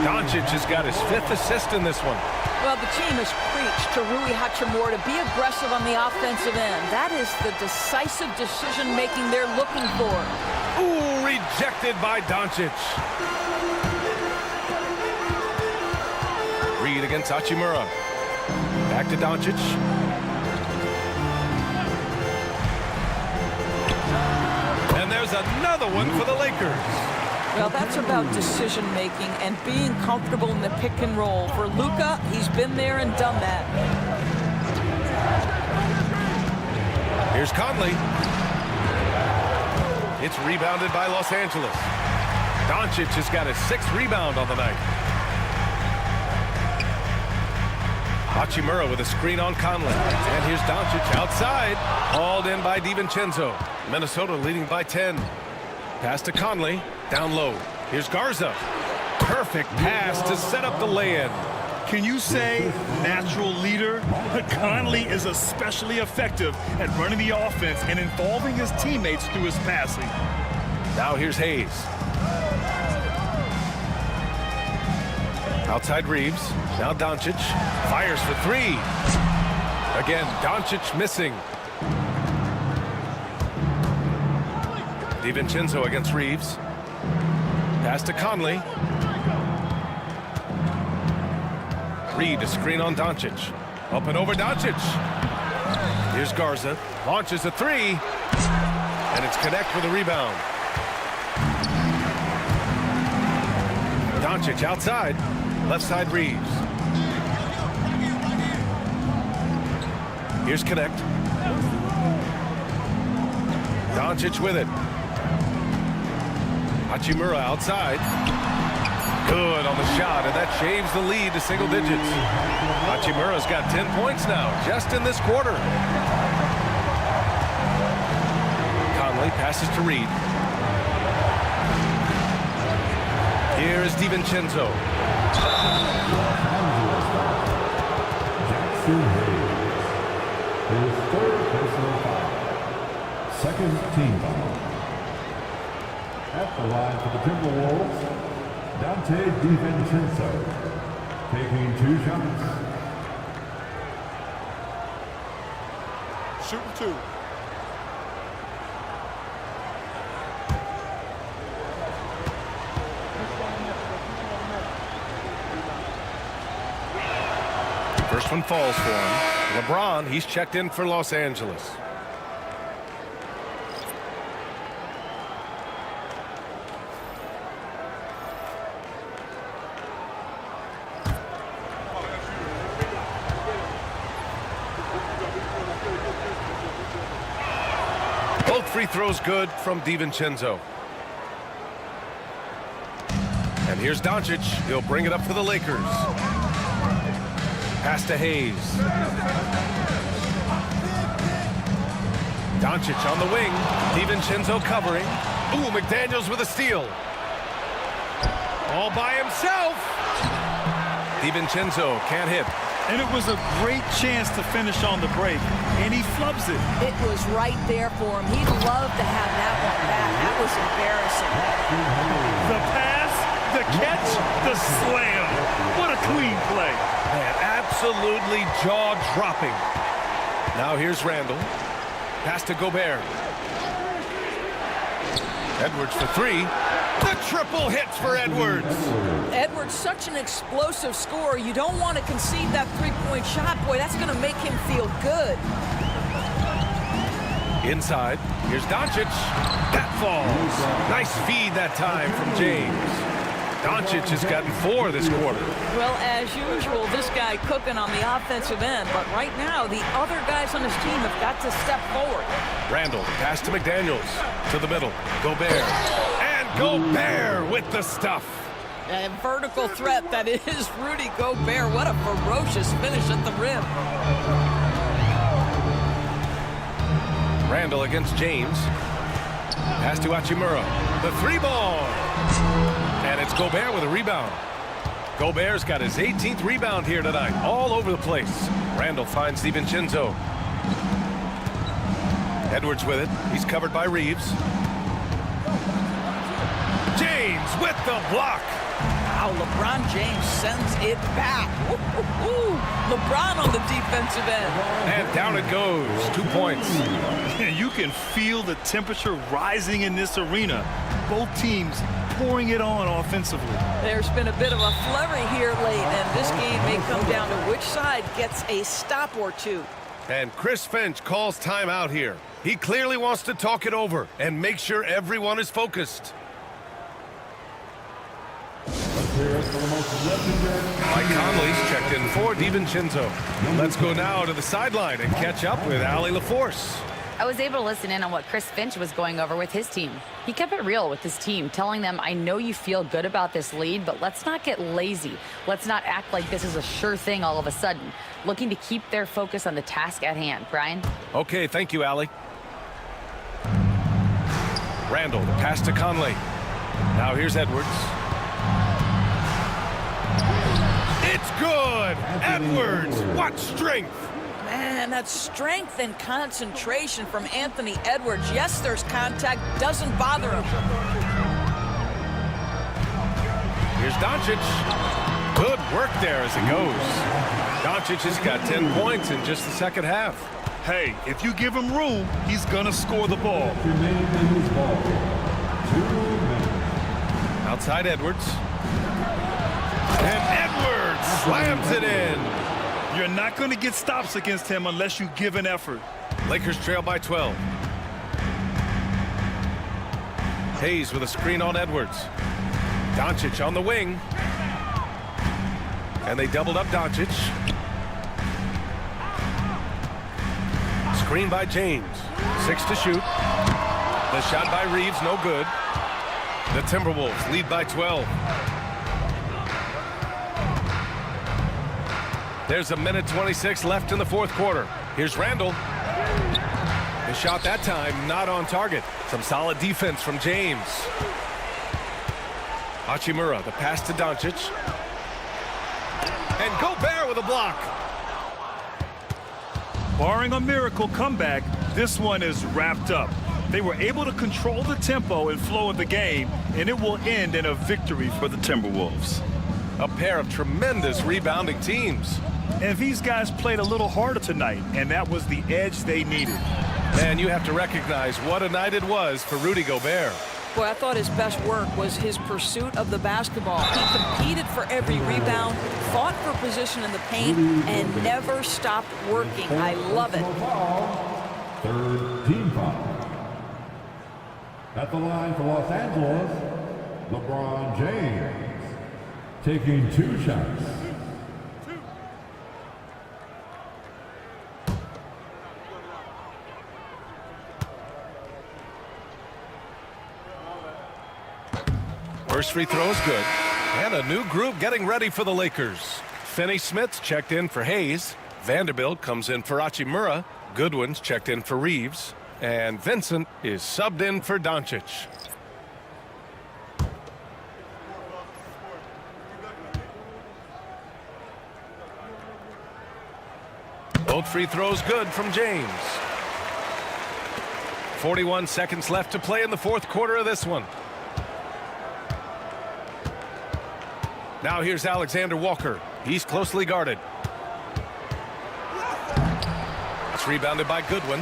Doncic has got his 5th assist in this one. Well, the team has preached to Rui Hachimura to be aggressive on the offensive end. That is the decisive decision-making they're looking for. Ooh, rejected by Doncic. Reed against Hachimura. Back to Doncic. And there's another one for the Lakers. Well, that's about decision-making and being comfortable in the pick and roll. For Luka, he's been there and done that. Here's Conley. It's rebounded by Los Angeles. Doncic has got his 6th rebound on the night. Hachimura with a screen on Conley. And here's Doncic outside. Hauled in by DiVincenzo. Minnesota leading by 10. Pass to Conley. Down low. Here's Garza. Perfect pass to set up the lay-in. Can you say natural leader? But Conley is especially effective at running the offense and involving his teammates through his passing. Now here's Hayes. Outside Reeves. Now Doncic. Fires for 3. Again, Doncic missing. DiVincenzo against Reeves. Pass to Conley. Reed, a screen on Doncic. Up and over Doncic. Here's Garza. Launches a 3. And it's Connect with a rebound. Doncic outside. Left side Reeves. Here's Connect. Doncic with it. Hachimura outside. Good on the shot, and that shaves the lead to single digits. Hachimura's got 10 points now, just in this quarter. Conley passes to Reed. Here is DiVincenzo. Jackson Hayes. His 3rd personal foul. 2nd team foul. At the line for the Timberwolves, Dante DiVincenzo, taking 2 shots. Shooting 2. First one falls for him. LeBron, he's checked in for Los Angeles. Both free throws good from DiVincenzo. And here's Doncic. He'll bring it up for the Lakers. Pass to Hayes. Doncic on the wing. DiVincenzo covering. Ooh, McDaniels with a steal. All by himself. DiVincenzo can't hit. And it was a great chance to finish on the break, and he flubs it. It was right there for him. He'd love to have that one back. That was embarrassing. The pass, the catch, the slam. What a clean play. Man, absolutely jaw-dropping. Now here's Randall. Pass to Gobert. Edwards for 3. The triple hits for Edwards. Edwards, such an explosive scorer. You don't want to concede that 3-point shot. Boy, that's going to make him feel good. Inside, here's Doncic. That falls. Nice feed that time from James. Doncic has gotten 4 this quarter. Well, as usual, this guy cooking on the offensive end. But right now, the other guys on his team have got to step forward. Randall, pass to McDaniels. To the middle, Gobert. Gobert with the stuff. A vertical threat that is Rudy Gobert. What a ferocious finish at the rim. Randall against James. Pass to Hachimura. The 3-ball. And it's Gobert with a rebound. Gobert's got his 18th rebound here tonight. All over the place. Randall finds DiVincenzo. Edwards with it. He's covered by Reeves. James with the block. Wow, LeBron James sends it back. Woo-hoo-hoo. LeBron on the defensive end. And down it goes. 2 points. You can feel the temperature rising in this arena. Both teams pouring it on offensively. There's been a bit of a flurry here late, and this game may come down to which side gets a stop or two. And Chris Finch calls timeout here. He clearly wants to talk it over and make sure everyone is focused. Mike Conley's checked in for DiVincenzo. Let's go now to the sideline and catch up with Allie LaForce. I was able to listen in on what Chris Finch was going over with his team. He kept it real with his team, telling them, I know you feel good about this lead, but let's not get lazy. Let's not act like this is a sure thing all of a sudden. Looking to keep their focus on the task at hand. Brian? Okay, thank you, Allie. Randall, the pass to Conley. Now here's Edwards. It's good! Edwards, what strength! Man, that's strength and concentration from Anthony Edwards. Yes, there's contact, doesn't bother him. Here's Doncic. Good work there as it goes. Doncic has got 10 points in just the second half. Hey, if you give him room, he's gonna score the ball. Outside Edwards. And Edwards slams it in. You're not going to get stops against him unless you give an effort. Lakers trail by 12. Hayes with a screen on Edwards. Doncic on the wing. And they doubled up Doncic. Screen by James. 6 to shoot. The shot by Reeves, no good. The Timberwolves lead by 12. There's a minute 26 left in the fourth quarter. Here's Randall. The shot that time not on target. Some solid defense from James. Hachimura, the pass to Doncic. And Gobert with a block. Barring a miracle comeback, this one is wrapped up. They were able to control the tempo and flow of the game, and it will end in a victory for the Timberwolves. A pair of tremendous rebounding teams. And these guys played a little harder tonight, and that was the edge they needed. And you have to recognize what a night it was for Rudy Gobert. Boy, I thought his best work was his pursuit of the basketball. He competed for every rebound, fought for position in the paint, and never stopped working. I love it. Third team foul. At the line for Los Angeles, LeBron James, taking 2 shots. First free throw is good. And a new group getting ready for the Lakers. Finney-Smith's checked in for Hayes. Vanderbilt comes in for Hachimura. Goodwin's checked in for Reeves. And Vincent is subbed in for Doncic. Both free throws good from James. 41 seconds left to play in the fourth quarter of this one. Now here's Alexander Walker. He's closely guarded. It's rebounded by Goodwin.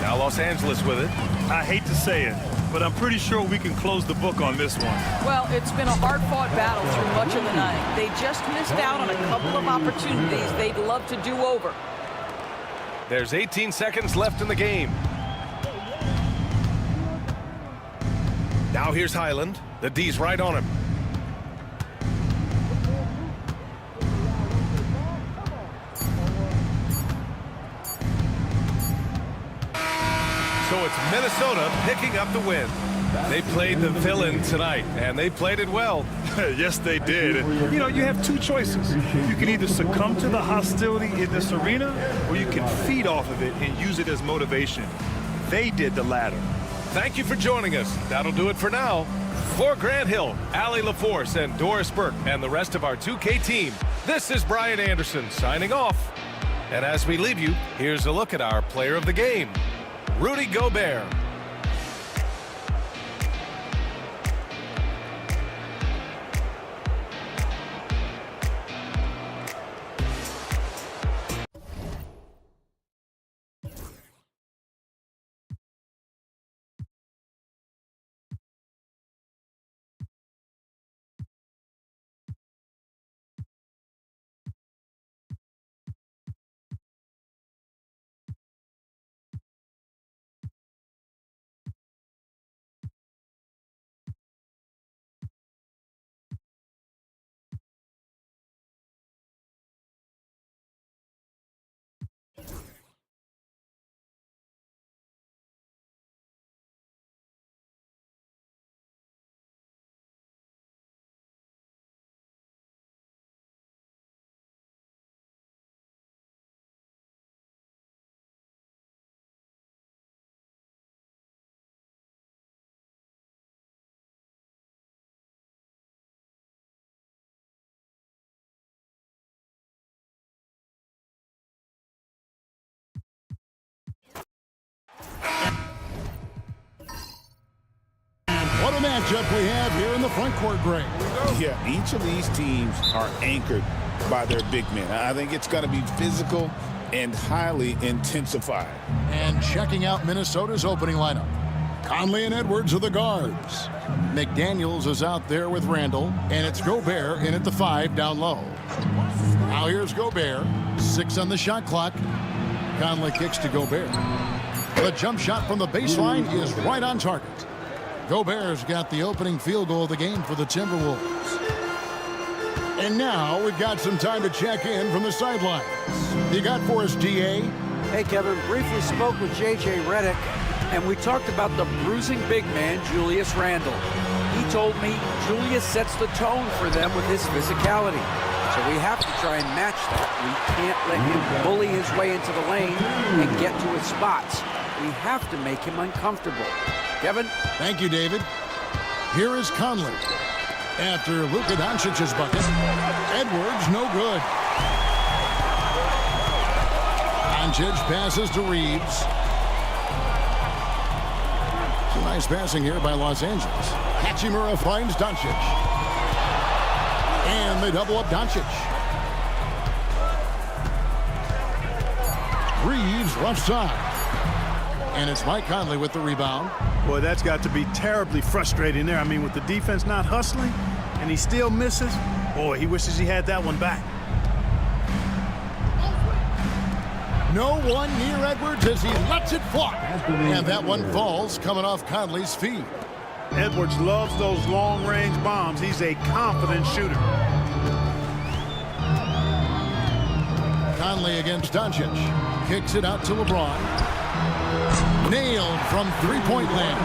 Now Los Angeles with it. I hate to say it, but I'm pretty sure we can close the book on this one. Well, it's been a hard-fought battle through much of the night. They just missed out on a couple of opportunities they'd love to do over. There's 18 seconds left in the game. Now here's Highland. The D's right on him. So it's Minnesota picking up the win. They played the villain tonight, and they played it well. Yes, they did. And, you know, you have 2 choices. You can either succumb to the hostility in this arena, or you can feed off of it and use it as motivation. They did the latter. Thank you for joining us. That'll do it for now. For Grant Hill, Allie LaForce, and Doris Burke, and the rest of our 2K team, this is Brian Anderson signing off. And as we leave you, here's a look at our player of the game, Rudy Gobert. a matchup we have here in the front court, Greg. Yeah, each of these teams are anchored by their big men. I think it's going to be physical and highly intensified. And checking out Minnesota's opening lineup. Conley and Edwards are the guards. McDaniels is out there with Randall, and it's Gobert in at the 5 down low. Now here's Gobert, 6 on the shot clock. Conley kicks to Gobert. The jump shot from the baseline is right on target. Gobert's got the opening field goal of the game for the Timberwolves. And now we've got some time to check in from the sidelines. You got for us, DA? Hey, Kevin, briefly spoke with J.J. Redick, and we talked about the bruising big man, Julius Randle. He told me Julius sets the tone for them with his physicality. So we have to try and match that. We can't let him bully his way into the lane and get to his spots. We have to make him uncomfortable. Kevin? Thank you, David. Here is Conley. After Luka Doncic's bucket, Edwards no good. Doncic passes to Reeves. Some nice passing here by Los Angeles. Hachimura finds Doncic. And they double up Doncic. Reeves left side. And it's Mike Conley with the rebound. Boy, that's got to be terribly frustrating there. I mean, with the defense not hustling and he still misses, boy, he wishes he had that one back. No one near Edwards as he lets it fly. And that one falls coming off Conley's feet. Edwards loves those long-range bombs. He's a confident shooter. Conley against Doncic. Kicks it out to LeBron. Nailed from three-point land.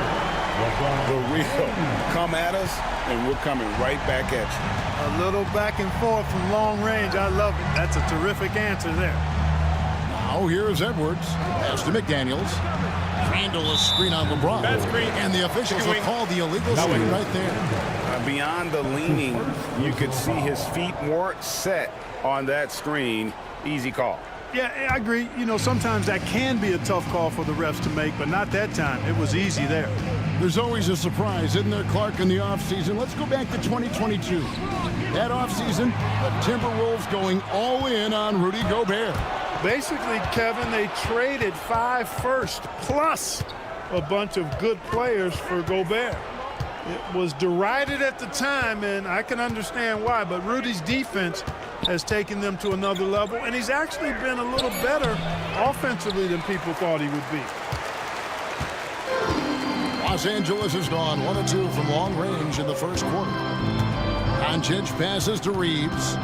The real come at us, and we're coming right back at you. A little back and forth from long range. I love it. That's a terrific answer there. Now here's Edwards. Pass to McDaniels. Randall a screen on LeBron. And the officials have called the illegal screen right there. Beyond the leaning, you could see his feet weren't set on that screen. Easy call. Yeah, I agree. You know, sometimes that can be a tough call for the refs to make, but not that time. It was easy there. There's always a surprise, isn't there, Clark, in the offseason? Let's go back to 2022. That offseason, the Timberwolves going all in on Rudy Gobert. Basically, Kevin, they traded 5 firsts plus a bunch of good players for Gobert. It was derided at the time, and I can understand why, but Rudy's defense has taken them to another level, and he's actually been a little better offensively than people thought he would be. Los Angeles has gone 1 of 2 from long range in the first quarter. Doncic passes to Reeves.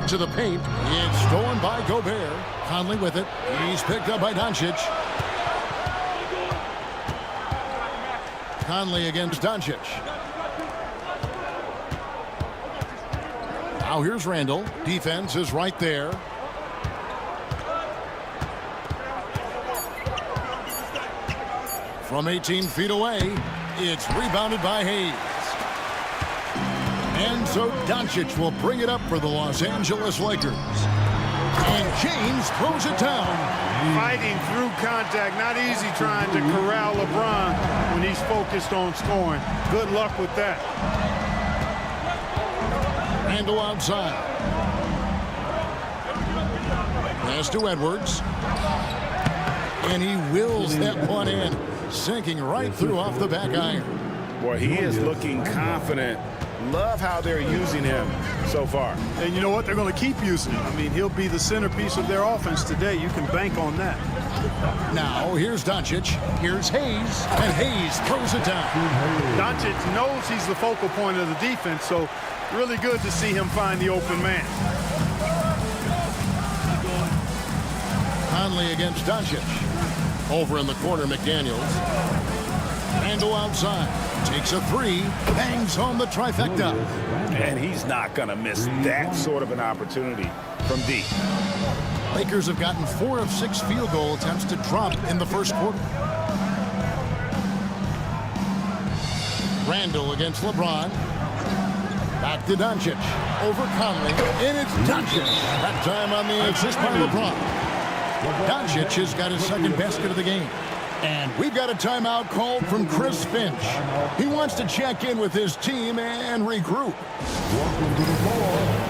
To the paint. It's stolen by Gobert. Conley with it. He's picked up by Doncic. Conley against Doncic. Now here's Randall. Defense is right there. From 18 feet away, it's rebounded by Hayes. And so Doncic will bring it up for the Los Angeles Lakers. And James throws it down. Fighting through contact. Not easy trying to corral LeBron when he's focused on scoring. Good luck with that. Randall outside. Pass to Edwards. And he wills that one in. Sinking right through off the back iron. Boy, he is looking confident. Love how they're using him so far. And you know what? They're going to keep using him. I mean, he'll be the centerpiece of their offense today. You can bank on that. Now, here's Doncic. Here's Hayes. And Hayes throws it down. Doncic knows he's the focal point of the defense, so really good to see him find the open man. Conley against Doncic. Over in the corner, McDaniels. Randall outside. Takes a 3. Bangs home the trifecta. And he's not going to miss that sort of an opportunity from deep. Lakers have gotten 4 of 6 field goal attempts to drop in the first quarter. Randall against LeBron. Back to Doncic. Over Conley. And it's Doncic. That time on the assist by LeBron. Doncic has got his second basket of the game. And we've got a timeout called from Chris Finch. He wants to check in with his team and regroup. Welcome to the floor.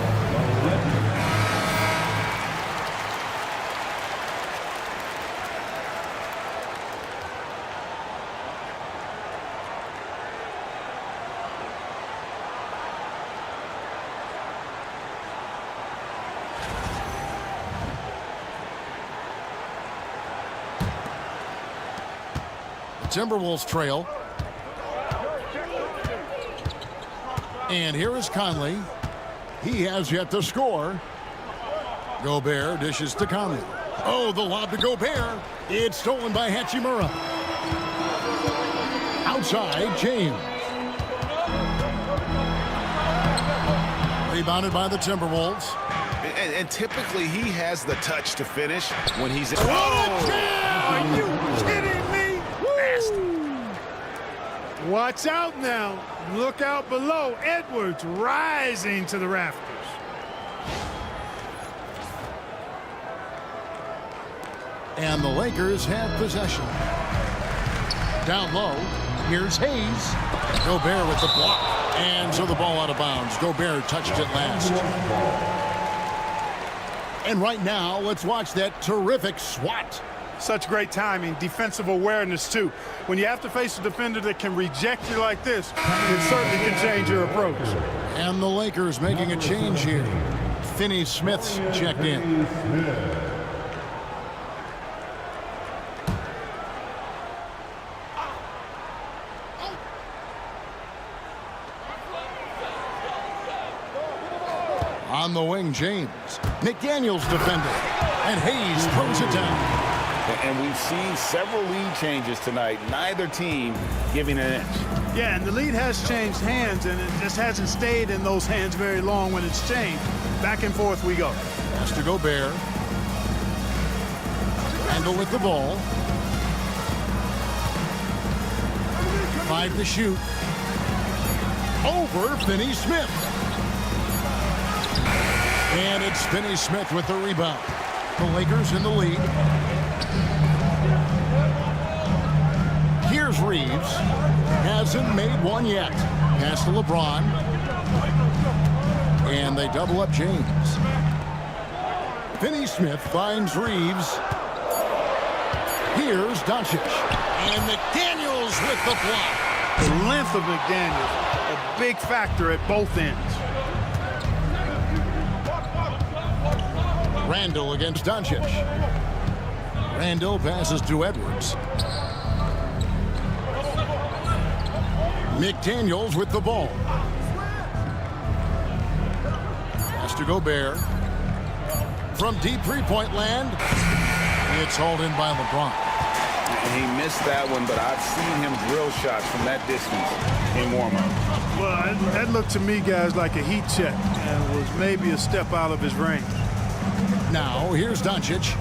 Timberwolves trail. And here is Conley. He has yet to score. Gobert dishes to Conley. Oh, the lob to Gobert. It's stolen by Hachimura. Outside, James. Rebounded by the Timberwolves. And typically he has the touch to finish when he's in. Are you kidding me? Watch out now. Look out below. Edwards rising to the rafters. And the Lakers have possession. Down low. Here's Hayes. Gobert with the block. And so the ball out of bounds. Gobert touched it last. And right now, let's watch that terrific swat. Such great timing, defensive awareness, too. When you have to face a defender that can reject you like this, it certainly can change your approach. And the Lakers making a change here. Finney Smith's checked in. On the wing, James. McDaniels defended. And Hayes throws it down. And we've seen several lead changes tonight. Neither team giving an inch. Yeah, and the lead has changed hands, and it just hasn't stayed in those hands very long when it's changed. Back and forth we go. Pass to Gobert. Randle with the ball. 5 to shoot. Over Finney Smith. And it's Finney Smith with the rebound. The Lakers in the lead. Here's Reeves. Hasn't made one yet. Pass to LeBron. And they double up James. Finney Smith finds Reeves. Here's Doncic. And McDaniels with the block. The length of McDaniels, a big factor at both ends. Randle against Doncic. Randle passes to Edwards. McDaniels with the ball. Pass to Gobert. From deep three-point land, it's hauled in by LeBron. And he missed that one, but I've seen him drill shots from that distance in warm-up. Well, that looked to me, guys, like a heat check, and was maybe a step out of his range. Now, here's Doncic.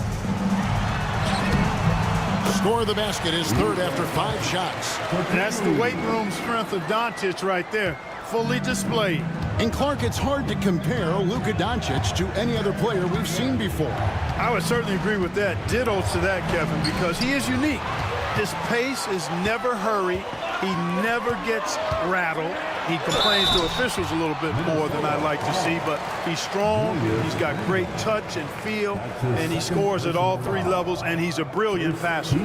Score of the basket is third after 5 shots. That's the weight room strength of Doncic right there, fully displayed. And Clark, it's hard to compare Luka Doncic to any other player we've seen before. I would certainly agree with that. Ditto to that, Kevin, because he is unique. His pace is never hurried. He never gets rattled. He complains to officials a little bit more than I'd like to see, but he's strong, he's got great touch and feel, and he scores at all 3 levels, and he's a brilliant passer.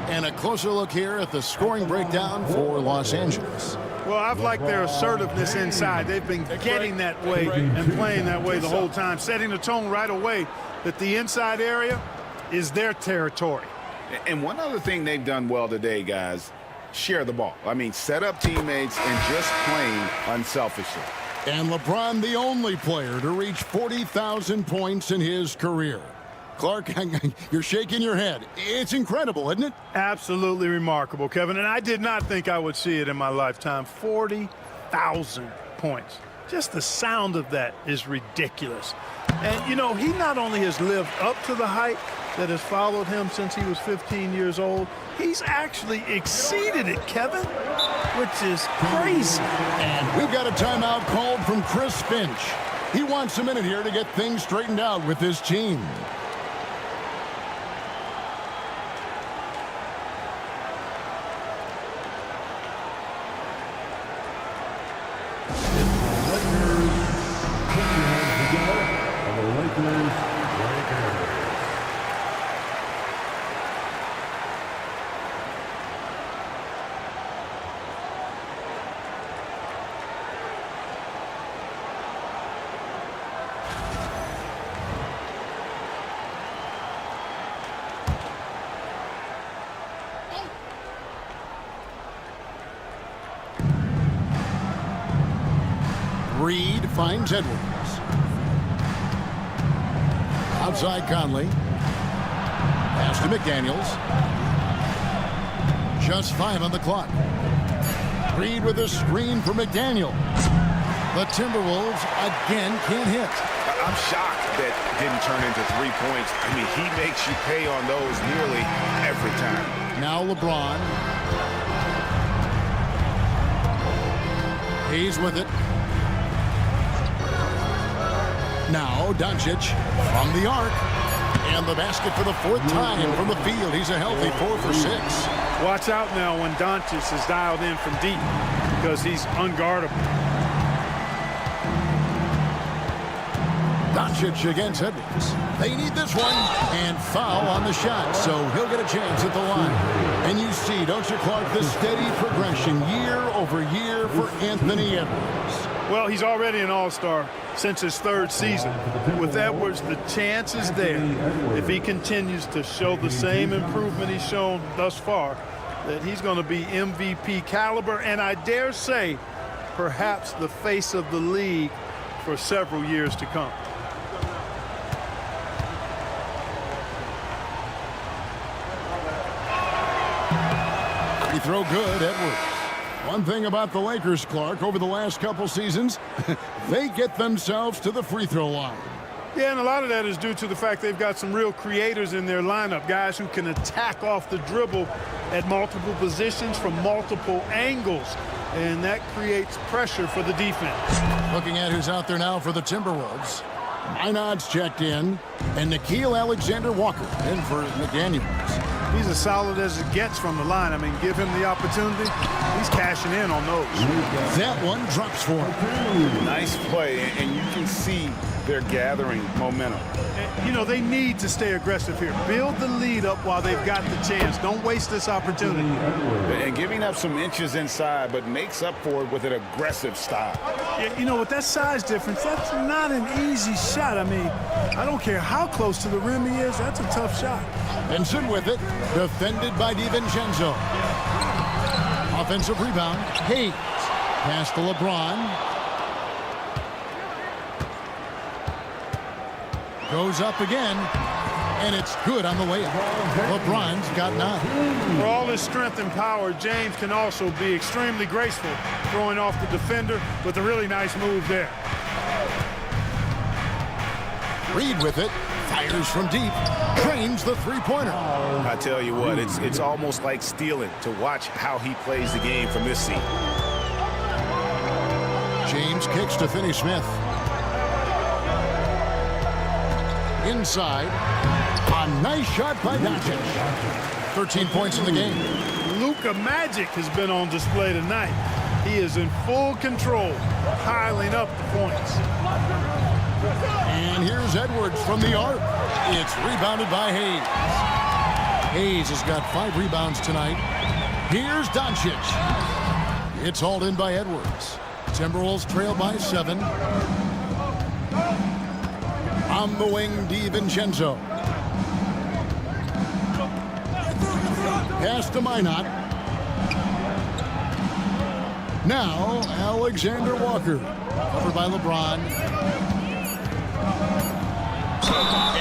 And a closer look here at the scoring breakdown for Los Angeles. Well, I've liked their assertiveness inside. They've been getting that way and playing that way the whole time, setting the tone right away that the inside area is their territory. And one other thing they've done well today, guys, share the ball. I mean, set up teammates and just playing unselfishly. And LeBron, the only player to reach 40,000 points in his career. Clark, you're shaking your head. It's incredible, isn't it? Absolutely remarkable, Kevin. And I did not think I would see it in my lifetime. 40,000 points. Just the sound of that is ridiculous. And, you know, he not only has lived up to the hype that has followed him since he was 15 years old, he's actually exceeded it, Kevin, which is crazy. And we've got a timeout called from Chris Finch. He wants a minute here to get things straightened out with his team. Lakers. Reed finds Edwards. Outside Conley. Pass to McDaniels. Just 5 on the clock. Reed with a screen for McDaniels. The Timberwolves again can't hit. I'm shocked that didn't turn into 3 points. I mean, he makes you pay on those nearly every time. Now LeBron. Hayes with it. Now Doncic from the arc. And the basket for the 4th time from the field. He's a healthy 4 for 6. Watch out now when Doncic is dialed in from deep because he's unguardable. Doncic against Edwards. They need this one. And foul on the shot, so he'll get a chance at the line. And you see, don't you, Clark, the steady progression year over year for Anthony Edwards. Well, he's already an all-star since his 3rd season. With Edwards, the chance is there, if he continues to show the same improvement he's shown thus far, that he's going to be MVP caliber, and I dare say, perhaps the face of the league for several years to come. Free throw good, Edwards. One thing about the Lakers, Clark, over the last couple seasons, they get themselves to the free throw line. Yeah, and a lot of that is due to the fact they've got some real creators in their lineup, guys who can attack off the dribble at multiple positions from multiple angles, and that creates pressure for the defense. Looking at who's out there now for the Timberwolves. Minod's checked in, and Nickeil Alexander-Walker in for McDaniels. He's as solid as it gets from the line. I mean, give him the opportunity. He's cashing in on those. That one drops for him. Nice play, and you can see they're gathering momentum. You know, they need to stay aggressive here. Build the lead up while they've got the chance. Don't waste this opportunity. And giving up some inches inside, but makes up for it with an aggressive style. Yeah, you know, with that size difference, that's not an easy shot. I mean, I don't care how close to the rim he is. That's a tough shot. Benson with it, defended by DiVincenzo. Offensive rebound, Hayes. Pass to LeBron. Goes up again, and it's good on the way up. LeBron's got 9. For all his strength and power, James can also be extremely graceful, throwing off the defender with a really nice move there. Reed with it, fires from deep, trains the three-pointer. I tell you what, it's almost like stealing to watch how he plays the game from this seat. James kicks to Finney-Smith. Inside, a nice shot by Doncic. 13 points in the game. Luka Magic has been on display tonight. He is in full control, piling up the points. And here's Edwards from the arc. It's rebounded by Hayes. Hayes has got 5 rebounds tonight. Here's Doncic. It's hauled in by Edwards. Timberwolves trail by 7. On the wing, DiVincenzo. Pass to Minot. Now, Alexander Walker. Covered by LeBron.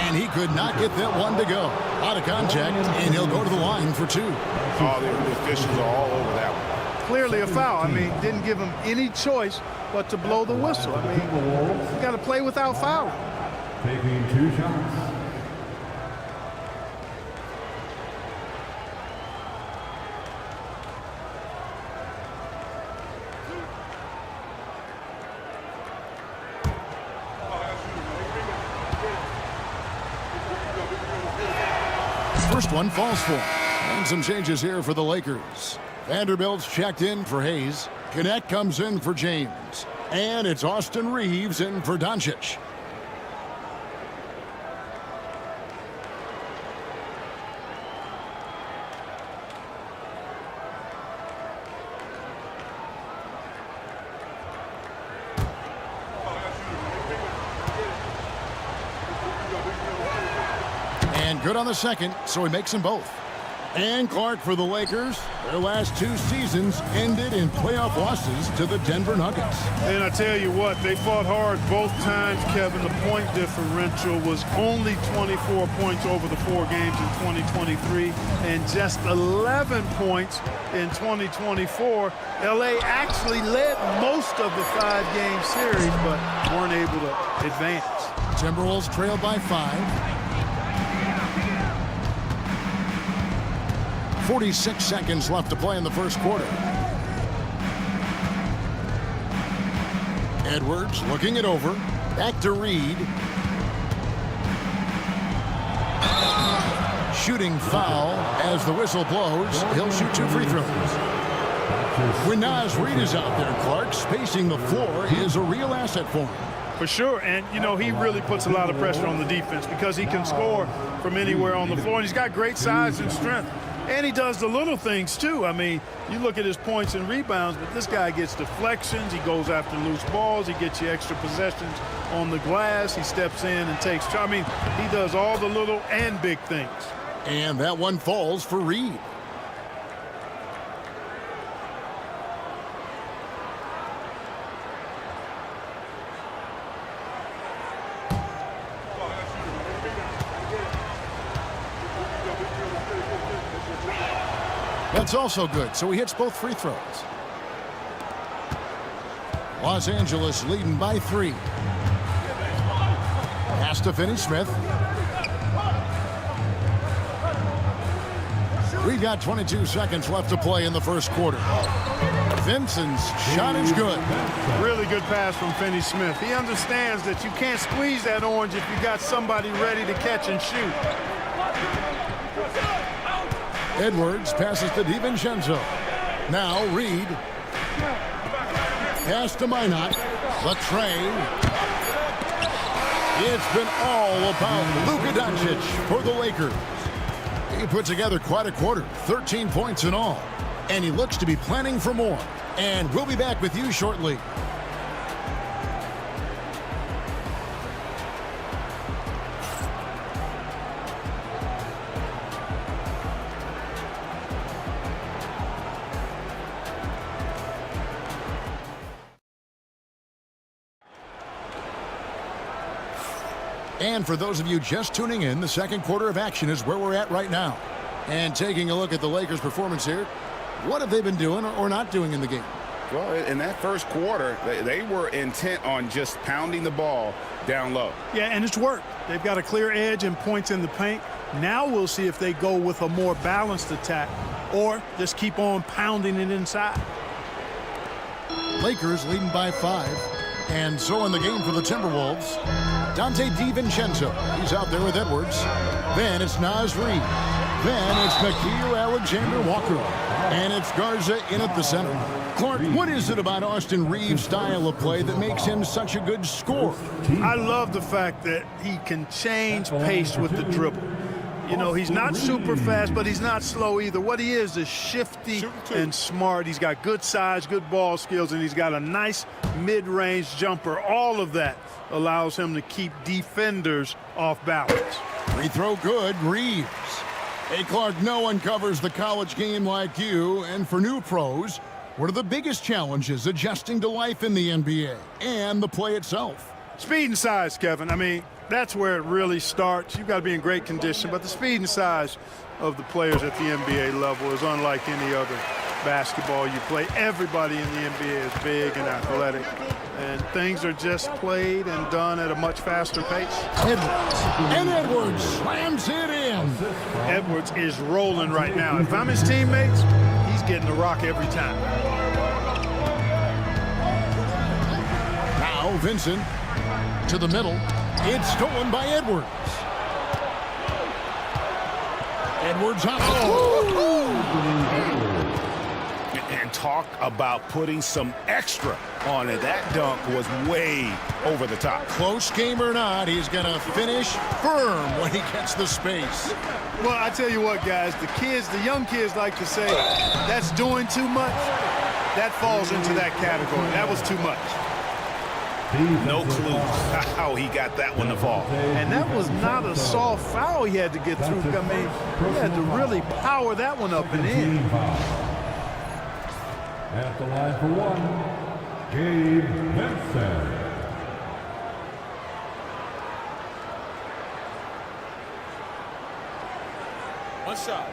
And he could not get that one to go. Out of contact, and he'll go to the line for 2. Oh, the officials are all over that one. Clearly a foul. I mean, didn't give him any choice but to blow the whistle. I mean, you got to play without fouling. Taking 2 shots. First one falls for him. And some changes here for the Lakers. Vanderbilt's checked in for Hayes. Connect comes in for James. And it's Austin Reeves in for Doncic. And good on the second, so he makes them both. And Clark for the Lakers. Their last 2 seasons ended in playoff losses to the Denver Nuggets. And I tell you what, they fought hard both times, Kevin. The point differential was only 24 points over the 4 games in 2023 and just 11 points in 2024. LA actually led most of the 5-game series, but weren't able to advance. Timberwolves trailed by 5. 46 seconds left to play in the first quarter. Edwards looking it over. Back to Reed. Shooting foul as the whistle blows. He'll shoot 2 free throws. When Naz Reed is out there, Clark, spacing the floor is a real asset for him. For sure, and you know, he really puts a lot of pressure on the defense because he can score from anywhere on the floor, and he's got great size and strength. And he does the little things, too. I mean, you look at his points and rebounds, but this guy gets deflections. He goes after loose balls. He gets you extra possessions on the glass. He steps in and takes charge. I mean, he does all the little and big things. And that one falls for Reed. That's also good, so he hits both free throws. Los Angeles leading by 3. Pass to Finney-Smith. We've got 22 seconds left to play in the first quarter. Vincent's shot is good. Really good pass from Finney-Smith. He understands that you can't squeeze that orange if you got somebody ready to catch and shoot. Edwards passes to DiVincenzo. Now Reed. Pass to Minot. Latre. It's been all about Luka Doncic for the Lakers. He put together quite a quarter, 13 points in all. And he looks to be planning for more. And we'll be back with you shortly. And for those of you just tuning in, the second quarter of action is where we're at right now. And taking a look at the Lakers' performance here, what have they been doing or not doing in the game? Well, in that first quarter, they were intent on just pounding the ball down low. Yeah, and it's worked. They've got a clear edge and points in the paint. Now we'll see if they go with a more balanced attack or just keep on pounding it inside. Lakers leading by 5. And so in the game for the Timberwolves, Dante DiVincenzo. He's out there with Edwards. Then it's Naz Reed. Then it's Nickeil Alexander-Walker. And it's Garza in at the center. Clark, what is it about Austin Reeves' style of play that makes him such a good scorer? I love the fact that he can change pace with the dribble. You know, he's not super fast, but he's not slow either. What he is shifty and smart. He's got good size, good ball skills, and he's got a nice mid-range jumper. All of that allows him to keep defenders off balance. Free throw good, Reeves. Hey, Clark, no one covers the college game like you. And for new pros, what are the biggest challenges adjusting to life in the NBA and the play itself? Speed and size, Kevin. I mean, that's where it really starts. You've got to be in great condition, but the speed and size of the players at the NBA level is unlike any other basketball you play. Everybody in the NBA is big and athletic, and things are just played and done at a much faster pace. Edwards. And Edwards slams it in. Edwards is rolling right now. If I'm his teammates, he's getting the rock every time. Now Vincent to the middle. It's stolen by Edwards. Edwards up. And talk about putting some extra on it. That dunk was way over the top. Close game or not, he's going to finish firm when he gets the space. Well, I tell you what, guys, the young kids like to say, that's doing too much. That falls into that category. That was too much. No clue how he got that one to fall. And that was not a soft foul he had to get through. I mean, he had to really power that one up and in. At the line for one, Gabe Vincent. One shot.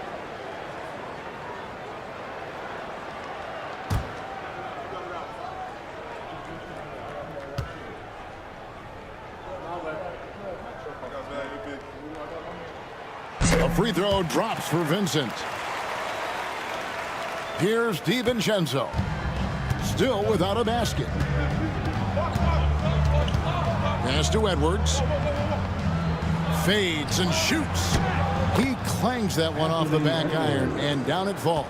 A free throw drops for Vincent. Here's DiVincenzo. Still without a basket. Pass to Edwards. Fades and shoots. He clangs that one off the back iron, and down it falls.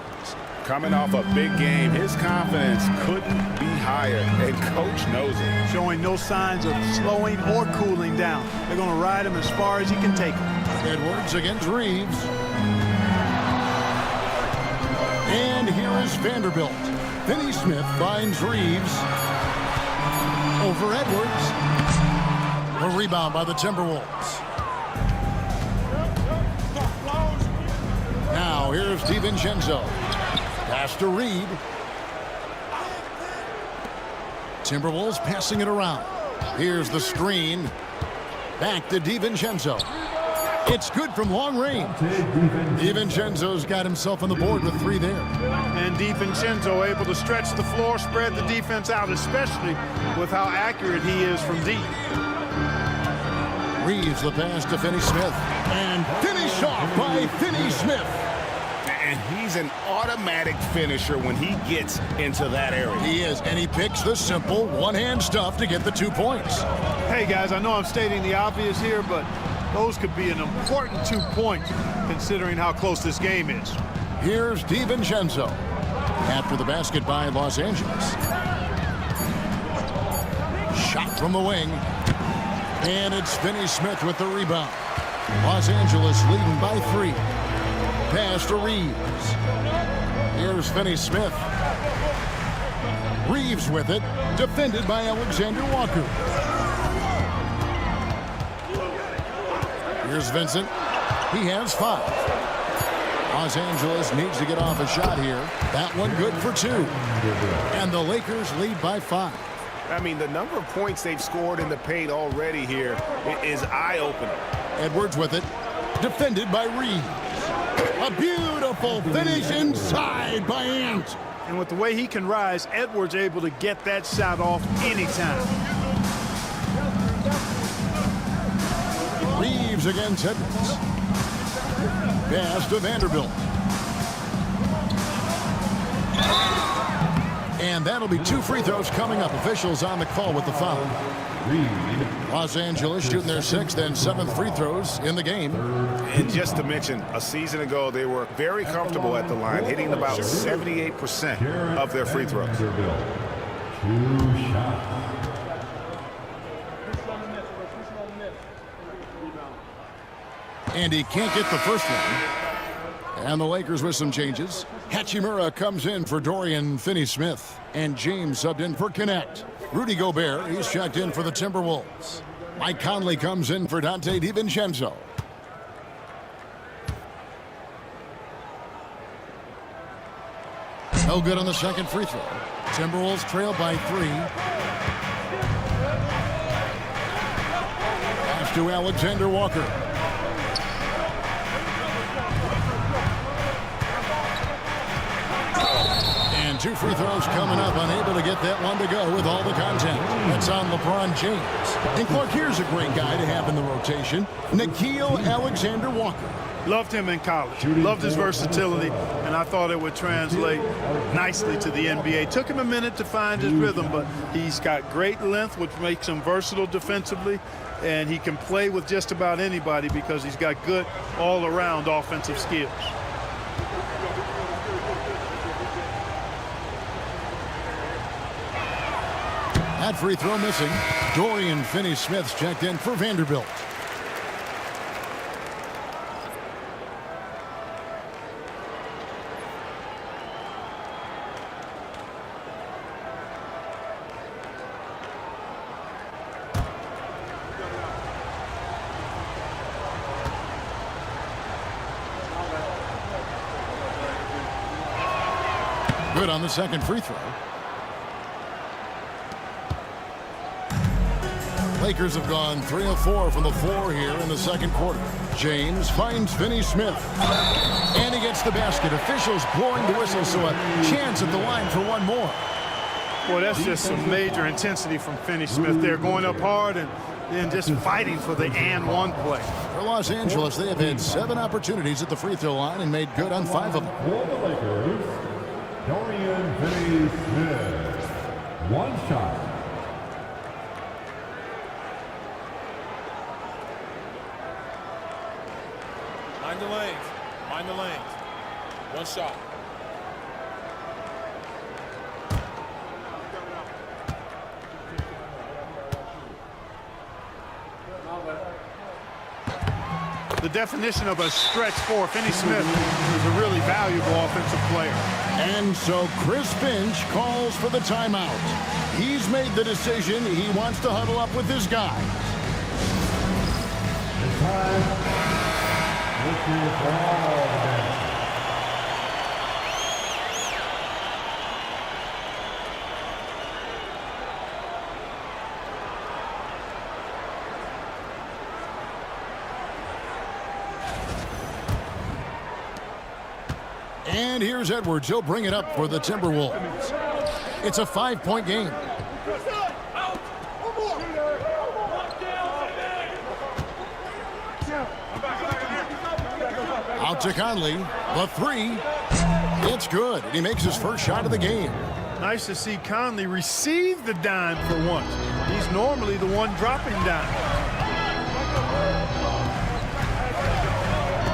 Coming off a big game, his confidence couldn't be higher, and coach knows it. Showing no signs of slowing or cooling down. They're going to ride him as far as he can take him. Edwards against Reeves. And here is Vanderbilt. Finney Smith finds Reeves. Over Edwards. A rebound by the Timberwolves. Now here's DiVincenzo. Pass to Reed. Timberwolves passing it around. Here's the screen. Back to DiVincenzo. It's good from long range. DiVincenzo's got himself on the board with 3 there. And DiVincenzo able to stretch the floor, spread the defense out, especially with how accurate he is from deep. Reeves the pass to Finney Smith. And finish off by Finney Smith. And he's an automatic finisher when he gets into that area. He is, and he picks the simple one-hand stuff to get the 2 points. Hey, guys, I know I'm stating the obvious here, but those could be an important 2 points considering how close this game is. Here's DiVincenzo. After the basket by Los Angeles. Shot from the wing. And it's Finney Smith with the rebound. Los Angeles leading by 3. Pass to Reeves. Here's Finney Smith. Reeves with it. Defended by Alexander Walker. Here's Vincent. He has 5. Los Angeles needs to get off a shot here. That one good for 2. And the Lakers lead by 5. I mean, the number of points they've scored in the paint already here is eye-opening. Edwards with it. Defended by Reeves. A beautiful finish inside by Ant. And with the way he can rise, Edwards able to get that shot off anytime. Reeves against Edwards. Pass to Vanderbilt. And that'll be 2 free throws coming up. Officials on the call with the foul. Los Angeles shooting their 6th and 7th free throws in the game. And just to mention, a season ago, they were very comfortable at the line, hitting about 78% of their free throws. 2 shots. And he can't get the first one. And the Lakers with some changes. Hachimura comes in for Dorian Finney-Smith. And James subbed in for Connect. Rudy Gobert, he's checked in for the Timberwolves. Mike Conley comes in for Dante DiVincenzo. No good on the second free throw. Timberwolves trail by 3. Pass to Alexander Walker. And 2 free throws coming up, unable to get that one to go with all the contact. That's on LeBron James. And Clark, here's a great guy to have in the rotation, Nickeil Alexander Walker. Loved him in college. Loved his versatility, and I thought it would translate nicely to the NBA. Took him a minute to find his rhythm, but he's got great length, which makes him versatile defensively, and he can play with just about anybody because he's got good all-around offensive skills. That free throw missing. Dorian Finney-Smith's checked in for Vanderbilt. Good on the second free throw. Lakers have gone 3 of 4 from the floor here in the second quarter. James finds Finney Smith. And he gets the basket. Officials blowing the whistle, so a chance at the line for one more. Boy, that's just some major intensity from Finney Smith there, going up hard and then just fighting for the and one play. For Los Angeles, they have had 7 opportunities at the free throw line and made good on 5 of them. For the Lakers, Dorian Finney-Smith. One shot. Mind the lanes. Mind the lanes. One shot. The definition of a stretch four, Finney Smith is a really valuable offensive player. And so Chris Finch calls for the timeout. He's made the decision. He wants to huddle up with his guys. It's time. This is all the bench. And here's Edwards. He'll bring it up for the Timberwolves. It's a 5-point game. Out to Conley. The 3. It's good. And he makes his first shot of the game. Nice to see Conley receive the dime for once. He's normally the one dropping dime.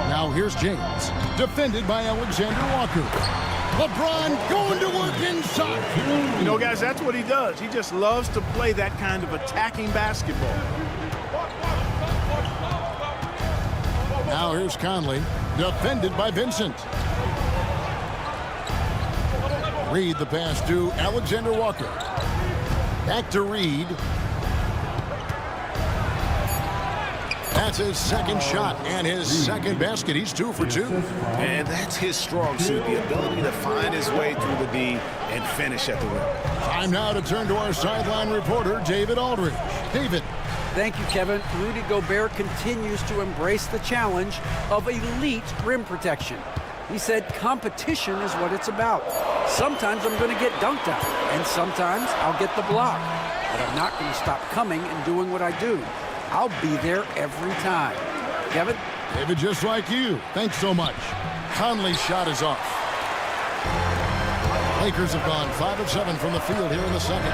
Now here's James. Defended by Alexander Walker. LeBron going to work inside. You know, guys, that's what he does. He just loves to play that kind of attacking basketball. Now here's Conley. Defended by Vincent. Reed the pass to Alexander Walker. Back to Reed. That's his second shot and his second basket. He's 2 for 2. And that's his strong suit, the ability to find his way through the D and finish at the rim. Time now to turn to our sideline reporter, David Aldridge. David. Thank you, Kevin. Rudy Gobert continues to embrace the challenge of elite rim protection. He said competition is what it's about. Sometimes I'm going to get dunked on, and sometimes I'll get the block. But I'm not going to stop coming and doing what I do. I'll be there every time. Kevin? David, just like you. Thanks so much. Conley's shot is off. Lakers have gone 5 of 7 from the field here in the second.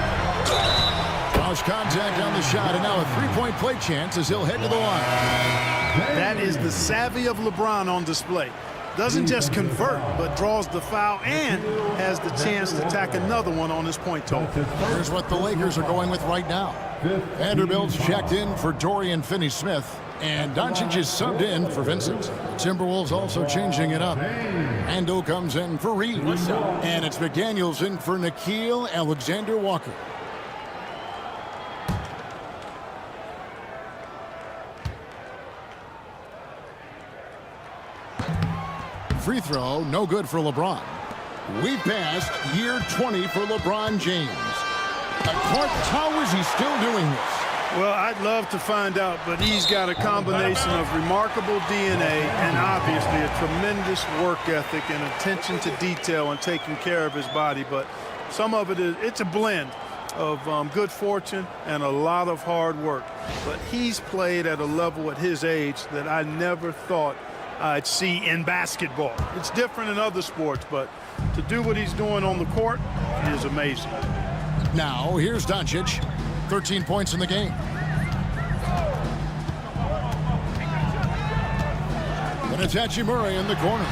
Cross contact on the shot, and now a 3-point play chance as he'll head to the line. That is the savvy of LeBron on display. Doesn't just convert, but draws the foul and has the chance to tack another one on his point total. Here's what the Lakers are going with right now. Vanderbilt's checked in for Dorian Finney-Smith, and Doncic is subbed in for Vincent. Timberwolves also changing it up. Ando comes in for Reed, and it's McDaniels in for Nickeil Alexander-Walker. Free throw, no good for LeBron. We passed year 20 for LeBron James. Clark, how is he still doing this? Well, I'd love to find out, but he's got a combination of remarkable DNA and obviously a tremendous work ethic and attention to detail and taking care of his body. But some of it's a blend of good fortune and a lot of hard work. But he's played at a level at his age that I never thought I'd see in basketball. It's different in other sports, but to do what he's doing on the court is amazing. Now, here's Doncic. 13 points in the game. And it's Hachimura in the corner.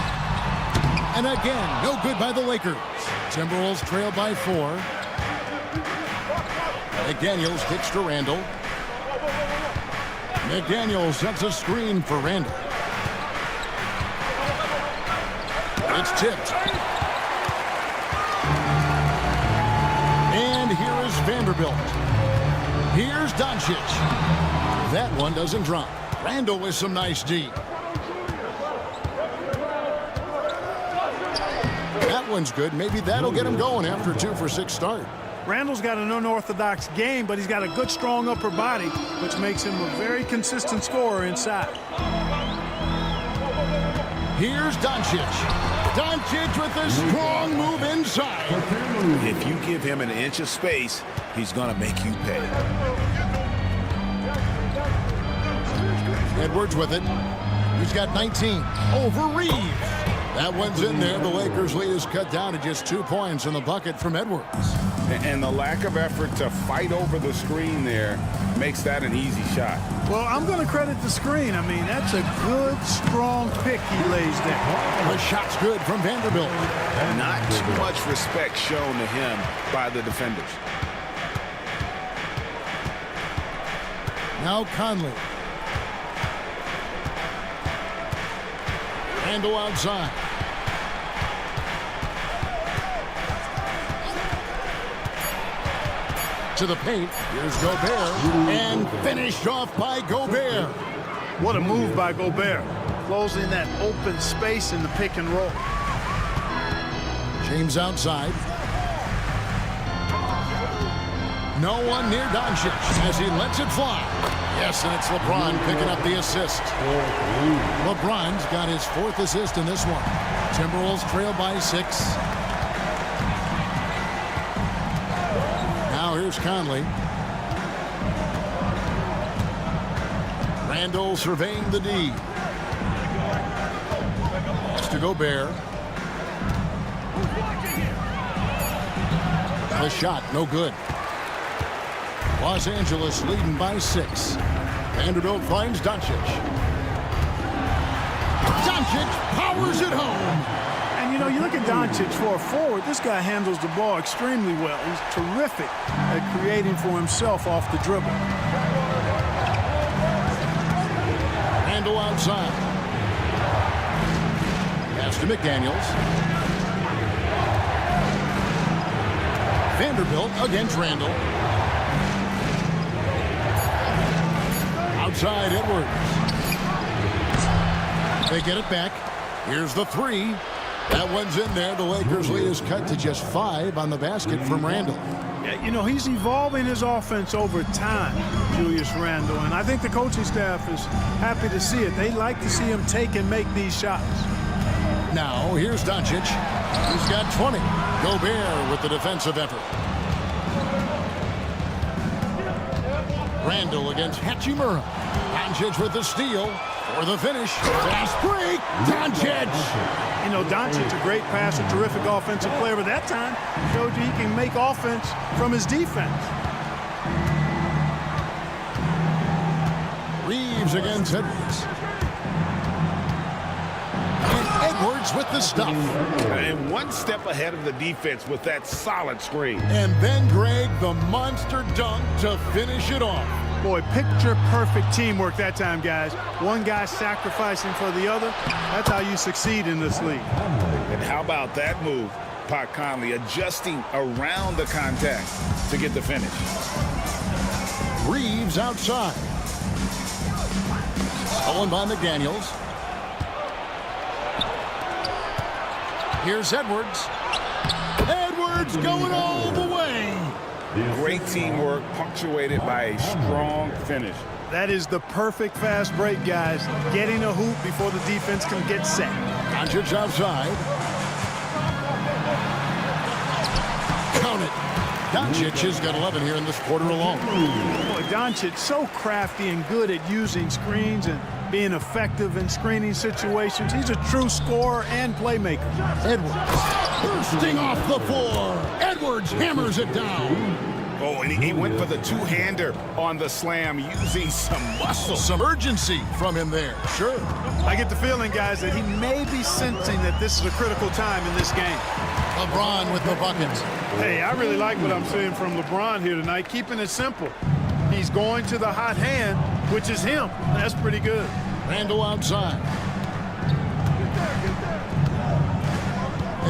And again, no good by the Lakers. Timberwolves trail by 4. McDaniels kicks to Randall. McDaniels sets a screen for Randall. It's tipped. And here is Vanderbilt. Here's Doncic. That one doesn't drop. Randall with some nice D. That one's good. Maybe that'll get him going after a 2-for-6 start. Randall's got an unorthodox game, but he's got a good, strong upper body, which makes him a very consistent scorer inside. Here's Doncic. Doncic with a strong move inside. If you give him an inch of space, he's going to make you pay. Edwards with it. He's got 19 over Reeves. That one's in there. The Lakers lead is cut down to just 2 points in the bucket from Edwards. And the lack of effort to fight over the screen there makes that an easy shot. Well, I'm going to credit the screen. I mean, that's a good, strong pick he lays there. The shot's good from Vanderbilt. Not too much respect shown to him by the defenders. Now Conley. Randall outside. To the paint. Here's Gobert. And finished off by Gobert. What a move by Gobert. Closing that open space in the pick and roll. James outside. No one near Doncic as he lets it fly. Yes, and it's LeBron picking up the assist. LeBron's got his 4th assist in this one. Timberwolves trail by 6. Now here's Conley. Randall surveying the D. It's to Gobert. The shot, no good. Los Angeles leading by 6. Vanderbilt finds Doncic. Doncic powers it home. And, you know, you look at Doncic for a forward, this guy handles the ball extremely well. He's terrific at creating for himself off the dribble. Randall outside. Pass to McDaniels. Vanderbilt against Randall. Outside Edwards. They get it back. Here's the 3. That one's in there. The Lakers lead is cut to just 5 on the basket from Randall. Yeah, you know, he's evolving his offense over time, Julius Randall, and I think the coaching staff is happy to see it. They like to see him take and make these shots. Now, here's Doncic. He's got 20. Gobert with the defensive effort. Randall against Hachimura. Doncic with the steal for the finish. Fast break. Doncic. You know, Doncic, a great passer, terrific offensive player, but that time showed you he can make offense from his defense. Reeves against Edwards. And Edwards with the stuff. And one step ahead of the defense with that solid screen. And then Greg, the monster dunk to finish it off. Boy, picture-perfect teamwork that time, guys. One guy sacrificing for the other. That's how you succeed in this league. And how about that move, Pat Conley, adjusting around the contact to get the finish. Reeves outside. Stolen by McDaniels. Here's Edwards. Edwards going all the way. Great teamwork, punctuated by a strong finish. That is the perfect fast break, guys. Getting a hoop before the defense can get set. Doncic outside. Count it. Doncic has got 11 here in this quarter alone. Boy, Doncic so crafty and good at using screens and being effective in screening situations. He's a true scorer and playmaker. Edwards bursting off the floor. Edwards hammers it down. Oh, and he went for the two-hander on the slam, using some muscle. Some urgency from him there. Sure. I get the feeling, guys, that he may be sensing that this is a critical time in this game. LeBron with the buckets. Hey, I really like what I'm seeing from LeBron here tonight, keeping it simple. He's going to the hot hand, which is him. That's pretty good. Randall outside.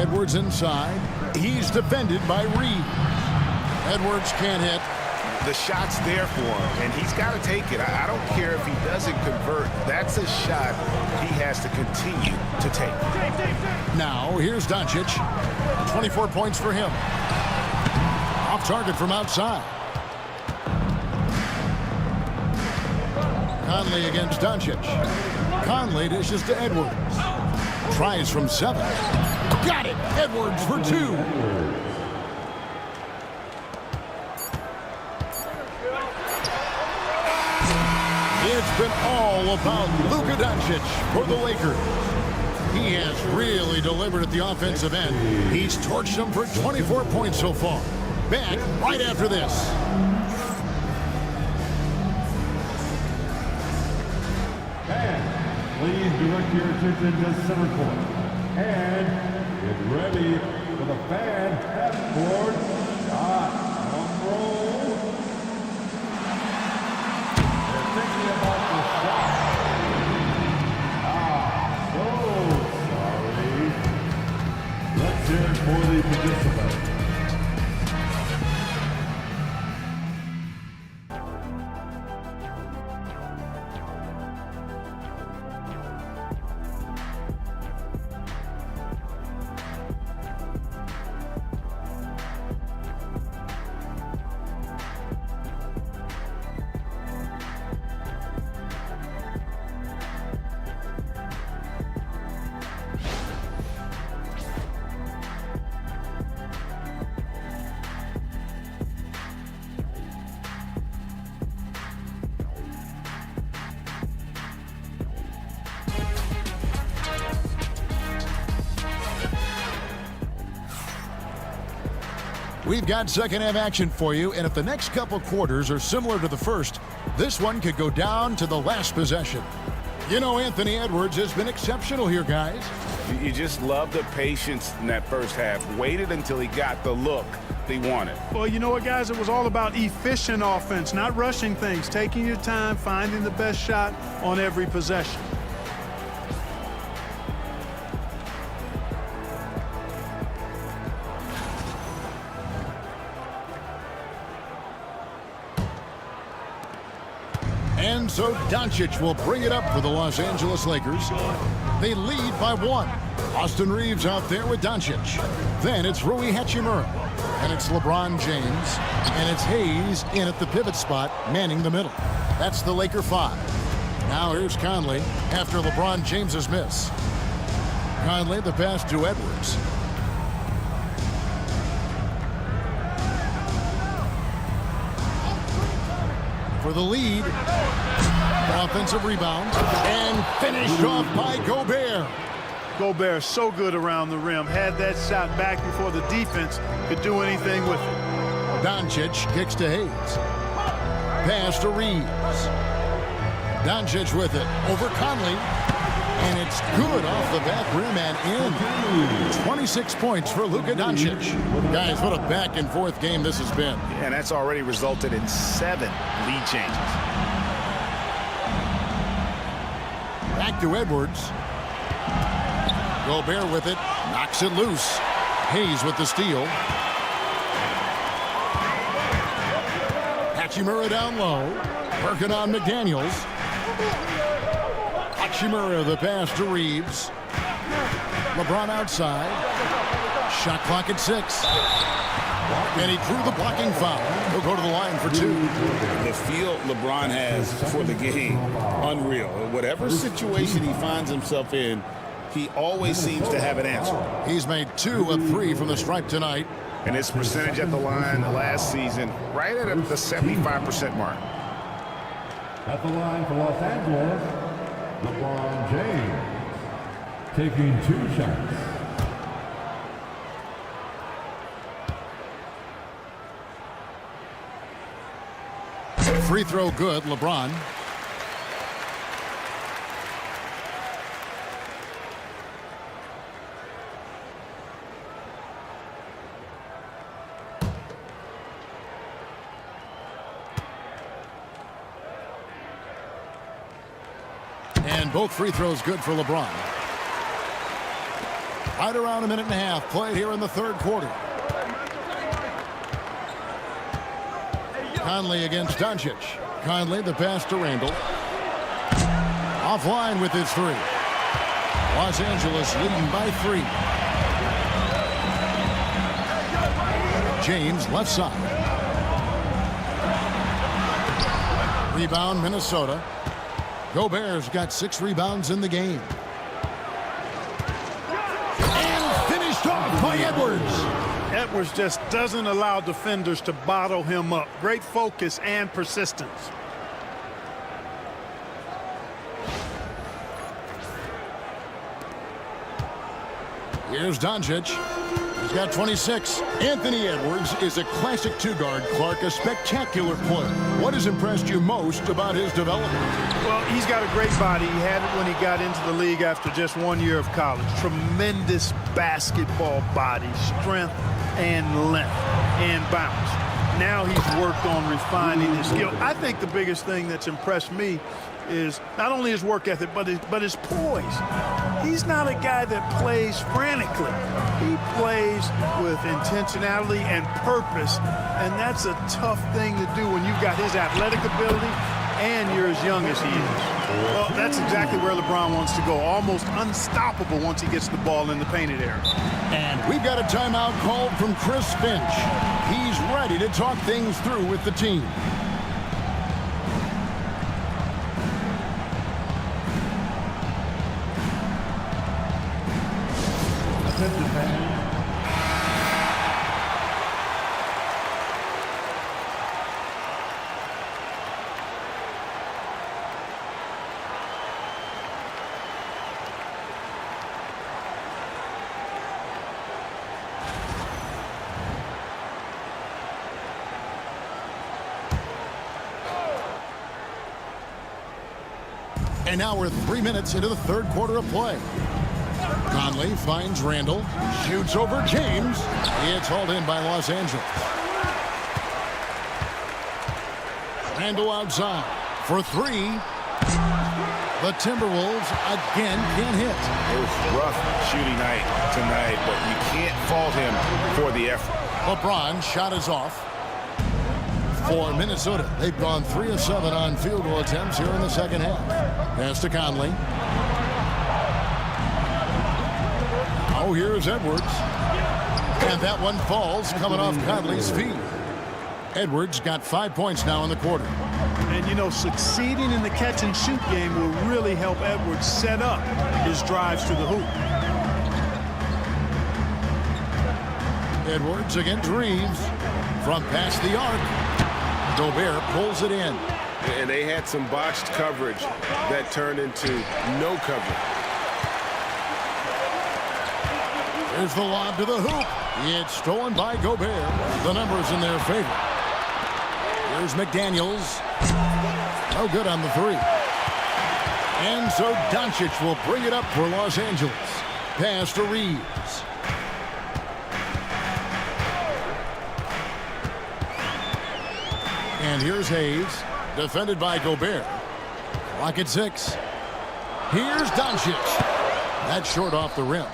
Edwards inside. He's defended by Reeves. Edwards can't hit. The shot's there for him, and he's got to take it. I don't care if he doesn't convert. That's a shot he has to continue to take. Now, here's Doncic. 24 points for him. Off target from outside. Conley against Doncic. Conley dishes to Edwards. Tries from 7. Got it! Edwards for 2. It's been all about Luka Doncic for the Lakers. He has really delivered at the offensive end. He's torched them for 24 points so far. Back right after this. Fans, please direct your attention to center court. And get ready for the fan half-court shot. Roll. They're thinking about the shot. So sorry. Let's hear it for the participants. We've got second half action for you, and if the next couple quarters are similar to the first, this one could go down to the last possession. You know, Anthony Edwards has been exceptional here, guys. You just love the patience in that first half. Waited until he got the look they wanted. Well, you know what, guys? It was all about efficient offense, not rushing things, taking your time, finding the best shot on every possession. And so Doncic will bring it up for the Los Angeles Lakers. They lead by 1. Austin Reeves out there with Doncic. Then it's Rui Hachimura. And it's LeBron James. And it's Hayes in at the pivot spot, manning the middle. That's the Laker 5. Now here's Conley after LeBron James's miss. Conley the pass to Edwards. For the lead. Offensive rebound. And finished off by Gobert. Gobert so good around the rim. Had that shot back before the defense could do anything with it. Doncic kicks to Hayes. Pass to Reeves. Doncic with it. Over Conley. And it's good off the back rim and in. 26 points for Luka Doncic. Guys, what a back-and-forth game this has been. And that's already resulted in 7 lead changes. Back to Edwards. Gobert with it. Knocks it loose. Hayes with the steal. Hachimura down low. Working on McDaniels. Hachimura the pass to Reeves. LeBron outside. Shot clock at 6. And he drew the blocking foul. He'll go to the line for 2. The feel LeBron has for the game, unreal. Whatever situation he finds himself in, he always seems to have an answer. He's made 2 of 3 from the stripe tonight. And his percentage at the line last season, right at the 75% mark. At the line for Los Angeles, LeBron James, taking 2 shots. Free throw good, LeBron. And both free throws good for LeBron. Right around a minute and a half played here in the third quarter. Conley against Doncic. Conley, the pass to Randall. Offline with his three. Los Angeles leading by 3. James, left side. Rebound, Minnesota. Gobert's got 6 rebounds in the game. And finished off by Edwards. Edwards just doesn't allow defenders to bottle him up. Great focus and persistence. Here's Doncic. He's got 26. Anthony Edwards is a classic two-guard. Clark, a spectacular player. What has impressed you most about his development? Well, he's got a great body. He had it when he got into the league after just 1 year of college. Tremendous basketball body, strength and length and bounce. Now he's worked on refining his skill. I think the biggest thing that's impressed me is not only his work ethic, but his poise. He's not a guy that plays frantically. He plays with intentionality and purpose, and that's a tough thing to do when you've got his athletic ability and you're as young as he is. Well, that's exactly where LeBron wants to go. Almost unstoppable once he gets the ball in the painted area. And we've got a timeout called from Chris Finch. He's ready to talk things through with the team. And now we're 3 minutes into the third quarter of play. Conley finds Randall, shoots over James. It's hauled in by Los Angeles. Randall outside for 3. The Timberwolves again can't hit. It was rough shooting night tonight, but you can't fault him for the effort. LeBron's shot is off. For Minnesota, they've gone 3 of 7 on field goal attempts here in the second half. Pass to Conley. Oh, here's Edwards. And that one falls coming off Conley's feet. Edwards got 5 points now in the quarter. And, you know, succeeding in the catch-and-shoot game will really help Edwards set up his drives to the hoop. Edwards against Reeves. From past the arc. Gobert pulls it in. And they had some botched coverage that turned into no coverage. There's the lob to the hoop. It's stolen by Gobert. The numbers in their favor. Here's McDaniels. No good on the 3. And so Doncic will bring it up for Los Angeles. Pass to Reeves. And here's Hayes, defended by Gobert. Clock at 6. Here's Doncic. That's short off the rim.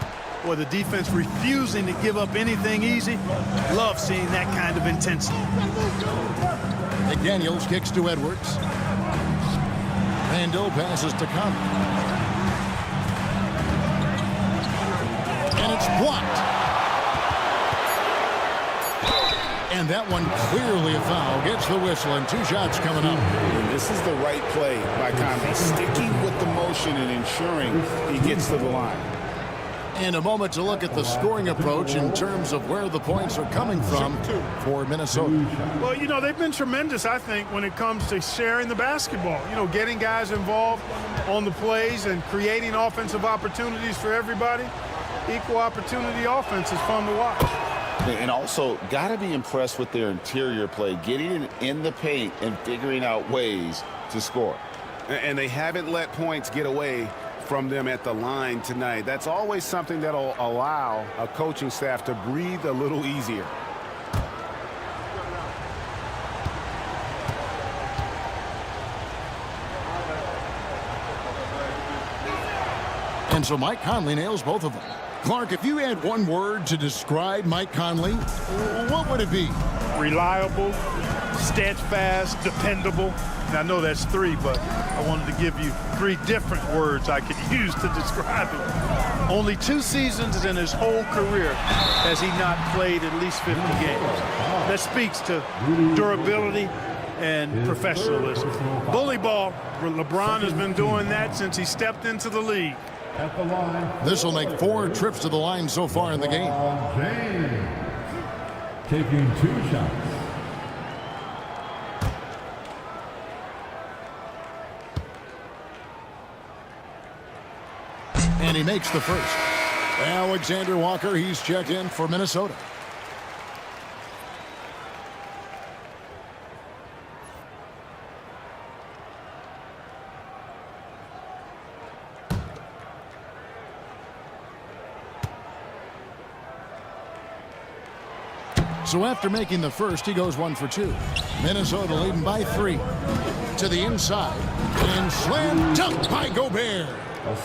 Boy, the defense refusing to give up anything easy. Love seeing that kind of intensity. McDaniels kicks to Edwards. Randall passes to Conley. And it's blocked. And that one clearly a foul. Gets the whistle and 2 shots coming up. And this is the right play by Conley. Sticking with the motion and ensuring he gets to the line. And a moment to look at the scoring approach in terms of where the points are coming from for Minnesota. Well, you know, they've been tremendous, I think, when it comes to sharing the basketball. You know, getting guys involved on the plays and creating offensive opportunities for everybody. Equal opportunity offense is fun to watch. And also, got to be impressed with their interior play, getting in the paint and figuring out ways to score. And they haven't let points get away from them at the line tonight. That's always something that'll allow a coaching staff to breathe a little easier. And so Mike Conley nails both of them. Clark, if you had one word to describe Mike Conley, what would it be? Reliable, steadfast, dependable. And I know that's 3, but I wanted to give you 3 different words I could use to describe him. Only 2 seasons in his whole career has he not played at least 50 games. That speaks to durability and professionalism. Bully ball. LeBron has been doing that since he stepped into the league. At the line. This will make 4 trips to the line so far in the game. James taking 2 shots. And he makes the first. Alexander Walker, he's checked in for Minnesota. So after making the first, he goes 1 for 2. Minnesota leading by 3. To the inside. And slam dunk by Gobert.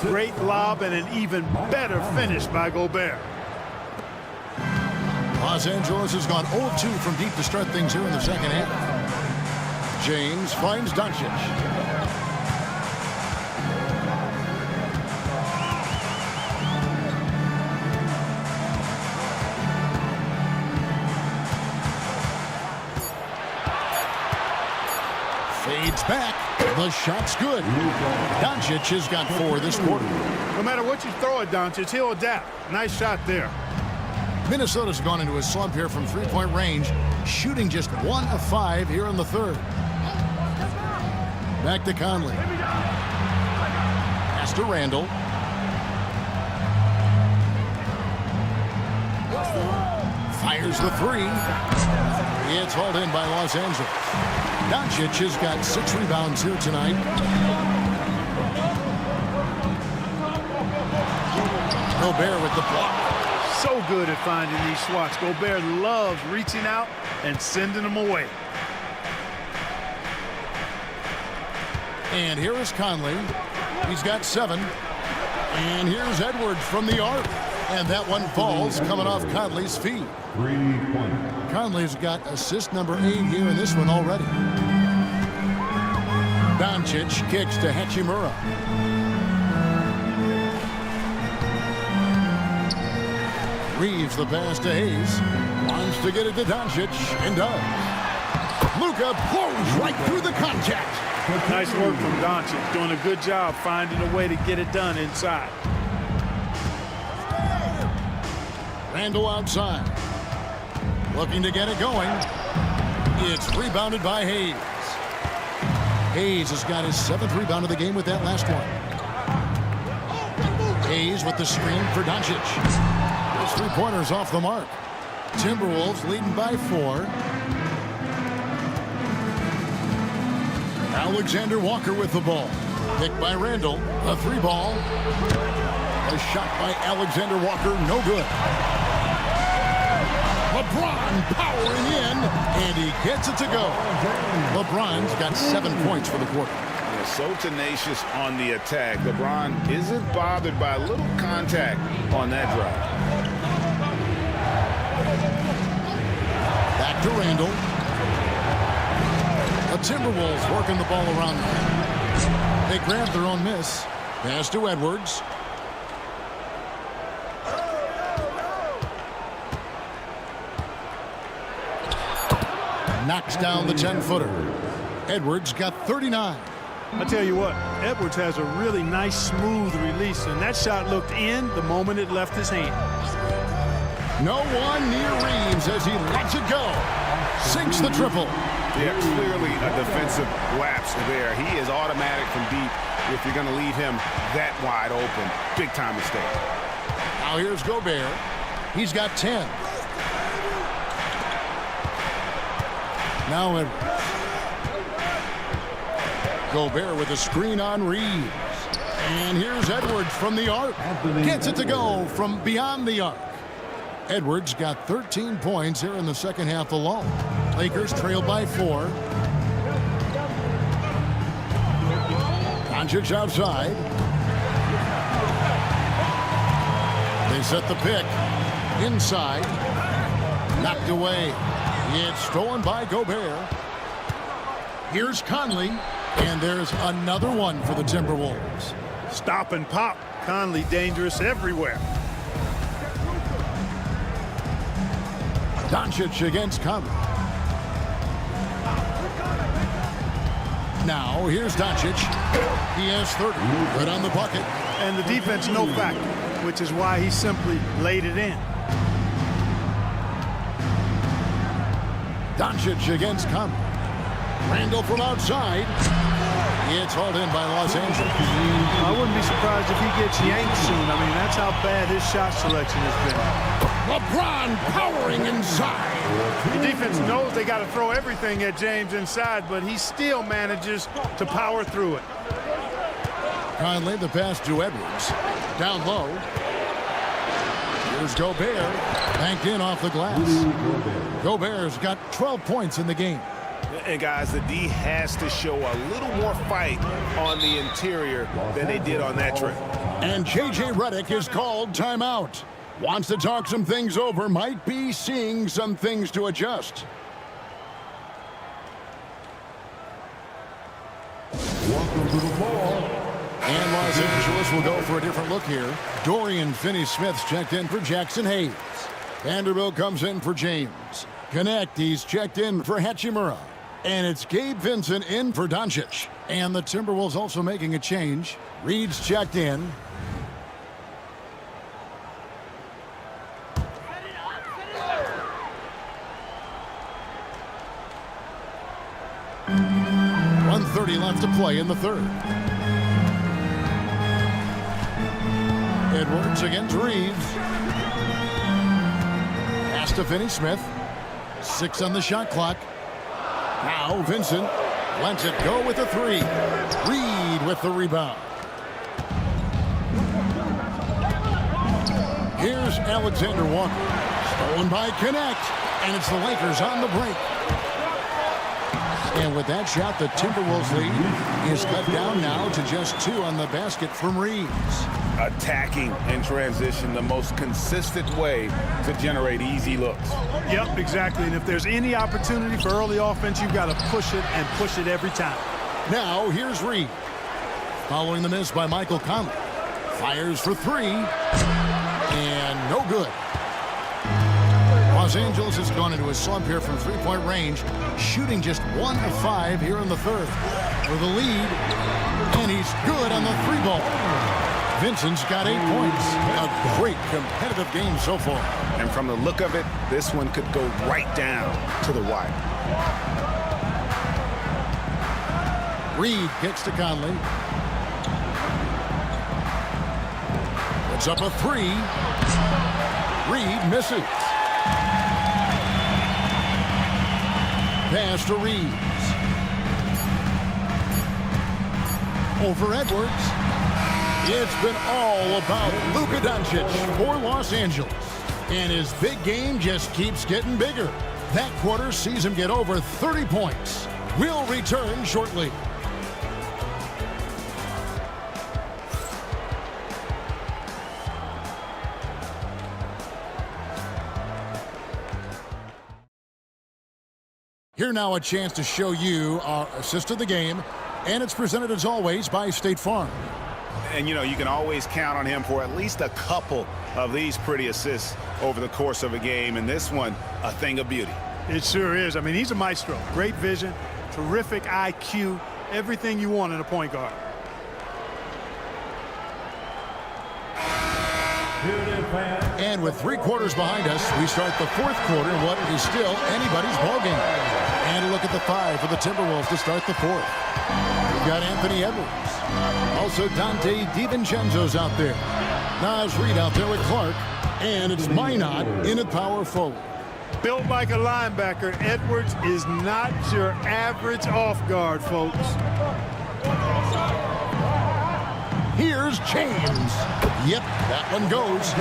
Great lob and an even better finish by Gobert. Los Angeles has gone 0-2 from deep to start things here in the second half. James finds Doncic. Fades back. The shot's good. Doncic has got 4 this quarter. No matter what you throw at Doncic, he'll adapt. Nice shot there. Minnesota's gone into a slump here from three-point range, shooting just 1 of 5 here in the third. Back to Conley. Pass to Randall. Fires the 3. It's hauled in by Los Angeles. Doncic has got 6 rebounds here tonight. Gobert with the block. So good at finding these swats. Gobert loves reaching out and sending them away. And here is Conley. He's got 7. And here's Edwards from the arc. And that one falls coming off Conley's feet. 3-point. Conley's got assist number 8 here in this one already. Doncic kicks to Hachimura. Reeves the pass to Hayes. Wants to get it to Doncic and does. Luka blows right through the contact. Nice work from Doncic. Doing a good job finding a way to get it done inside. Randall outside. Looking to get it going. It's rebounded by Hayes. Hayes has got his 7th rebound of the game with that last one. Hayes with the screen for Doncic. Those 3-pointers off the mark. Timberwolves leading by 4. Alexander Walker with the ball. Picked by Randall. A 3-ball. A shot by Alexander Walker. No good. LeBron powering in, and he gets it to go. LeBron's got 7 points for the quarter. Yeah, so tenacious on the attack. LeBron isn't bothered by a little contact on that drive. Back to Randall. The Timberwolves working the ball around them. They grab their own miss. Pass to Edwards. Knocks down the 10-footer. Edwards got 39. I tell you what, Edwards has a really nice, smooth release, and that shot looked in the moment it left his hand. No one near Reeves as he lets it go. Sinks the triple. Yeah, clearly a defensive lapse there. He is automatic from deep if you're going to leave him that wide open. Big time mistake. Now here's Gobert. He's got 10. Now Edwards. Gobert with a screen on Reeves. And here's Edwards from the arc. Gets it to go from beyond the arc. Edwards got 13 points here in the second half alone. Lakers trail by 4. Doncic outside. They set the pick. Inside. Knocked away. It's stolen by Gobert. Here's Conley, and there's another one for the Timberwolves. Stop and pop. Conley dangerous everywhere. Doncic against Conley. Now, here's Doncic. He has 30. Good on the bucket. And the defense no factor, which is why he simply laid it in. Doncic against Conley. Randall from outside. It's hauled in by Los Angeles. I wouldn't be surprised if he gets yanked soon. I mean, that's how bad his shot selection has been. LeBron powering inside. The defense knows they got to throw everything at James inside, but he still manages to power through it. Conley, the pass to Edwards. Down low. Here's Gobert. Banked in off the glass. Gobert's got 12 points in the game. And guys, the D has to show a little more fight on the interior than they did on that trip. And J.J. Redick is called timeout. Wants to talk some things over. Might be seeing some things to adjust. Welcome to the ball. And Los Angeles will go for a different look here. Dorian Finney-Smith's checked in for Jackson Hayes. Vanderbilt comes in for James. Connect, he's checked in for Hachimura. And it's Gabe Vincent in for Doncic. And the Timberwolves also making a change. Reed's checked in. .130 left to play in the third. Edwards against Reeves. Pass to Finney-Smith. 6 on the shot clock. Now Vincent lets it go with the 3. Reed with the rebound. Here's Alexander Walker. Stolen by Connect. And it's the Lakers on the break. And with that shot, the Timberwolves lead is cut down now to just 2 on the basket from Reeves. Attacking in transition, the most consistent way to generate easy looks. Yep, exactly. And if there's any opportunity for early offense, you've got to push it and push it every time. Now, here's Reed. Following the miss by Michael Conley. Fires for 3. And no good. Los Angeles has gone into a slump here from three-point range, shooting just 1 of 5 here in the third. For the lead, and he's good on the 3-ball. Vincent's got 8 points. A great competitive game so far. And from the look of it, this one could go right down to the wire. Reed kicks to Conley. Puts up a 3. Reed misses. Pass to Reeves. Over Edwards. It's been all about Luka Doncic for Los Angeles. And his big game just keeps getting bigger. That quarter sees him get over 30 points. We'll return shortly. Here now a chance to show you our assist of the game, and it's presented as always by State Farm. And, you know, you can always count on him for at least a couple of these pretty assists over the course of a game, and this one, a thing of beauty. It sure is. I mean, he's a maestro. Great vision, terrific IQ, everything you want in a point guard. And with 3 quarters behind us, we start the fourth quarter in what is still anybody's ballgame. And a look at the 5 for the Timberwolves to start the fourth. We've got Anthony Edwards. Also Dante DiVincenzo's out there. Naz Reid out there with Clark. And it's Minot in at power forward. Built like a linebacker, Edwards is not your average off guard, folks. Here's James. Yep, that one goes.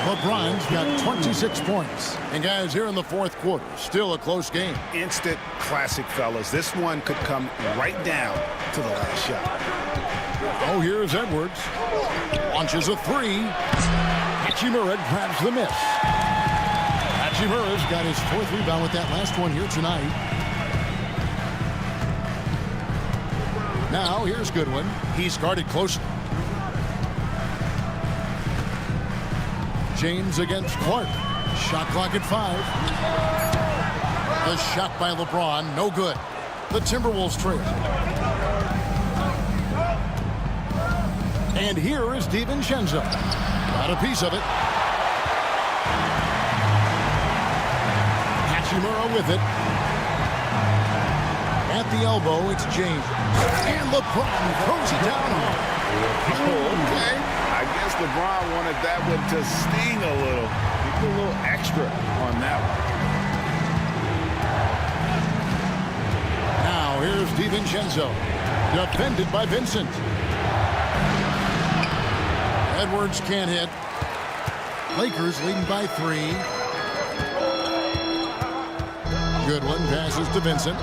LeBron's got 26 points. And guys, here in the fourth quarter, still a close game. Instant classic, fellas. This one could come right down to the last shot. Oh, here's Edwards. Launches a 3. Hachimura grabs the miss. Hachimura's got his 4th rebound with that last one here tonight. Now here's Goodwin. He's guarded closely. James against Clark. Shot clock at 5. The shot by LeBron, no good. The Timberwolves trail. And here is DiVincenzo. Got a piece of it. Hachimura with it. At the elbow, it's James. And LeBron throws it down. Okay. I guess LeBron wanted that one to sting a little. He put a little extra on that one. Now here's DiVincenzo. Defended by Vincent. Edwards can't hit. Lakers leading by 3. Goodwin passes to Vincent.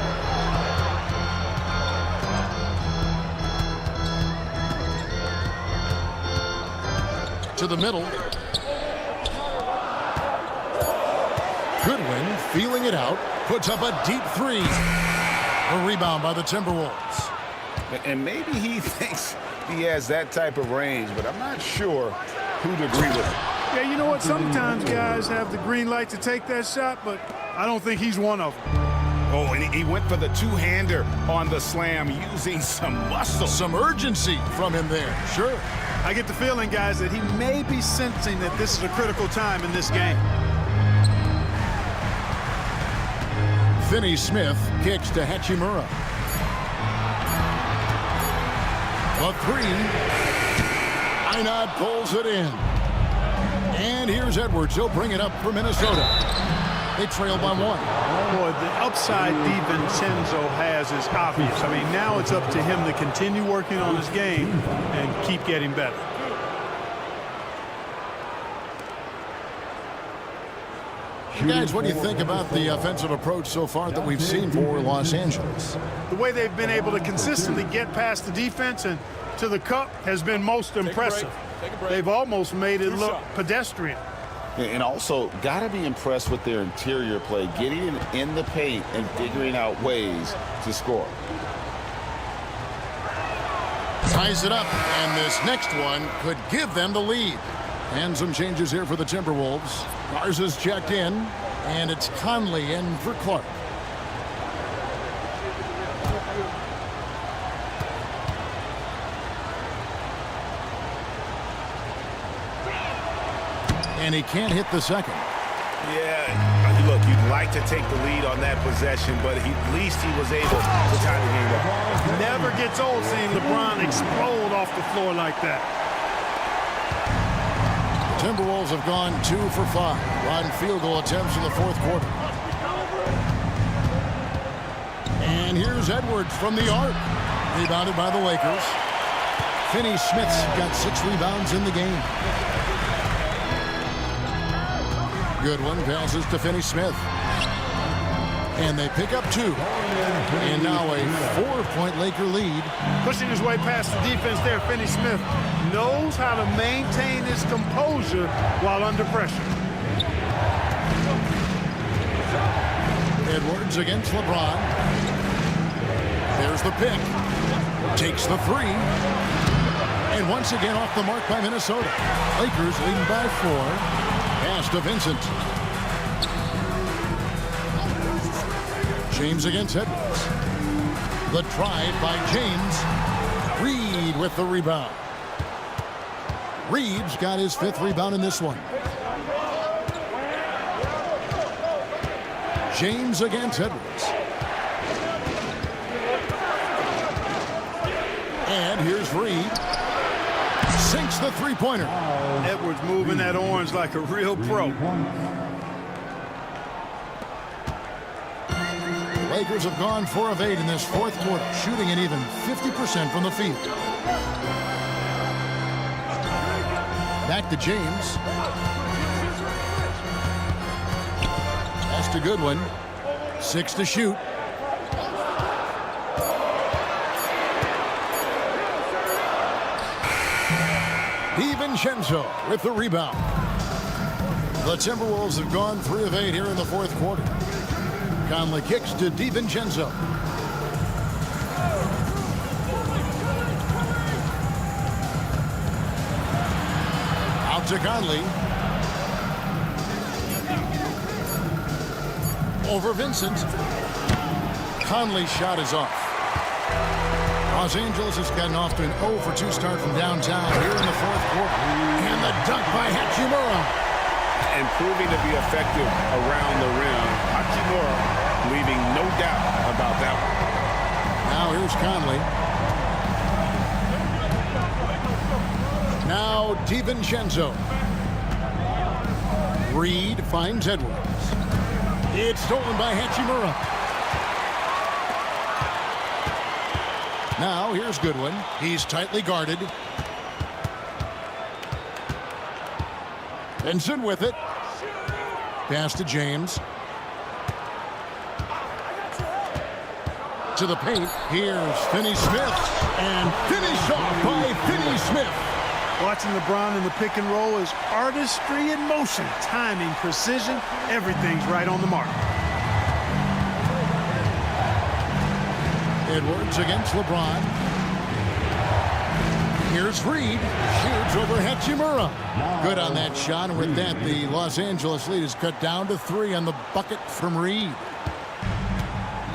To the middle. Goodwin feeling it out. Puts up a deep 3. A rebound by the Timberwolves. And maybe he thinks he has that type of range, but I'm not sure who'd agree with him. Yeah, you know what? Sometimes guys have the green light to take that shot, but I don't think he's one of them. Oh, and he went for the two-hander on the slam using some muscle. Some urgency from him there. Sure. I get the feeling, guys, that he may be sensing that this is a critical time in this game. Finney Smith kicks to Hachimura. The 3. Einad pulls it in. And here's Edwards. He'll bring it up for Minnesota. They trail by 1. Boy, the upside DiVincenzo has is obvious. I mean, now it's up to him to continue working on his game and keep getting better. Guys, what do you think about the offensive approach so far that we've seen for Los Angeles? The way they've been able to consistently get past the defense and to the cup has been most impressive. They've almost made it look pedestrian. And also, got to be impressed with their interior play, getting in the paint and figuring out ways to score. Ties it up, and this next one could give them the lead. And some changes here for the Timberwolves. Garza's checked in, and it's Conley in for Clark. And he can't hit the second. Yeah, look, you'd like to take the lead on that possession, but at least he was able to tie the game up. Never gets old seeing LeBron explode off the floor like that. The Timberwolves have gone 2 for 5 on field goal attempts in the 4th quarter. And here's Edwards from the arc. Rebounded by the Lakers. Finney Smith's got 6 rebounds in the game. Goodwin passes to Finney Smith. And they pick up 2. And now a 4-point Laker lead. Pushing his way past the defense there, Finney Smith knows how to maintain his composure while under pressure. Edwards against LeBron. There's the pick. Takes the 3. And once again off the mark by Minnesota. Lakers leading by 4. Pass to Vincent. James against Edwards. The drive by James. Reed with the rebound. Reeves got his 5th rebound in this one. James against Edwards. And here's Reed. Sinks the 3-pointer. Edwards moving that orange like a real pro. The Lakers have gone 4 of 8 in this 4th quarter, shooting an even 50% from the field. Back to James. Pass to Goodwin. 6 to shoot. DiVincenzo with the rebound. The Timberwolves have gone 3 of 8 here in the 4th quarter. Conley kicks to DiVincenzo. to Conley. Over Vincent. Conley's shot is off. Los Angeles has gotten off to an 0 for 2 start from downtown here in the fourth quarter. And the dunk by Hachimura. And proving to be effective around the rim. Hachimura leaving no doubt about that one. Now here's Conley. Now DiVincenzo. Reed finds Edwards. It's stolen by Hachimura. Now here's Goodwin. He's tightly guarded. Benson with it. Pass to James. To the paint. Here's Finney-Smith. And finished off by Finney-Smith. Watching LeBron in the pick and roll is artistry in motion. Timing, precision, everything's right on the mark. Edwards against LeBron. Here's Reed. Shoots over Hachimura. Good on that shot. And with that, the Los Angeles lead is cut down to 3 on the bucket from Reed.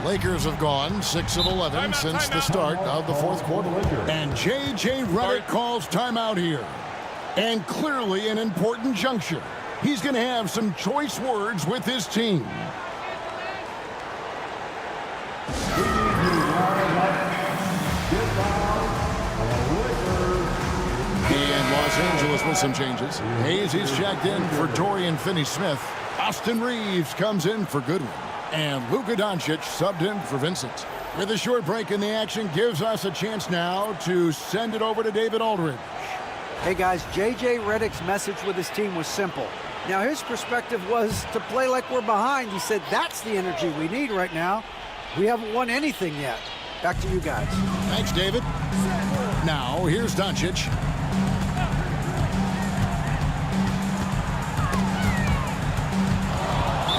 Lakers have gone 6 of 11 since the start of the fourth quarter. And J.J. Redick calls timeout here. And clearly an important juncture. He's going to have some choice words with his team. And Los Angeles with some changes. Hayes is checked in for Dorian Finney-Smith. Austin Reeves comes in for Goodwin. And Luka Doncic subbed in for Vincent. With a short break in the action, gives us a chance now to send it over to David Aldridge. Hey guys, J.J. Redick's message with his team was simple. Now his perspective was to play like we're behind. He said that's the energy we need right now. We haven't won anything yet. Back to you guys. Thanks, David. Now here's Doncic.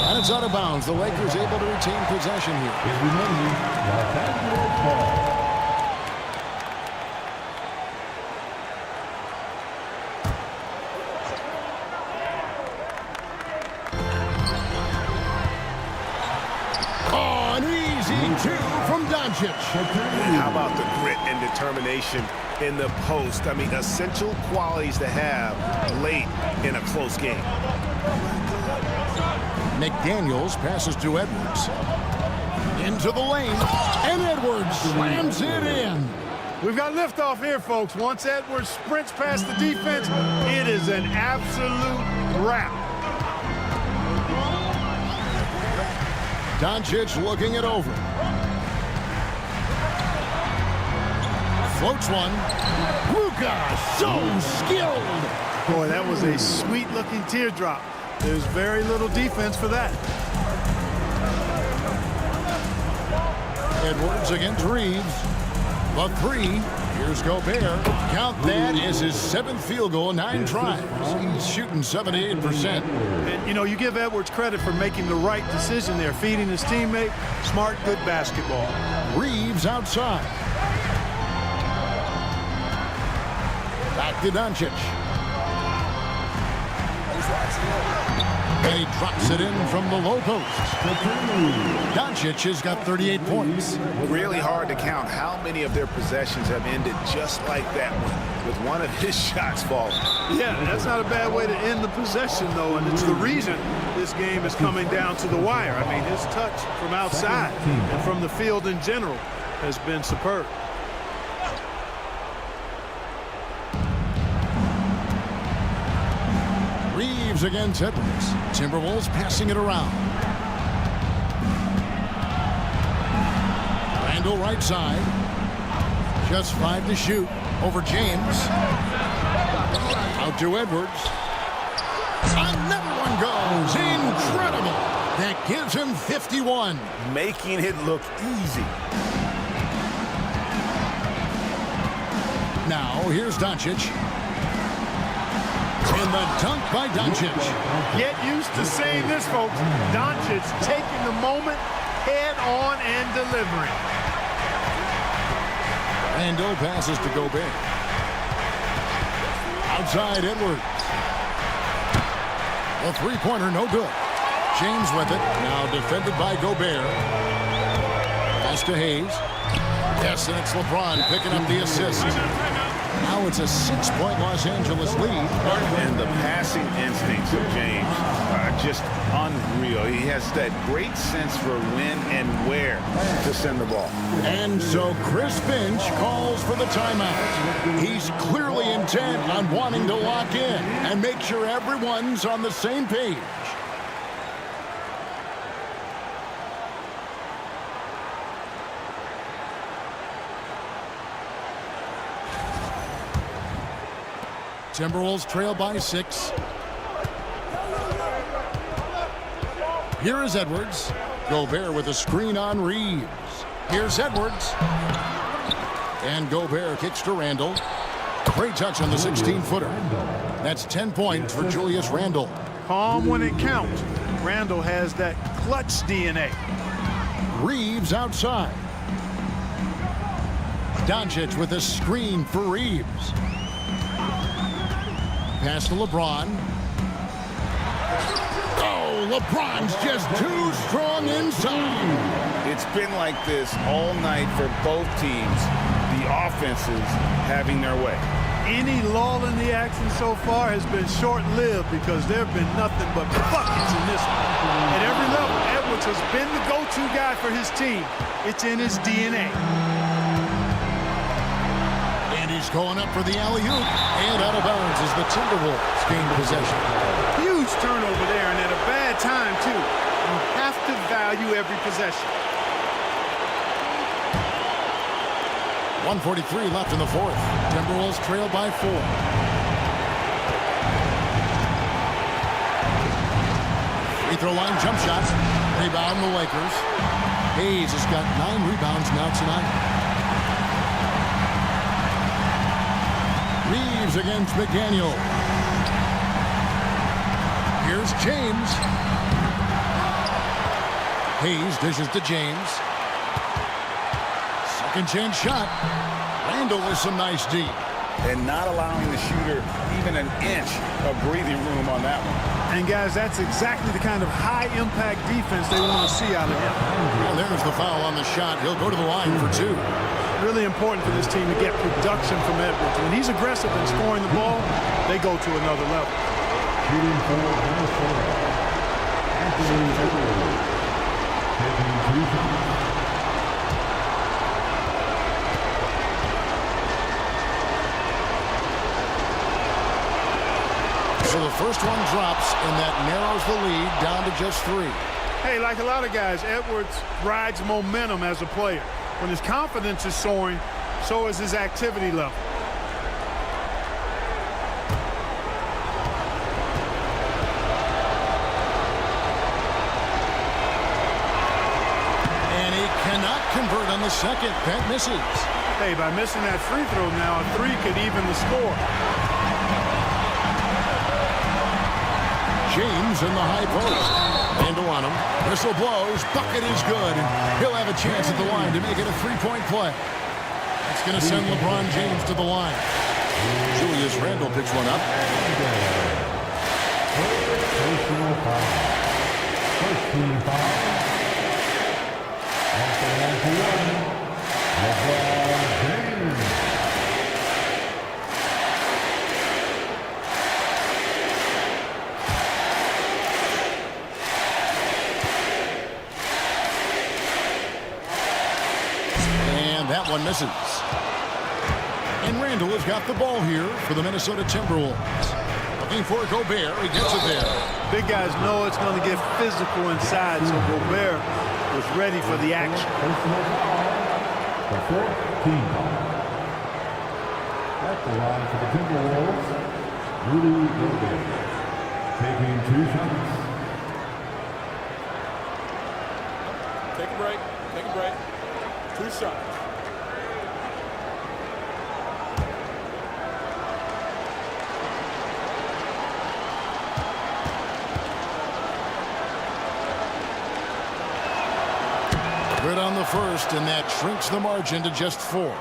And it's out of bounds. The Lakers able to retain possession here. Oh, an easy 2 from Doncic. How about the grit and determination in the post? I mean, essential qualities to have late in a close game. McDaniels passes to Edwards. Into the lane. And Edwards slams it in. We've got liftoff here, folks. Once Edwards sprints past the defense, it is an absolute wrap. Doncic looking it over. Floats one. Luka, so skilled. Boy, that was a sweet-looking teardrop. There's very little defense for that. Edwards against Reeves. The 3. Here's Gobert. Count that as his 7th field goal, 9 tries. He's shooting 78%. And, you know, you give Edwards credit for making the right decision there, feeding his teammate. Smart, good basketball. Reeves outside. Back to Doncic. And he drops it in from the low post. Doncic has got 38 points. Really hard to count how many of their possessions have ended just like that one, with one of his shots falling. Yeah, that's not a bad way to end the possession, though, and it's the reason this game is coming down to the wire. I mean, his touch from outside and from the field in general has been superb. Reeves against Edwards. Timberwolves passing it around. Randall right side. Just 5 to shoot over James. Out to Edwards. Another one goes. Incredible. That gives him 51. Making it look easy. Now here's Doncic. And the dunk by Doncic. Get used to seeing this, folks. Doncic taking the moment head on and delivering. Randall passes to Gobert. Outside Edwards. A three-pointer, no good. James with it. Now defended by Gobert. Pass to Hayes. Yes, and it's LeBron picking up the assist. Now it's a 6-point Los Angeles lead. And the passing instincts of James are just unreal. He has that great sense for when and where to send the ball. And so Chris Finch calls for the timeout. He's clearly intent on wanting to lock in and make sure everyone's on the same page. Timberwolves trail by 6. Here is Edwards. Gobert with a screen on Reeves. Here's Edwards. And Gobert kicks to Randle. Great touch on the 16-footer. That's 10 points for Julius Randle. Calm when it counts. Randle has that clutch DNA. Reeves outside. Doncic with a screen for Reeves. Pass to LeBron. Oh, LeBron's just too strong inside. It's been like this all night for both teams. The offenses having their way. Any lull in the action so far has been short-lived because there have been nothing but buckets in this one. At every level, Edwards has been the go-to guy for his team. It's in his DNA. And he's going up for the alley-oop. And out of bounds as the Timberwolves gain possession. Huge turnover there, and at a bad time, too. You have to value every possession. 1:43 left in the fourth. Timberwolves trail by 4. Free throw line jump shots. Rebound the Lakers. Hayes has got 9 rebounds now tonight. Reeves against McDaniel. Here's James. Hayes dishes to James. Second chance shot. Randle with some nice D. And not allowing the shooter even an inch of breathing room on that one. And guys, that's exactly the kind of high-impact defense they want to see out of him. Well, there's the foul on the shot. He'll go to the line for 2. Really important for this team to get production from Edwards. When he's aggressive and scoring the ball, they go to another level. Shooting for Minnesota, Anthony Edwards. Taking 2 shots. So the first one drops, and that narrows the lead down to just 3. Hey, like a lot of guys, Edwards rides momentum as a player. When his confidence is soaring, so is his activity level. And he cannot convert on the second. That misses. Hey, by missing that free throw now, a 3 could even the score. James in the high post. Randle on him. Whistle blows. Bucket is good. And he'll have a chance at the line to make it a 3-point play. It's going to send LeBron James to the line. Julius Randle picks one up. Personal foul. First team foul. Off the line to 1. LeBron James. That one misses. And Randle has got the ball here for the Minnesota Timberwolves. Looking for Gobert. He gets it there. Big guys know it's going to get physical inside, so Gobert was ready for the action. The 4th team. At the line for the Timberwolves, Rudy Gobert. Taking 2 shots. Take a break. Take a break. 2 shots. Good on the first, and that shrinks the margin to just 4.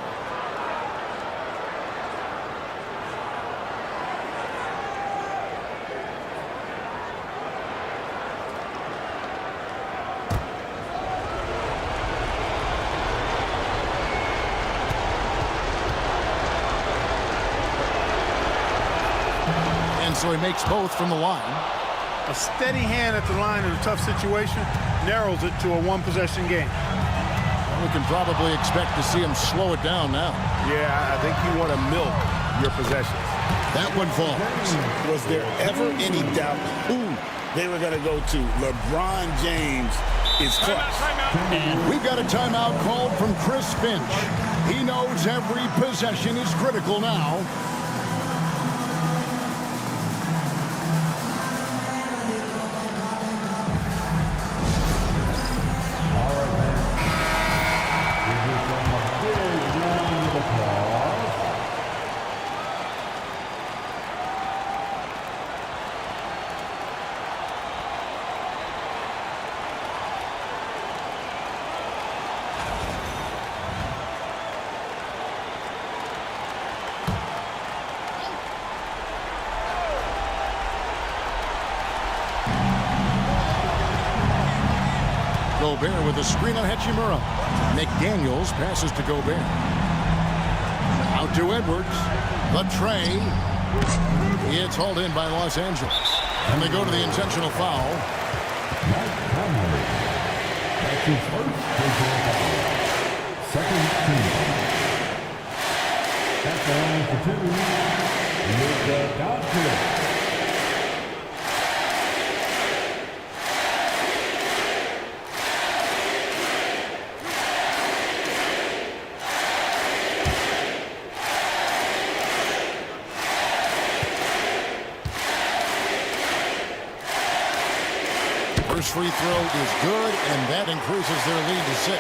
so he makes both from the line. A steady hand at the line in a tough situation narrows it to a one-possession game. We can probably expect to see him slow it down now. Yeah, I think you want to milk your possessions. That one falls. Was there ever any doubt who they were going to go to? LeBron James is clutch. We've got a timeout called from Chris Finch. He knows every possession is critical now. Gobert with a screen on Hachimura. McDaniels passes to Gobert. Out to Edwards. The tray. It's hauled in by Los Angeles. And they go to the intentional foul. That's his first personal foul. Second team. That's the line for two. Luka Doncic. First free throw is good, and that increases their lead to 6.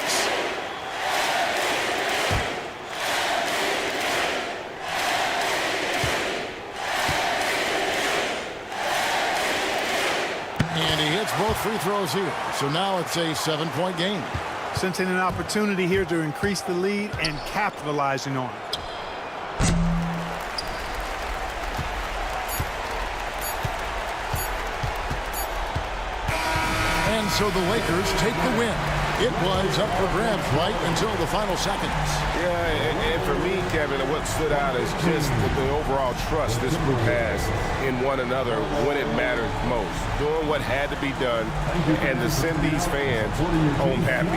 And he hits both free throws here. So now it's a 7-point game. Sensing an opportunity here to increase the lead and capitalizing on it. And so the Lakers take the win. It was up for grabs right until the final seconds. Yeah, and for me, Kevin, what stood out is just the overall trust this group has in one another when it mattered most. Doing what had to be done and to send these fans home happy.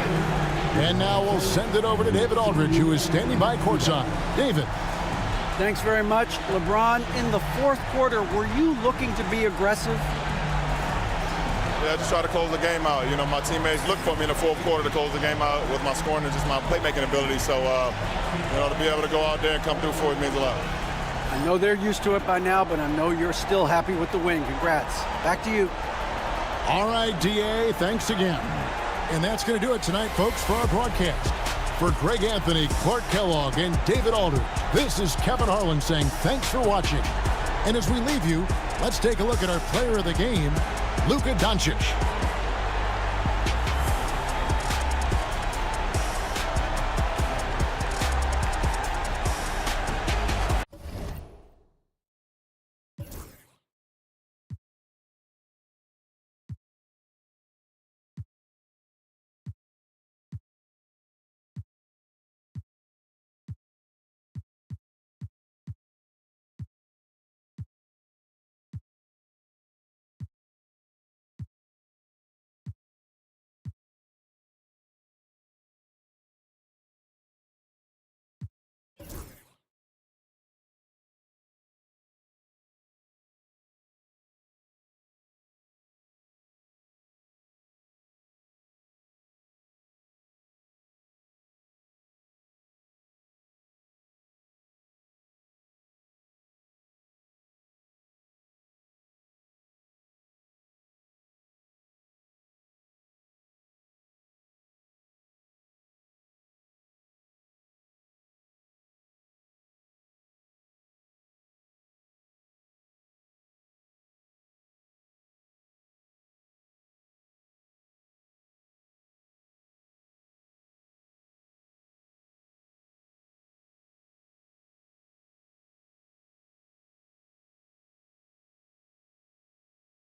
And now we'll send it over to David Aldridge, who is standing by courtside. David. Thanks very much. LeBron, in the fourth quarter, were you looking to be aggressive? Yeah, just try to close the game out. You know, my teammates look for me in the fourth quarter to close the game out with my scoring and just my playmaking ability. So, you know, to be able to go out there and come through for it means a lot. I know they're used to it by now, but I know you're still happy with the win. Congrats. Back to you. All right, DA, thanks again. And that's going to do it tonight, folks, for our broadcast. For Greg Anthony, Clark Kellogg, and David Aldridge, this is Kevin Harlan saying thanks for watching. And as we leave you, let's take a look at our player of the game, Luka Doncic.